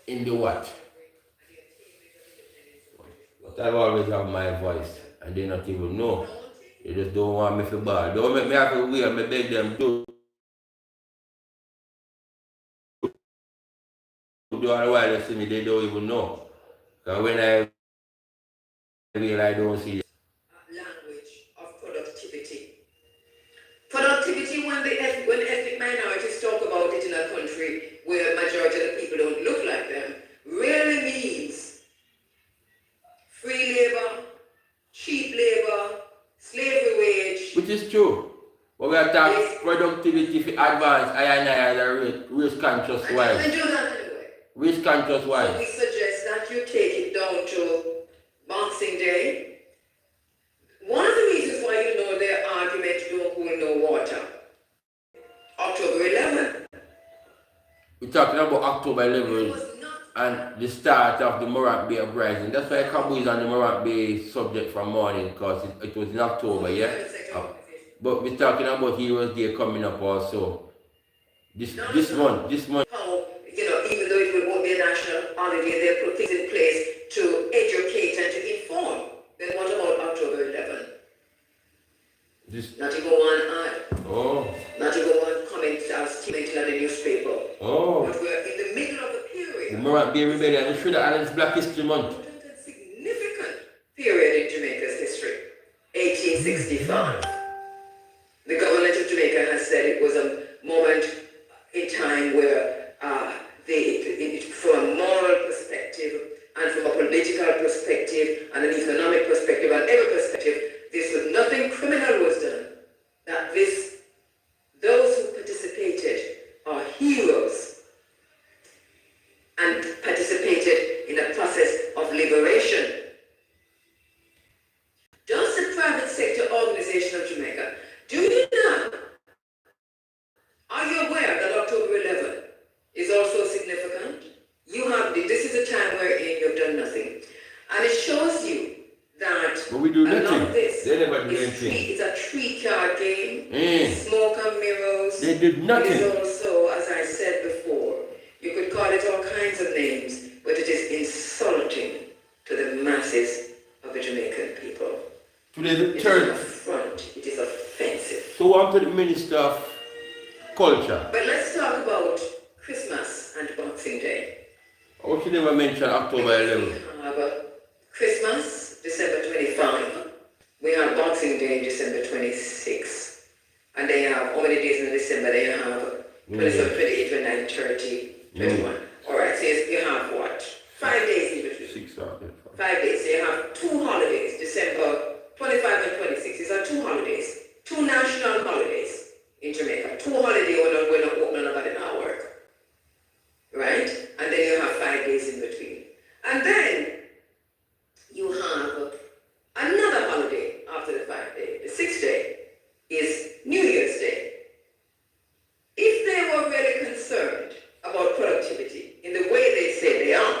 In the what? But I always have my voice and they not even know. They just don't want me to bad. Don't make me have to wear, me beg them do all while they see me, they don't even know. Because when I wear, I don't see it. Language of productivity. Productivity when ethnic minorities talk about it in a country where the majority of the people don't look like them, really means free labor, cheap labor, slavery wage. Which is true. But we are talking productivity for advance, I as a race conscious wife. And do that anyway. Race conscious wife. So we suggest that you take it down to Boxing Day. One of the reasons why you know their argument don't hold no water. October 11th. We're talking about October 11th and the start of the Morant Bay uprising. That's why Kabu is on the Morant Bay subject from morning because it was in October, yeah? But we're talking about Heroes Day coming up also. This month. How, even though it won't be a national holiday, they put things in place to educate and to inform. Then what about October 11th? Not to go on ad. Oh. Not to go on comments as statement in the newspaper. Oh. But we're in the middle of a period. The Morant Bay Rebellion, we should have had Black History Month. A significant period in Jamaica's history. 1865. The government of Jamaica has said it was a moment in time where from a moral perspective and from a political perspective and an economic perspective and every perspective, this was nothing criminal was done. That those who participated are heroes and participated in a process of liberation. Does the private sector organization of Jamaica, do you know? Are you aware that October 11th is also significant? This is a time wherein you've done nothing. And it shows you that but we do a lot nothing. of this They never do anything. It's a tree card game, smoke and mirrors. They did nothing. It is also, as I said before, you could call it all kinds of names, but it is insulting to the masses of the Jamaican people. Today the It church. is an affront. It is offensive. So on to the Minister of Culture. But let's talk about Christmas and Boxing Day. How should never mention October 11th? We have Christmas, December 25. We have Boxing Day, December 26. And they have, how many days in December? They have 27, 28, 29, 30, 31. Alright, so you have what? 5 days in between. 6 hours. 5 days. So you have 2 holidays, December 25 and 26. These are 2 holidays. 2 national holidays in Jamaica. 2 holidays when not open, nobody now work. Right? And then you have 5 days in between. And then you have another holiday after the 5 days. The 6th day is New Year's Day. If they were really concerned about productivity in the way they say they are,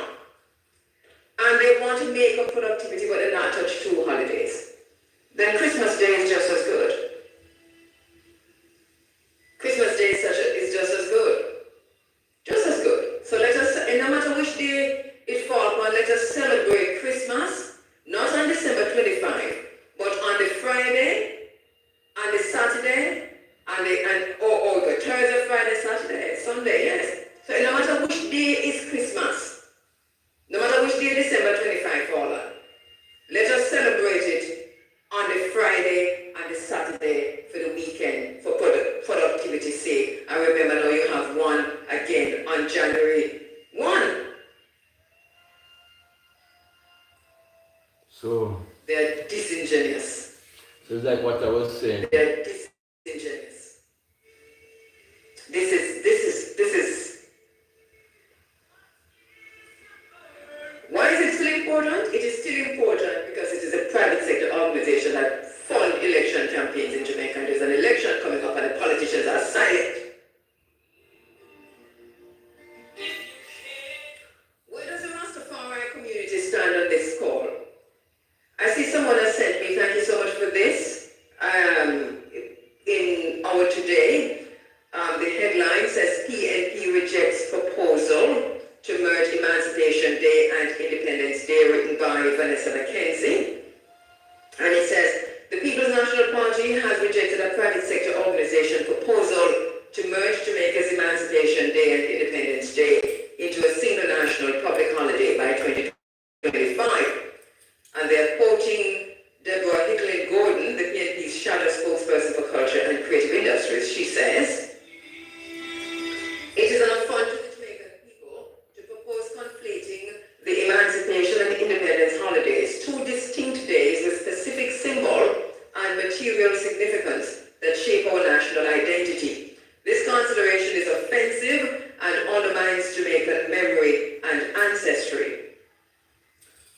January 1. So they're disingenuous. So it's like what I was saying. They're disingenuous. This is. Why is it still important? It is still important because it is a private sector organization that fund election campaigns in Jamaica. And there's an election coming up and the politicians are silent. Where does the Rastafari community stand on this call? I see someone has sent me, thank you so much for this. In our today, the headline says PNP rejects proposal to merge Emancipation Day and Independence Day, written by Vanessa McKenzie. And it says, the People's National Party has rejected a private sector organization proposal to merge Jamaica's Emancipation Day and Independence Day into a single national public holiday by 2025. And they're quoting Deborah Hicklin-Gordon, the PNP's shadow spokesperson for culture and creative industries. She says, it is an affront to the Jamaican people to propose conflating the Emancipation and Independence holidays, two distinct days with specific symbol and material significance that shape our national identity. This consideration is offensive and undermines Jamaican memory and ancestry.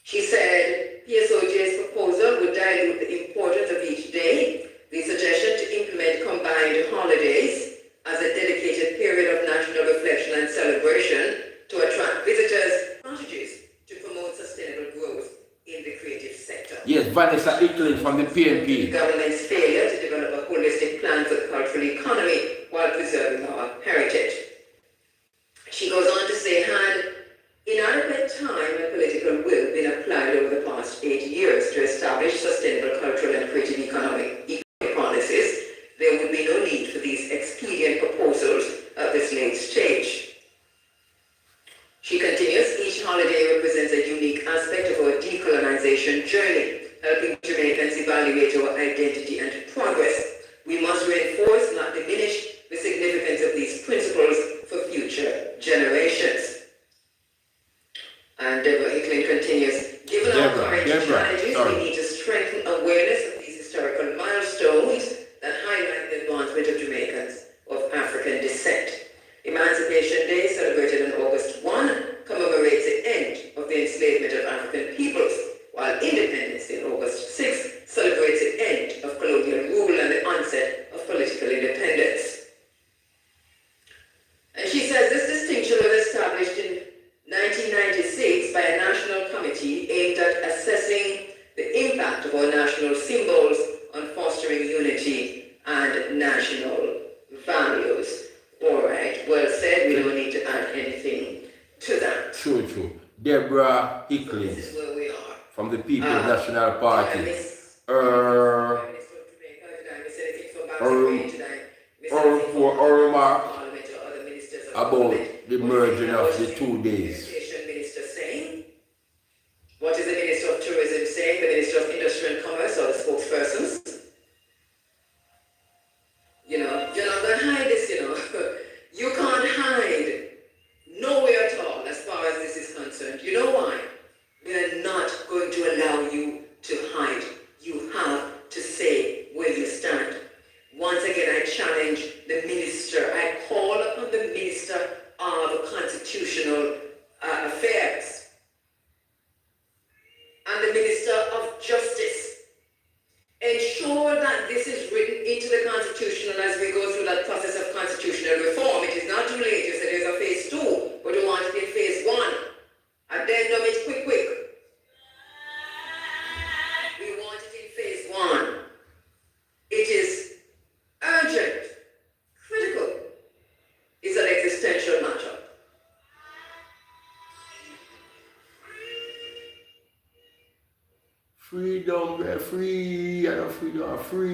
She said, PSOJ's proposal would dilute the importance of each day. The suggestion to implement combined holidays as a dedicated period of national reflection and celebration to attract visitors, strategies to promote sustainable growth in the creative sector. Yes, Vanessa Hicklin from the PNP. The government's failure to develop a holistic plan for the cultural economy while preserving our heritage. She goes on to say, had inadequate time and political will been applied over the past 8 years to establish sustainable cultural and creative economic policies, there would be no need for these expedient proposals at this late stage. She continues, each holiday represents a unique aspect of our decolonization journey, helping Jamaicans evaluate our identity and progress. We must reinforce, not diminish, the significance of these principles for future generations. And Deborah Hicklin continues, given our current challenges, we need to strengthen awareness of these historical milestones that highlight the advancement of Jamaicans of African descent. Emancipation Day, celebrated on August 1, commemorates the end of the enslavement of African peoples, while Independence Day on August 6 celebrates the end of colonial rule and the onset of political independence. And she says this distinction was established in 1996 by a national committee aimed at assessing the impact of our national symbols on fostering unity and national values. All right, well said, we don't need to add anything to that. True. Deborah Hicklin This is where we are. from the People's National Party. Did I miss anything for Or remark Parliament or other ministers of about Parliament? the merging of the 2 days. Minister saying? What is the Minister of Tourism saying? The Minister of Industry and Commerce or the spokespersons? You're not going to hide this, You can't hide nowhere at all as far as this is concerned. You know why? We're not going to allow you to hide. You have to say where you stand. Once again, I challenge the minister. I call upon the Minister of Constitutional Affairs and the Minister of Justice. Ensure that this is written into the Constitution, and as we go through that process of constitutional reform, it is not too late. You said there's a phase 2, but we want it in phase 1. Addendum it quick. We want it in phase 1. It is urgent, critical. It's an existential matter. Freedom, we're free, and freedom are free.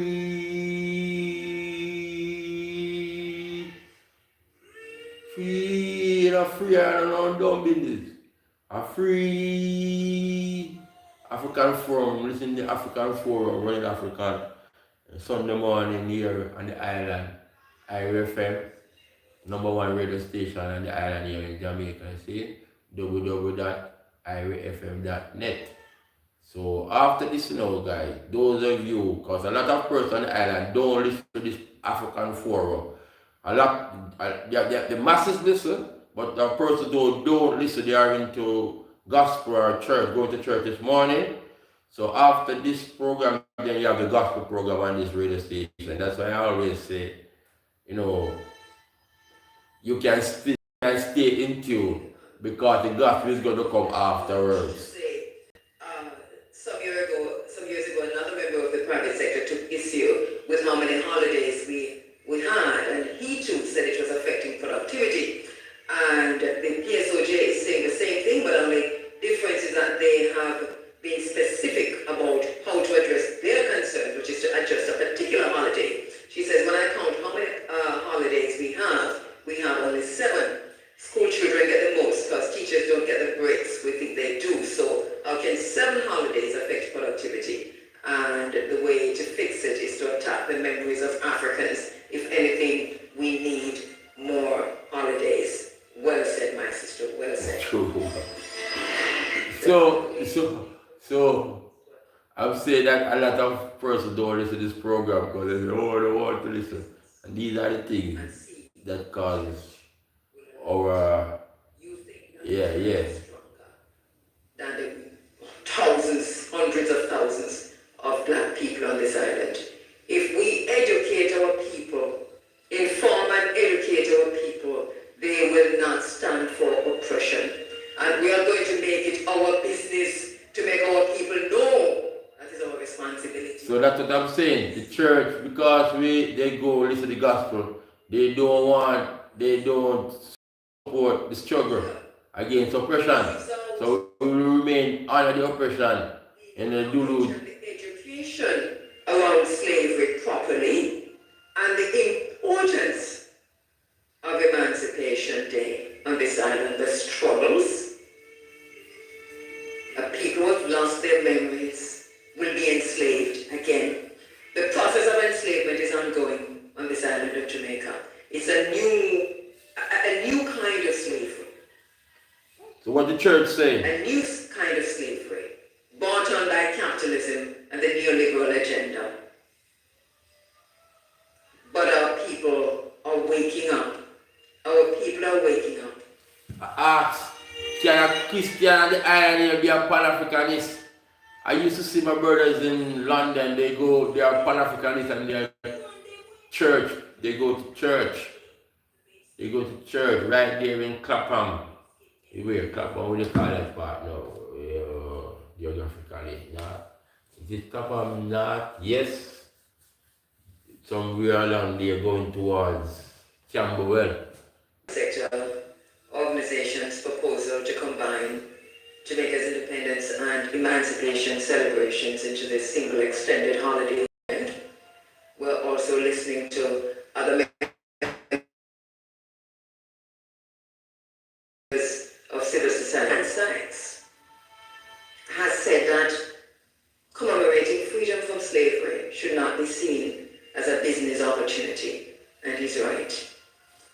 Free, and free, and no dumb business. A free African Forum, listen to the African Forum, running African, Sunday morning here on the island, IRFM. #1 radio station on the island here in Jamaica. See, www.irafm.net. So after this, guys, those of you, because a lot of persons on the island don't listen to this African forum. The masses listen, but the persons who don't listen, they are into gospel or church, going to church this morning. So after this program, then you have the gospel program on this radio station. That's why I always say, you can stay in tune because the gospel is going to come afterwards. Some years ago, another member of the private sector took issue with how many holidays we had, and he too said it was affecting productivity. And the PSOJ is saying the same thing, but only difference is that they have been specific about how to address their concern, which is to adjust a particular holiday. She says, when I count how many holidays we have only 7. School children get the most because teachers don't get the breaks. We think they do. So how can 7 holidays affect productivity? And the way to fix it is to attack the memories of Africans. If anything, we need more holidays. Well said, my sister. Well said. True. So I'm saying that a lot of persons don't listen to this program because they say, oh, I don't want to listen. And these are the things that cause our than the thousands, hundreds of thousands of black people on this island. If we educate our people, inform and educate our people, they will not stand for oppression. And we are going to make it our business to make our people know that is our responsibility. So that's what I'm saying. The church, because they go listen to the gospel, they don't support the struggle against oppression. So we will remain under the oppression in the Dulu. Education around slavery properly and the importance of Emancipation Day on this island, the struggles. People who have lost their memories will be enslaved again. The process of enslavement is ongoing on this island of Jamaica. It's a new kind of slavery. So what the church saying? A new kind of slavery, bought on by capitalism and the neoliberal agenda. But our people are waking up. Our people are waking up. Can a Christian on the island be a Pan-Africanist? I used to see my brothers in London, they are Pan-Africanists and they are church. They go to church. They go to church right there in Clapham. Where Clapham, what do you call that part now? Geographically, not. Is it Clapham? Not. Yes. Somewhere along there going towards Camberwell. Sector organization's proposal to combine Jamaica's independence and emancipation celebrations into this single extended holiday weekend. We're also listening to other members of civil society and science has said that commemorating freedom from slavery should not be seen as a business opportunity, and he's right.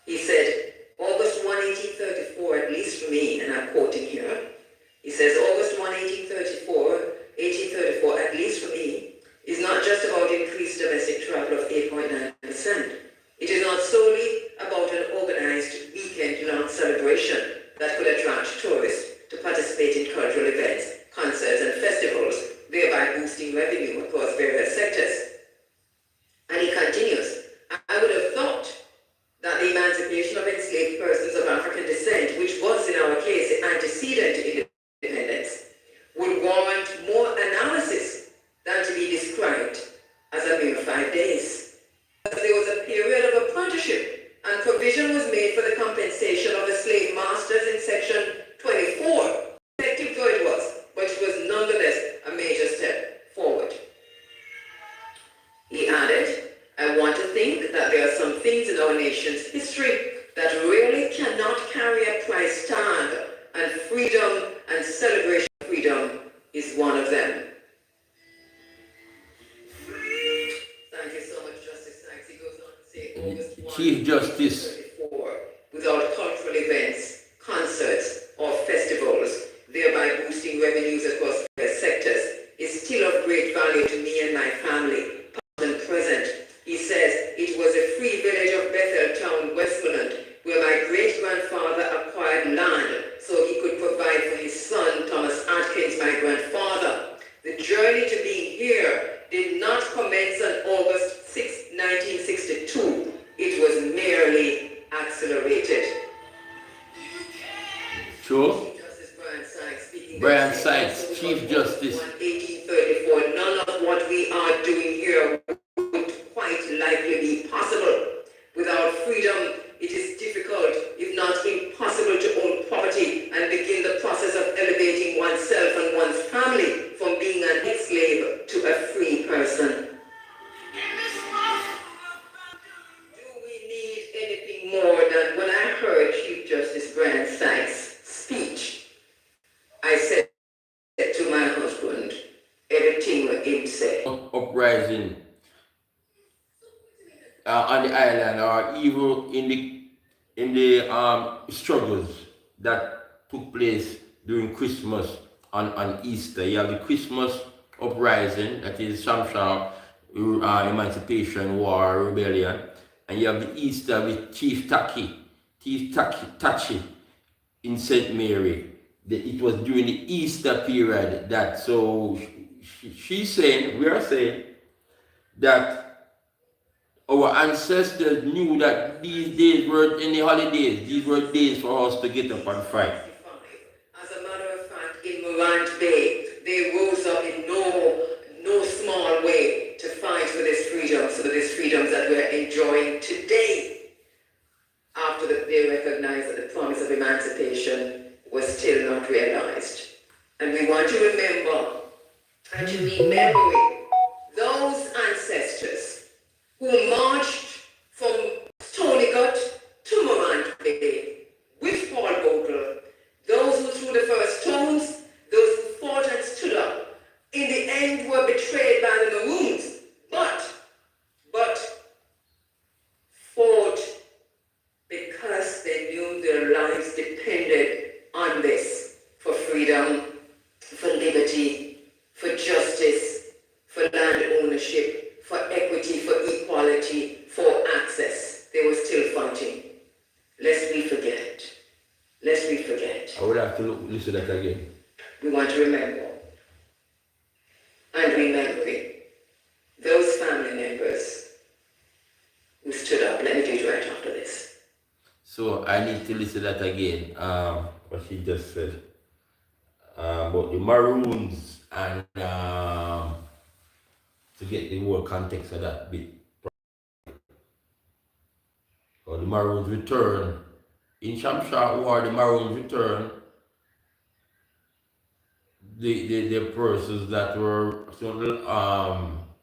He said, August 1, 1834, at least for me, and I'm quoting here, he says, August 1, 1834, at least for me, is not just about increased domestic travel of 8.9%. It is not solely about an organized weekend-long celebration that could attract tourists to participate in cultural events, concerts, and festivals, thereby boosting revenue across various sectors. And he continues, I would have thought that the emancipation of enslaved persons of African descent, which was in our case the antecedent to independence, would warrant more analysis than to be described as a mere 5 days. There was a period of apprenticeship, and provision was made for the compensation of the slave masters in section 24. Effective though it was, but it was nonetheless a major step forward. He added, I want to think that there are some things in our nation's history that really cannot carry a price tag, and freedom and celebration of freedom is one of them. Thank you so much, Justice Sykes. He goes on to say, August 1, Chief Justice cultural events, concerts, or festivals, thereby boosting revenues across various sectors, is still of great value to me and my family, past and present. He says, it was a free village of Bethel Town, Westmoreland, where my great-grandfather acquired land so he could provide for his son, Thomas Atkins, my grandfather. The journey to being here did not commence on August 6, 1962. It was merely accelerated. True. Justice Brian Sykes speaking. Brian Sykes, Chief Justice. 1834. None of what we are doing here would quite likely be possible. Without freedom, it is difficult, if not impossible, to own property and begin the process of elevating oneself and one's family from being an slave to a free person. Do we need anything more than when I heard Chief Justice Brian Sykes' speech? I said to my husband, everything him said. Uprising on the island, or even in the struggles that took place during Christmas on Easter. You have the Christmas uprising, that is Shamsha Emancipation War Rebellion, and you have the Easter with Chief Tachi in St. Mary. It was during the Easter period that, so she's saying, we are saying that our ancestors knew that these days weren't any holidays. These were days for us to get up and fight. As a matter of fact, in Morant Bay, they rose up in no small way to fight for this freedom, so that these freedoms that we're enjoying today, after they recognized that the promise of emancipation was still not realized. And we want to remember and to remember those ancestors who marched from Stony Gut to Morant Bay with Paul Bogle, those who threw the first stones, those who fought and stood up, in the end were betrayed by the Maroons, but fought because they knew their lives depended on this, for freedom, for liberty, for justice, for land ownership, for equity, for equality, for access. They were still fighting. Lest we forget. Lest we forget. I would have to listen to that again. We want to remember. And remember those family members who stood up. Let me do it right after this. So I need to listen to that again, what she just said about the Maroons, and to get the whole context of that bit. So the Maroons return. In Shamsha War, the Maroons return. The persons that were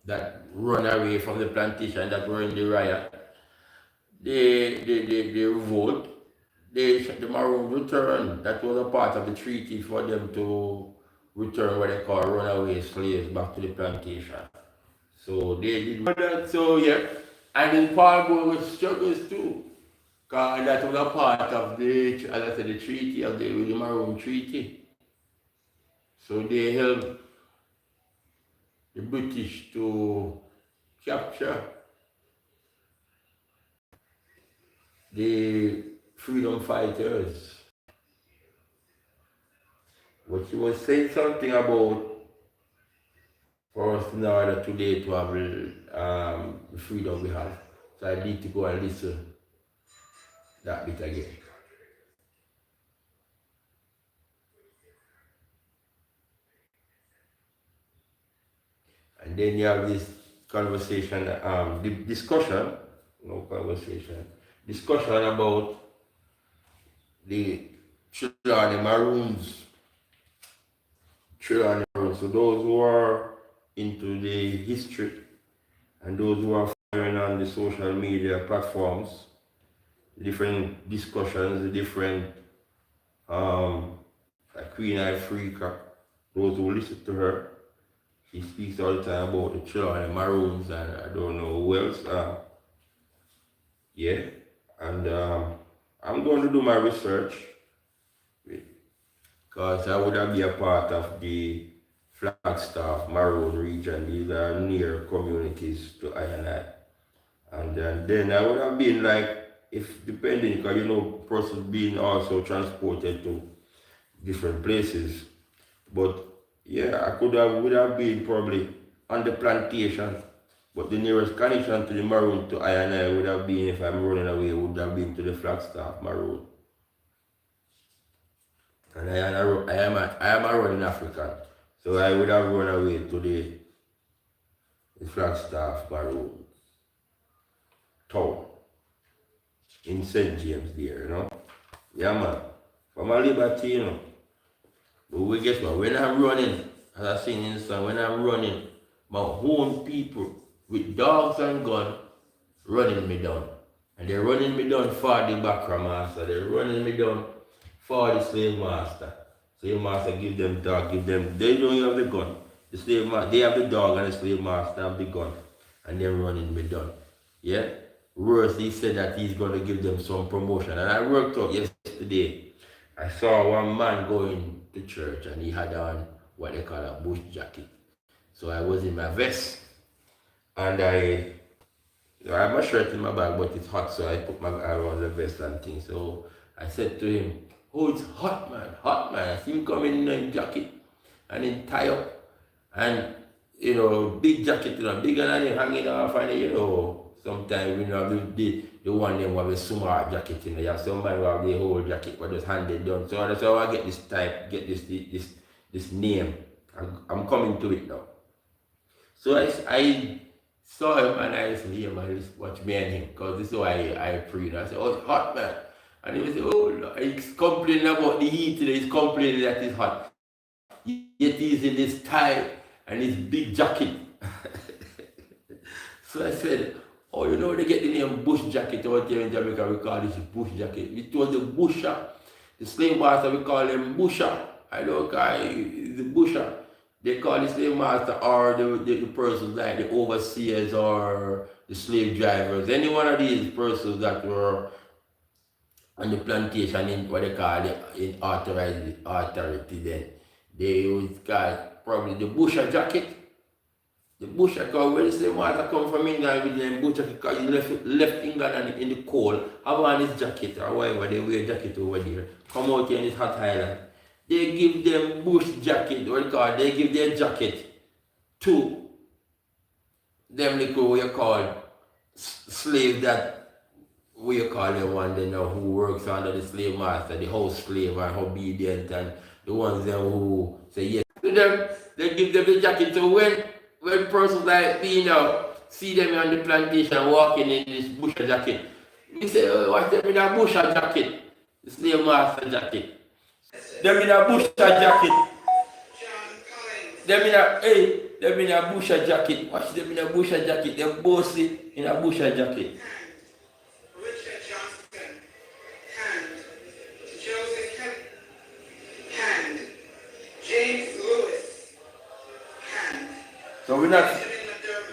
that run away from the plantation, that were in the riot, they revolt. The Maroons returned. That was a part of the treaty for them to return what they call runaway slaves back to the plantation. So they did that. So yeah, and then Paul Bogle struggles too, because that was a part of the, as I said, the treaty of the Maroon Treaty. So they helped the British to capture the freedom fighters. But she was saying something about, for us in order today to have the freedom we have. So I need to go and listen that bit again. And then you have this conversation, discussion about the children, the Maroons. Children, so those who are into the history and those who are following on the social media platforms, different discussions, the different like Queen Africa, those who listen to her, she speaks all the time about the children, the Maroons, and I don't know who else. Yeah, and I'm going to do my research because I would have be a part of the Flagstaff, Maroon region. These are near communities to I and I. And then I would have been like, if depending, because you know, persons being also transported to different places. But yeah, would have been probably on the plantation. But the nearest connection to the Maroon to I and I would have been, if I'm running away, would have been to the Flagstaff Maroon. And I am a running African. So I would have run away to the Flagstaff Maroon town in St. James there, you know. Yeah man. From a liberty, you know. But we guess what? When I'm running, as I seen in the song, when I'm running, my own people with dogs and guns running me down. And they're running me down for the Bakra master. They're running me down for the slave master. Slave master give them dog, they don't have the gun. The slave master, they have the dog and the slave master have the gun. And they're running me down. Yeah? Worse, he said that he's going to give them some promotion. And I worked out yesterday. I saw one man going to church and he had on what they call a bush jacket. So I was in my vest and I have my shirt in my bag, but it's hot, so I put my around the vest and things. So I said to him, "Oh, it's hot, man, hot, man." I see him coming in a jacket and in tie up, and you know, big jacket, you know, bigger than him hanging off, and you know, sometimes you know the one them have a small jacket, you know, you have somebody who have the whole jacket, but just handed down. So that's how I get this type, get this name. I'm coming to it now. So I saw him and I said, "Yeah man, just watch me and him, because this is why I prayed." I said, "Oh, it's hot, man." And he said, "Oh Lord," he's complaining about the heat today, he's complaining that it's hot. Yet he's in this tie and his big jacket. So I said, "Oh, you know they get the name bush jacket out here in Jamaica, we call this bush jacket." It was the busher. The slave master, we call him busher. I don't call the busher. They call the slave master or the persons like the overseers or the slave drivers. Any one of these persons that were on the plantation in what they call in authorized authority then. They would call probably the busher jacket. The busher, because when the slave master come from England with them busher jacket, because he left England and in the cold, have on his jacket or whatever, they wear jacket over there, come out here in this hot island. They give them bush jacket, what you call, they give their jacket to them little what you call slave that what you call the one they know who works under the slave master, the house slave and obedient, and the ones them who say yes to them, they give them the jacket. So when persons like me now see them on the plantation walking in this busher jacket, we say, "Oh, what's them in a busher jacket?" The slave master jacket. Them in a busher jacket. Them in a busher jacket. Watch them in a busher jacket. They're bossy in a busher jacket. Richard Johnston, hand. Joseph hand. James Lewis, hand. So we're not,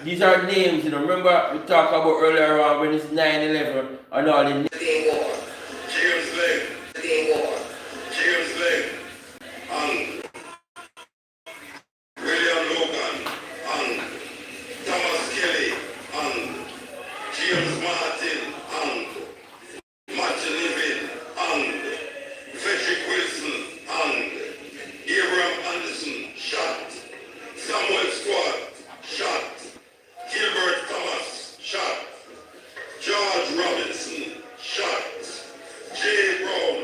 these are names, you know. Remember we talked about earlier on when it's 9/11 and all the names. James Lane. James Lane. William Logan. Thomas Kelly. James Martin. Martin Living. Frederick Wilson. Abraham Anderson. Shot. Samuel Scott. Shot. Gilbert Thomas. Shot. George Robinson. Shot. J. Brown.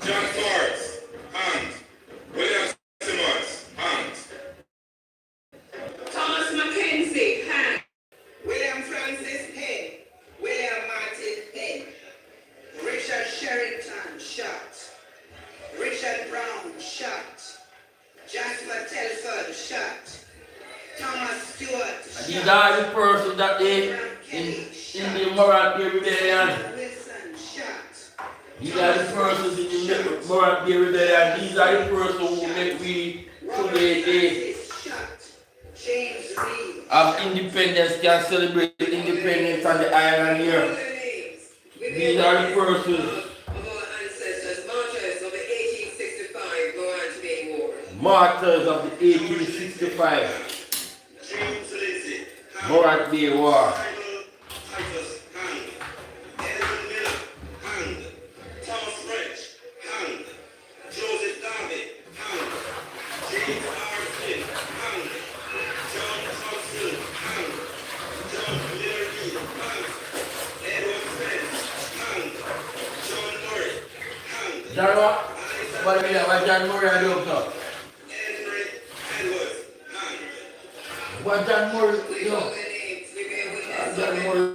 John Swartz, hand. William Simmons, hand. Thomas Mackenzie, hand. William Francis Penn, William Martin Penn, Richard Sherrington, shot. Richard Brown, shot. Jasper Telford, shot. Thomas Stewart, shot. These are the persons that they in the Moral Rebellion. Wilson, shot. These are the persons in the Moral Rebellion. These are the persons who make we today Shot. James Reed, of independence can celebrate independence on the island here. These are the persons. Martyrs of the 1865 James Lindsay, hand. Morat Day War. Titus, hand. Edwin Miller, hand. Thomas French, hand. Joseph Darby, hand. James R. Flynn, hand. John Thompson, hand. John Miller Reed, hand. Edward Spence, hand. John Murray, hand. John what? What John Murray do so? Henry Edwards, hand. What John Murray do? John Murray.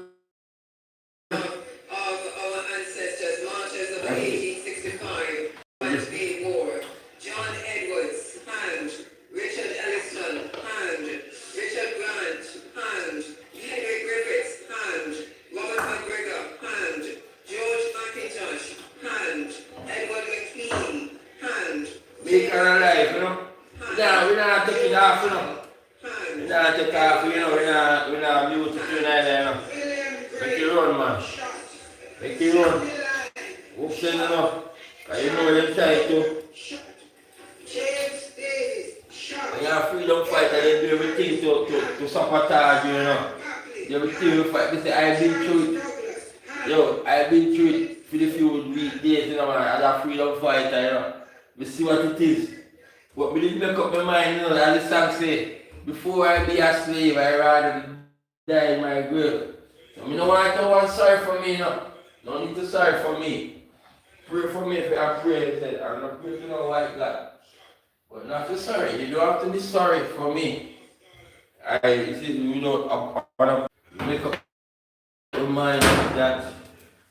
Of our ancestors, martyrs of the 1865 Bay War. John Edwards, hand. Richard Ellison, hand. Richard Grant, hand. Henry Griffiths, hand. Robert McGregor, hand. George McIntosh, hand. Edward McLean, hand. Make her alive, you know. We're not taking it off, you know. Hand. We're not taking it off, you know. We're not mute to you, you know. Make it run, man. Make it run. Whoop, send it up. You know them try to. James Davis, shot. When you're a freedom fighter, they do everything to sabotage you, you know. They everything to fight. They say, I've been through it. Yo, I've been through it for the few weekdays, you know, man, as a freedom fighter, you know. We see what it is. But we didn't make up my mind, you know, as the song say, before I be a slave, I rather die in my grave. So I don't want no one sorry for me, you know. No need to sorry for me. Pray for me if I pray, he said. I'm not praying to no white God. But not to sorry. You don't have to be sorry for me. You know, I want to make up my mind that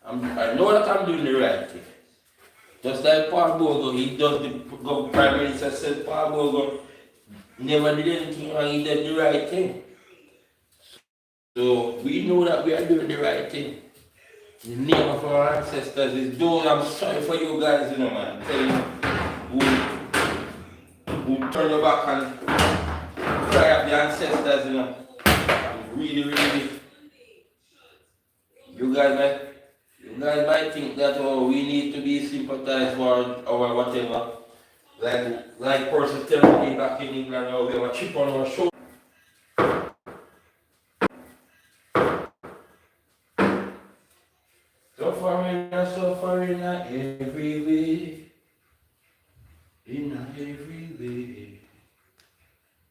I know that I'm doing the right thing. Just like Paul Bogle, he does the Prime Minister said Paul Bogle never did anything wrong, he did the right thing. So we know that we are doing the right thing. The name of our ancestors is those. I'm sorry for you guys, you know, man. Tell you who turn your back and cry up the ancestors, you know. Really, you guys might think that we need to be sympathized for or whatever. Like person telling me back in England, we have a chip on our shoulder. Suffering every way. In every way.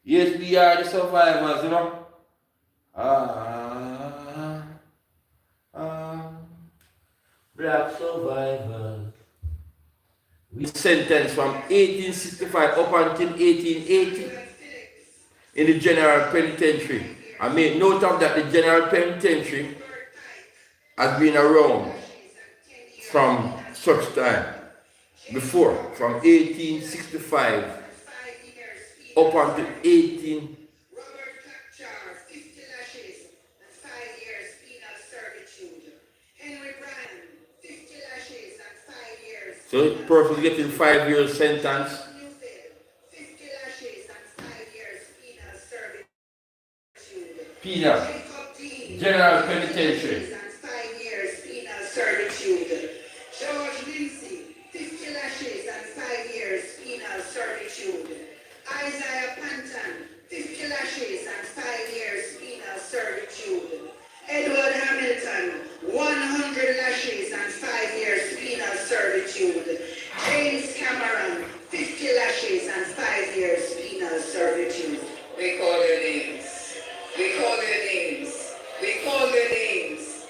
Yes, we are the survivors, you know. Black survivors. We sentenced from 1865 up until 1880 in the general penitentiary. I made note of that. The general penitentiary has been around from such time before, from 1865 up until 18. So the person is getting 5 years sentence. 50 lashes and 5 years penal servitude. Penal. General penitentiary. And 5 years penal servitude. George Lindsay, 50 lashes and 5 years penal servitude. Isaiah Panton, 50 lashes and 5 years penal servitude. Edward Hamilton, 100 lashes and 5 years penal servitude. James Cameron, 50 lashes and 5 years penal servitude. We call your names. We call your names. We call your names.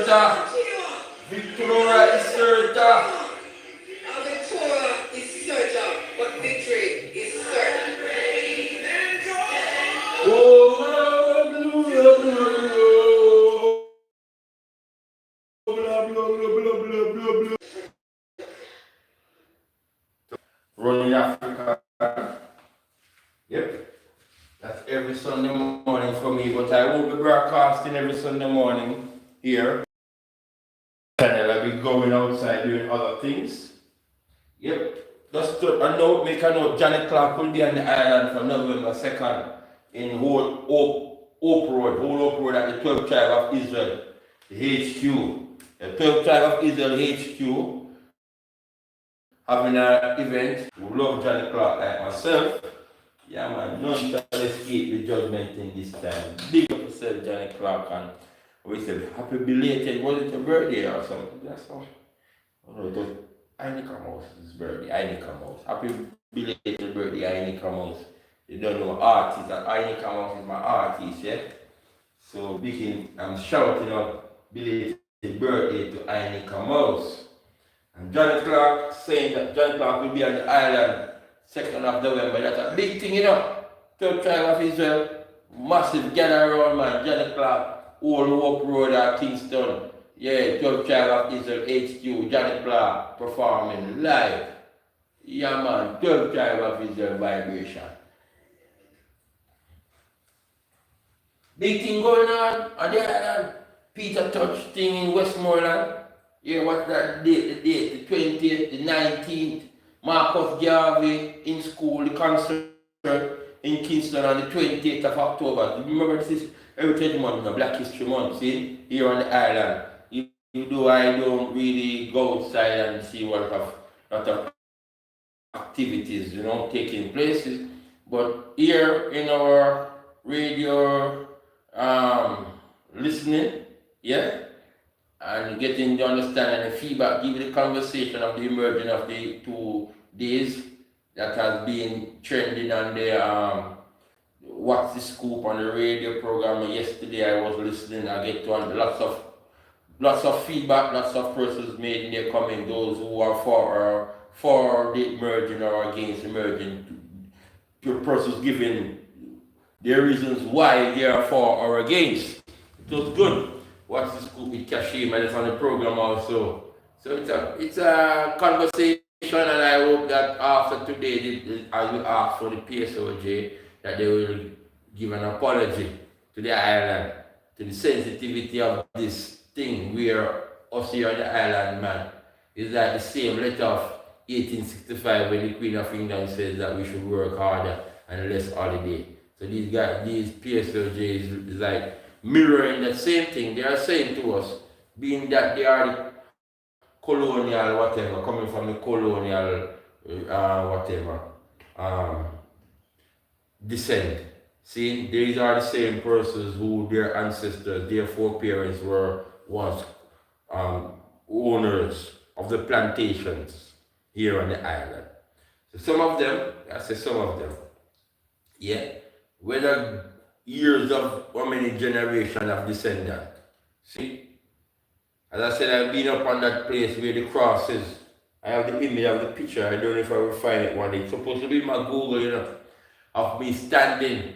certa. Victoria is certa. Our victoria is certain, but victory is certain. Oh, running Africa. Yep. That's every Sunday morning for me, but I won't be broadcasting every Sunday morning here. Channel, I'll be going outside doing other things. Yep. Just to make a note, Janet Clark will be on the island for November 2nd in Hope Road at the 12th Tribe of Israel, the HQ. The 12th Tribe of Israel HQ having an event. We love Janet Clark like myself. Yeah man, none shall escape the judgment in this time. Big up yourself, Janet Clark, and we said happy belated, was it your birthday or something? That's all. Oh, no, it was Ainika Mouse's birthday, Ainika Mouse. Happy belated birthday, Ainika Mouse. You don't know artist, that Ainika Mouse is my artist, yeah? So I'm shouting out belated birthday to Ainika Mouse. And Janet Clark saying that Janet Clark will be on the island 2nd of November. That's a big thing, you know. 12th Tribe of Israel, massive gather around, man. Janet Clark, Old Hope Road at Kingston. Yeah, 12th Tribe of Israel HQ, Janet Clark performing live. Yeah, man, 12th Tribe of Israel vibration. Big thing going on the island. Peter Touch thing in Westmoreland. Yeah, what's that date? The 20th, the 19th. Marcus Garvey in school, the concert in Kingston on the 28th of October. Remember this is Heritage Month, Black History Month, see? Here on the island. I don't really go outside and see lot of activities, taking places. But here in our radio listening, yeah, and getting the understanding and the feedback, give the conversation of the emerging of the 2 days that has been trending on the What's the Scoop on the radio program. Yesterday I was listening, I get to lots of feedback, lots of persons made their comment, those who are for the emerging or against emerging, to persons giving their reasons why they are for or against. It was good. What's the Scoop with Kashim, and it's on the program also. So it's a conversation, and I hope that after today, I will ask for the PSOJ that they will give an apology to the island, to the sensitivity of this thing where us here on the island, man, is like the same letter of 1865 when the Queen of England says that we should work harder and less holiday. So these PSOJs is like mirroring that same thing. They are saying to us, being that they are the colonial whatever, coming from the colonial descent. See, these are the same persons who their ancestors, their foreparents were once owners of the plantations here on the island. So some of them, I say some of them, yeah, whether years of how many generations of descendants. See, as I said, I've been up on that place where the cross is. I have the image of the picture. I don't know if I will find it one day. It's supposed to be my Google, of me standing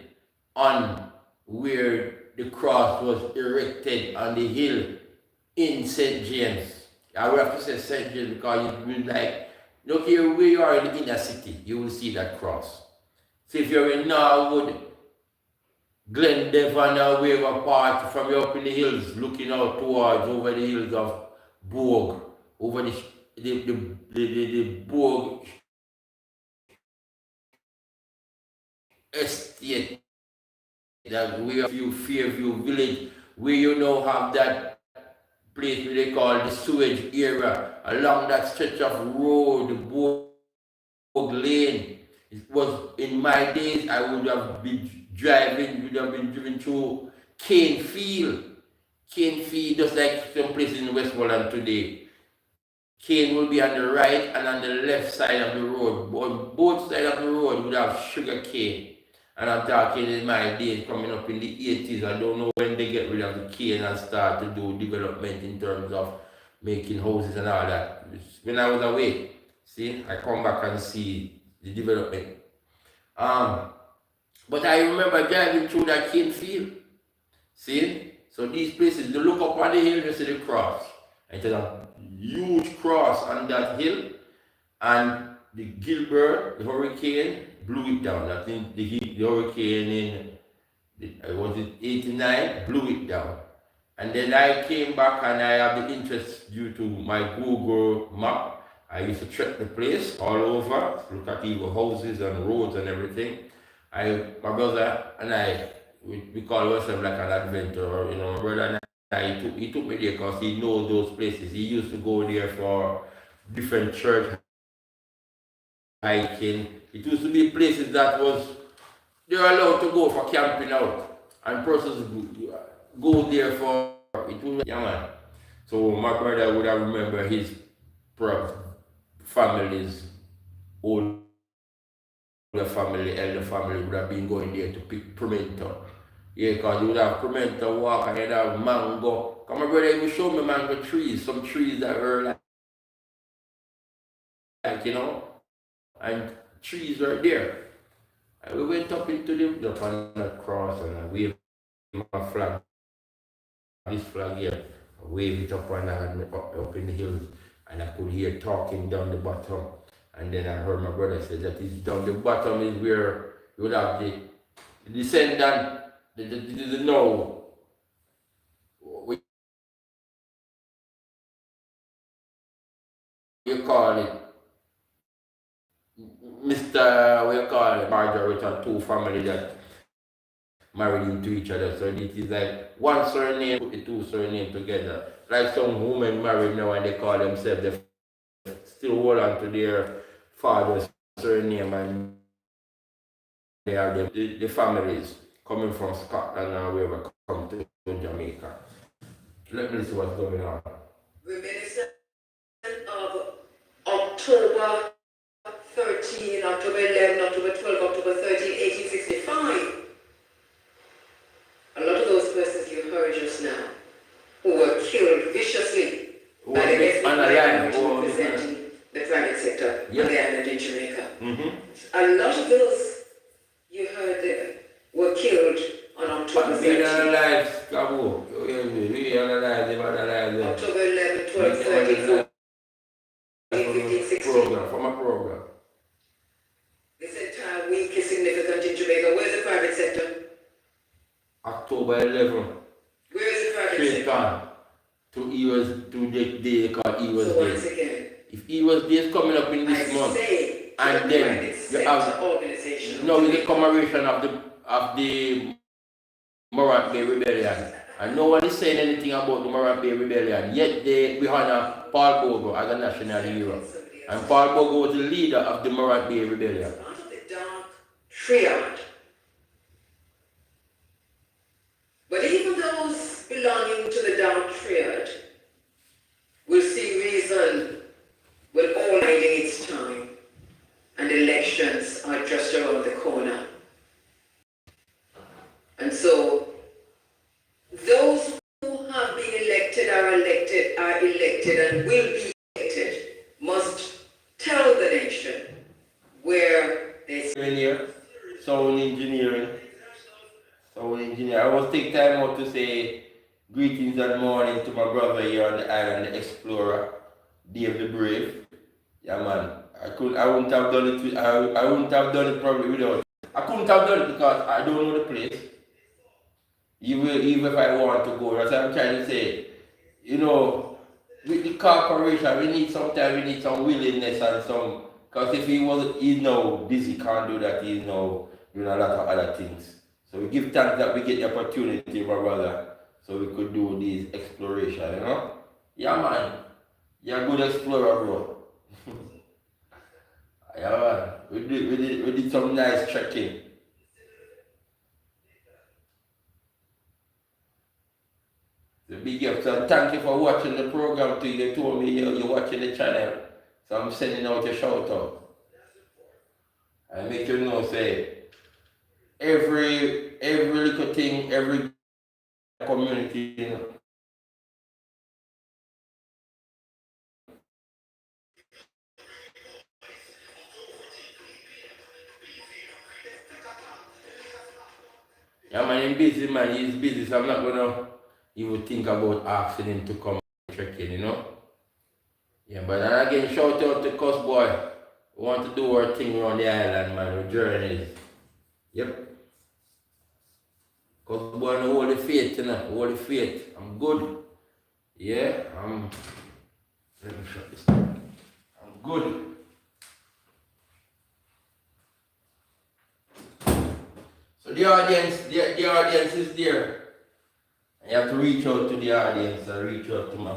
on where the cross was erected on the hill in St. James. I will have to say St. James because it will like, look here where you are in the inner city, you will see that cross. So if you're in Norwood, Glendevon or wherever part, from you up in the hills, looking out towards over the hills of Bourg, over the Bourg estate, that we have Fairview village, where you now have that place where they call the sewage area, along that stretch of road, Bourg Lane. It was in my days, I would have been driven through Cane Field, just like some places in Westmoreland today. Cane will be on the right and on the left side of the road. On both sides of the road would have sugar cane. And I'm talking in my days coming up in the 80s. I don't know when they get rid of the cane and start to do development in terms of making houses and all that. When I was away, see, I come back and see the development. But I remember driving through that cane field. See? So these places, you look up on the hill, you see the cross. And there's a huge cross on that hill. And the Gilbert, the hurricane, blew it down. I think the hurricane in, was it 89, blew it down. And then I came back and I have the interest due to my Google map. I used to check the place all over, look at even houses and roads and everything. My brother and I, we call ourselves like an adventurer, you know. My brother and I, he took me there because he knows those places. He used to go there for different church hiking. It used to be places that they were allowed to go for camping out. And persons go there for it was, yeah man. So my brother would have remembered his family's older family, elder family would have been going there to pick pimento. Yeah, because you would have pimento walk and you'd have mango. Come my brother even show me mango trees, some trees that were like you know, and trees were there. And we went up into the up on that cross and I waved my flag, this flag here, I waved it up and I had me up in the hills and I could hear talking down the bottom. And then I heard my brother say that it's down the bottom is where you would have the descendant, the know, what you call it, Mr. What you call it, Margaret and two family that married into each other. So it is like one surname, put the two surnames together. Like some women married now and they call themselves, they still hold on to their father's surname and they are the families coming from Scotland or wherever come to Jamaica. Let me see what's going on. Reminiscent of October 13, October 11, October 12, October 13, 1865. A lot of those persons you heard just now who were killed viciously by the FBI representing the private sector on the island in Jamaica. A lot of those you heard there were killed on October 13. October 11, 12, 13, 14, 15, 16. From a program. This entire week is significant in Jamaica. Where's the private sector? October 11. Where is the private Straight sector? on to the day called Ewas So Day. once again, If Ewas Day is coming up in this month, and then you have the commemoration of the Morant Bay Rebellion. And no one is saying anything about the Morant Bay Rebellion. Yet we honor Paul Bogo as a national hero. And Paul Bogo was the leader of the Morant Bay Rebellion. Part of the dark triad. But even those belonging to the dark triad will see reason will all biding its time, and elections are just around the corner. And so those who have been elected, are elected, and will be elected must tell the nation where they stand. Sound engineering. I will take time out to say greetings and morning to my brother here on the island, the explorer, Dave the Brave. Yeah man, I wouldn't have done it. I wouldn't have done it probably without. I couldn't have done it because I don't know the place. Even if I want to go, that's what I'm trying to say. You know, with the corporation, we need some willingness and some. Because if he's now busy, can't do that. He's now doing a lot of other things. So we give thanks that we get the opportunity, my brother, so we could do this exploration, you know? Yeah, man. You're a good explorer, bro. Yeah, man. We did some nice trekking. So big up. So thank you for watching the program too. You told me you're watching the channel. So I'm sending out a shout out. I make you know, say, every little thing, every community, you know. Yeah, man, he's busy, man. He's busy, so I'm not gonna even think about asking him to come check in, you know. Yeah, but then again, shout out to Cuss Boy. We want to do our thing around the island, man. Our journeys. Yep. Cuss Boy, no hold the faith, you know. Hold the faith. I'm good. Yeah, let me shut this down. I'm good. So the audience is there. You have to reach out to the audience and reach out to my.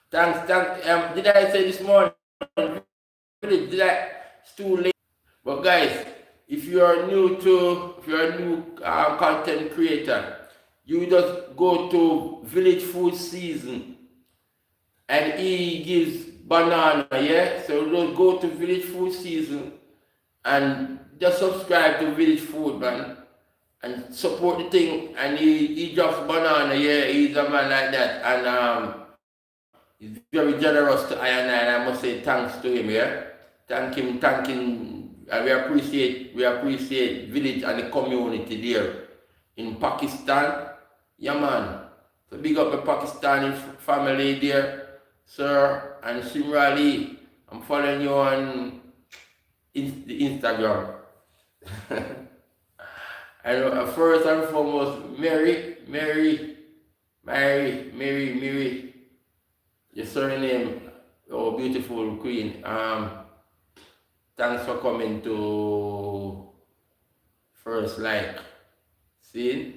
Thanks. Did I say this morning? Did I? It's too late. But guys, if you are a new content creator, you just go to Village Food Season, and he gives banana. Yeah, so just go to Village Food Season and just subscribe to Village Food, man, and support the thing. And he drops banana. Yeah, he's a man like that, and he's very generous to I, and I must say thanks to him. Yeah, thank him. And we appreciate Village and the community there in Pakistan. Yeah, man. So big up the Pakistani family there, sir, and Simrali. I'm following you on the Instagram. And first and foremost, Mary, your surname, oh beautiful queen. Thanks for coming to first like. See?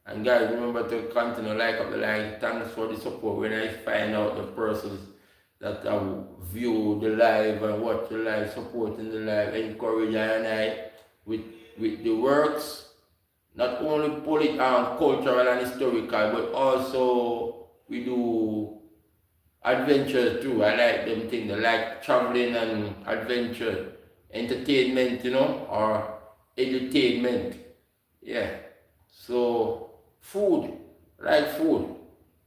And guys, remember to continue like up the like. Thanks for the support when I find out the persons that view the live and watch the live, supporting the live, encourage and I with the works, not only cultural and historical, but also we do adventures too. I like them things. I like traveling and adventure, entertainment, you know, or edutainment. Yeah. So food, like food.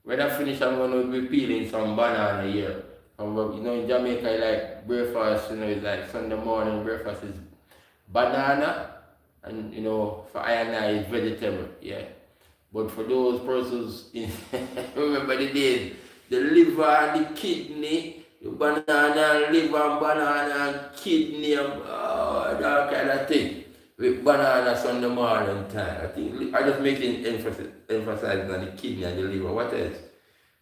When I finish, I'm gonna be peeling some banana here. You know, in Jamaica, I like breakfast. You know, it's like Sunday morning breakfast is banana, and you know, for I and I, it's vegetable. Yeah. But for those persons, remember the days, the liver and the kidney, the banana, liver and banana and kidney, and that kind of thing. With bananas on the morning time. I think I just making emphasizing on the kidney and the liver. What else?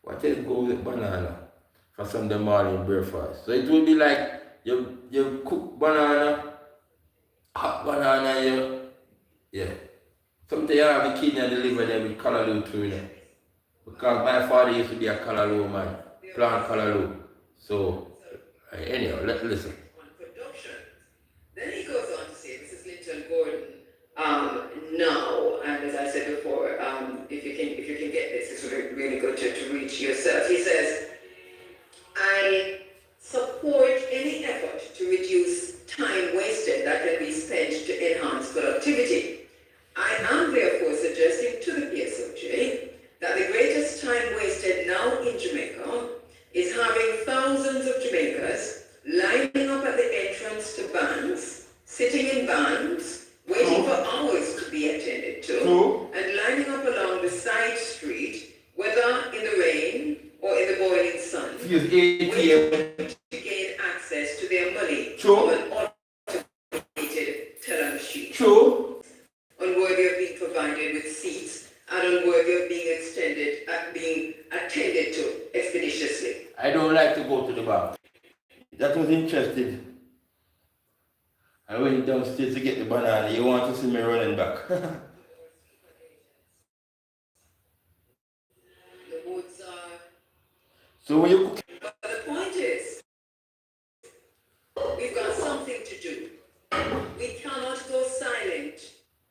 What else goes with banana for Sunday morning breakfast? So it will be like you cook banana, hot banana, yeah. Sometimes you have the kidney and the liver there with callaloo too, you know. Because my father used to be a callaloo man, plant callaloo. So anyhow, listen. Then he goes on to say, this is Linton Gordon, now, and as I said before, if you can get this, it's really good to reach yourself. He says, I support any effort to reduce time wasted that can be spent to enhance productivity. I am therefore suggesting to the PSOJ that the greatest time wasted now in Jamaica is having thousands of Jamaicans lining up at the entrance to bands, sitting in bands, waiting for hours to be attended to, and lining up along the side street, whether in the rain or in the boiling sun, waiting to gain access to their money from an automated teller machine. Unworthy of being provided with seats and unworthy of being attended to expeditiously. I don't like to go to the bar. That was interesting. I went downstairs to get the banana. You want to see me running back? The woods are... So when you cook... But the point is, we've got something to do. We cannot go silent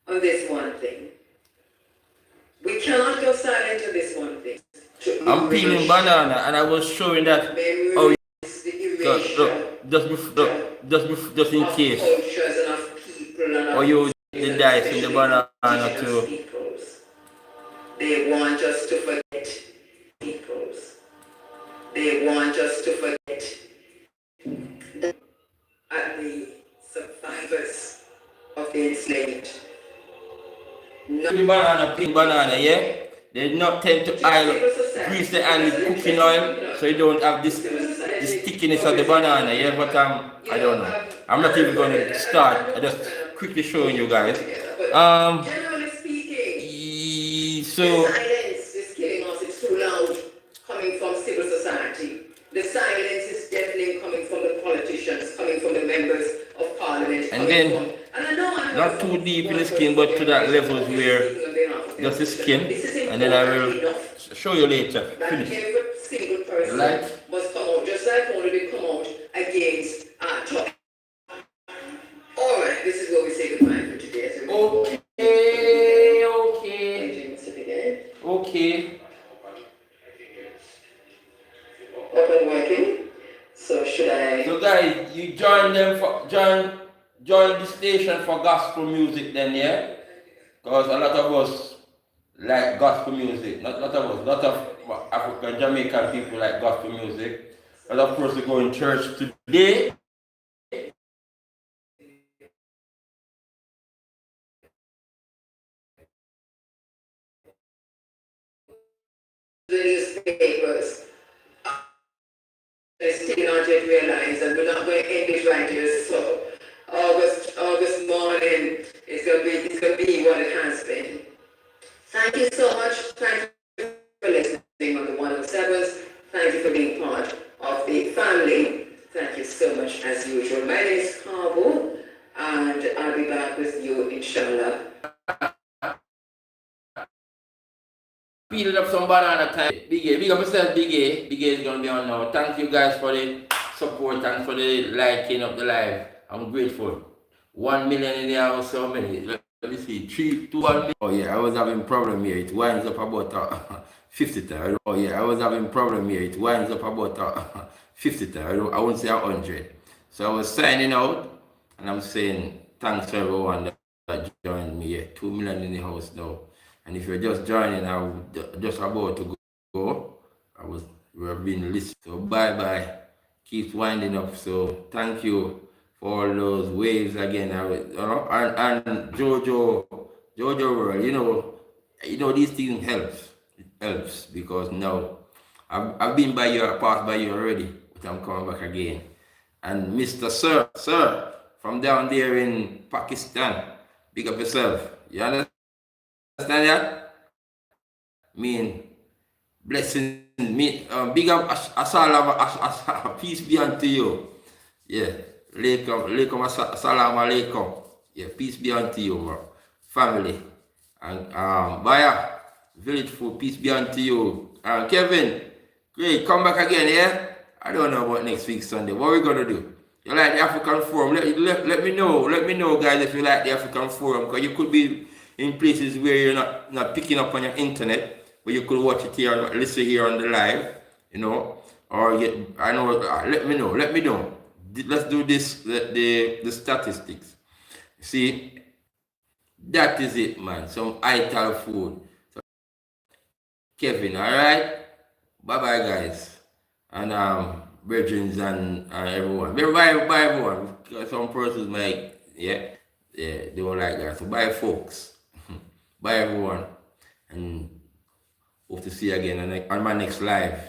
on this one thing. We cannot go silent on this one thing. I'm peeling banana and I was showing that. Oh, just before. just in case. Cultures, enough people, enough Or you the and dice in the especially banana indigenous too. peoples. They want us to forget peoples. They want us to forget at the survivors of the enslaved. The banana, pink banana, yeah? They not tend to grease the hand with cooking oil, so you don't have this stickiness of the banana, yeah? But I don't know. I'm not even going to start. I just quickly showing you guys. Generally speaking, So the silence is killing us. It's too loud coming from civil society. The silence is deafening coming from the politicians, coming from the members of parliament. And then, not too deep in the skin, but to that level where just the skin, and then I will show you later. Finish. Every single person must come out, just like only they come out against talk. Alright, this is where we say goodbye for today. Okay. Up and working. So should I? So guys, you join the station for gospel music then, yeah? Because a lot of us like gospel music. Not a lot of us, a lot of African, Jamaican people like gospel music. And of course we go in church today. The newspapers. I still not yet realize that we're not going to end it right here. So August morning is gonna be what it has been. Thank you so much. Thank you for listening on the 107s. Thank you for being part of the family. Thank you so much as usual. My name is Carbo, and I'll be back with you inshallah. Peeling up some banana time. Big up yourself, Big A. Big A is gonna be on now. Thank you guys for the support and for the liking of the live. I'm grateful. 1 million in the house, so many. Let me see, 3, 2, 1 million. Oh yeah, I was having problem here. It winds up about 50 times. Oh yeah, I was having problem here. It winds up about 50 times. I won't say 100. So I was signing out, and I'm saying thanks to everyone that joined me here. 2 million in the house now. And if you're just joining, I'm just about to go. We're being listened. So bye. Keep winding up. So thank you for all those waves again. And Jojo World, you know these things helps. It helps because now I've been passed by you already, but I'm coming back again. And Mr. Sir, from down there in Pakistan, big up yourself. You understand that? Blessing me, big up assalam, peace be unto you. Yeah, alaikum, assalam alaikum. Yeah, peace be unto you, bro. Family. And Baya, village food, peace be unto you. Kevin, great, come back again, yeah? I don't know about next week Sunday. What are we gonna do? You like the African Forum? Let me know, guys, if you like the African Forum, because you could be in places where you're not picking up on your internet, but you could watch it here, listen here on the live, or let me know. Let's do this, the statistics. See, that is it, man. Some ital food. So, Kevin, all right? Bye, guys. And brethren and everyone. Bye, everyone. Some persons might, they don't like that. So bye, folks. Bye, everyone. And hope to see you again on my next live.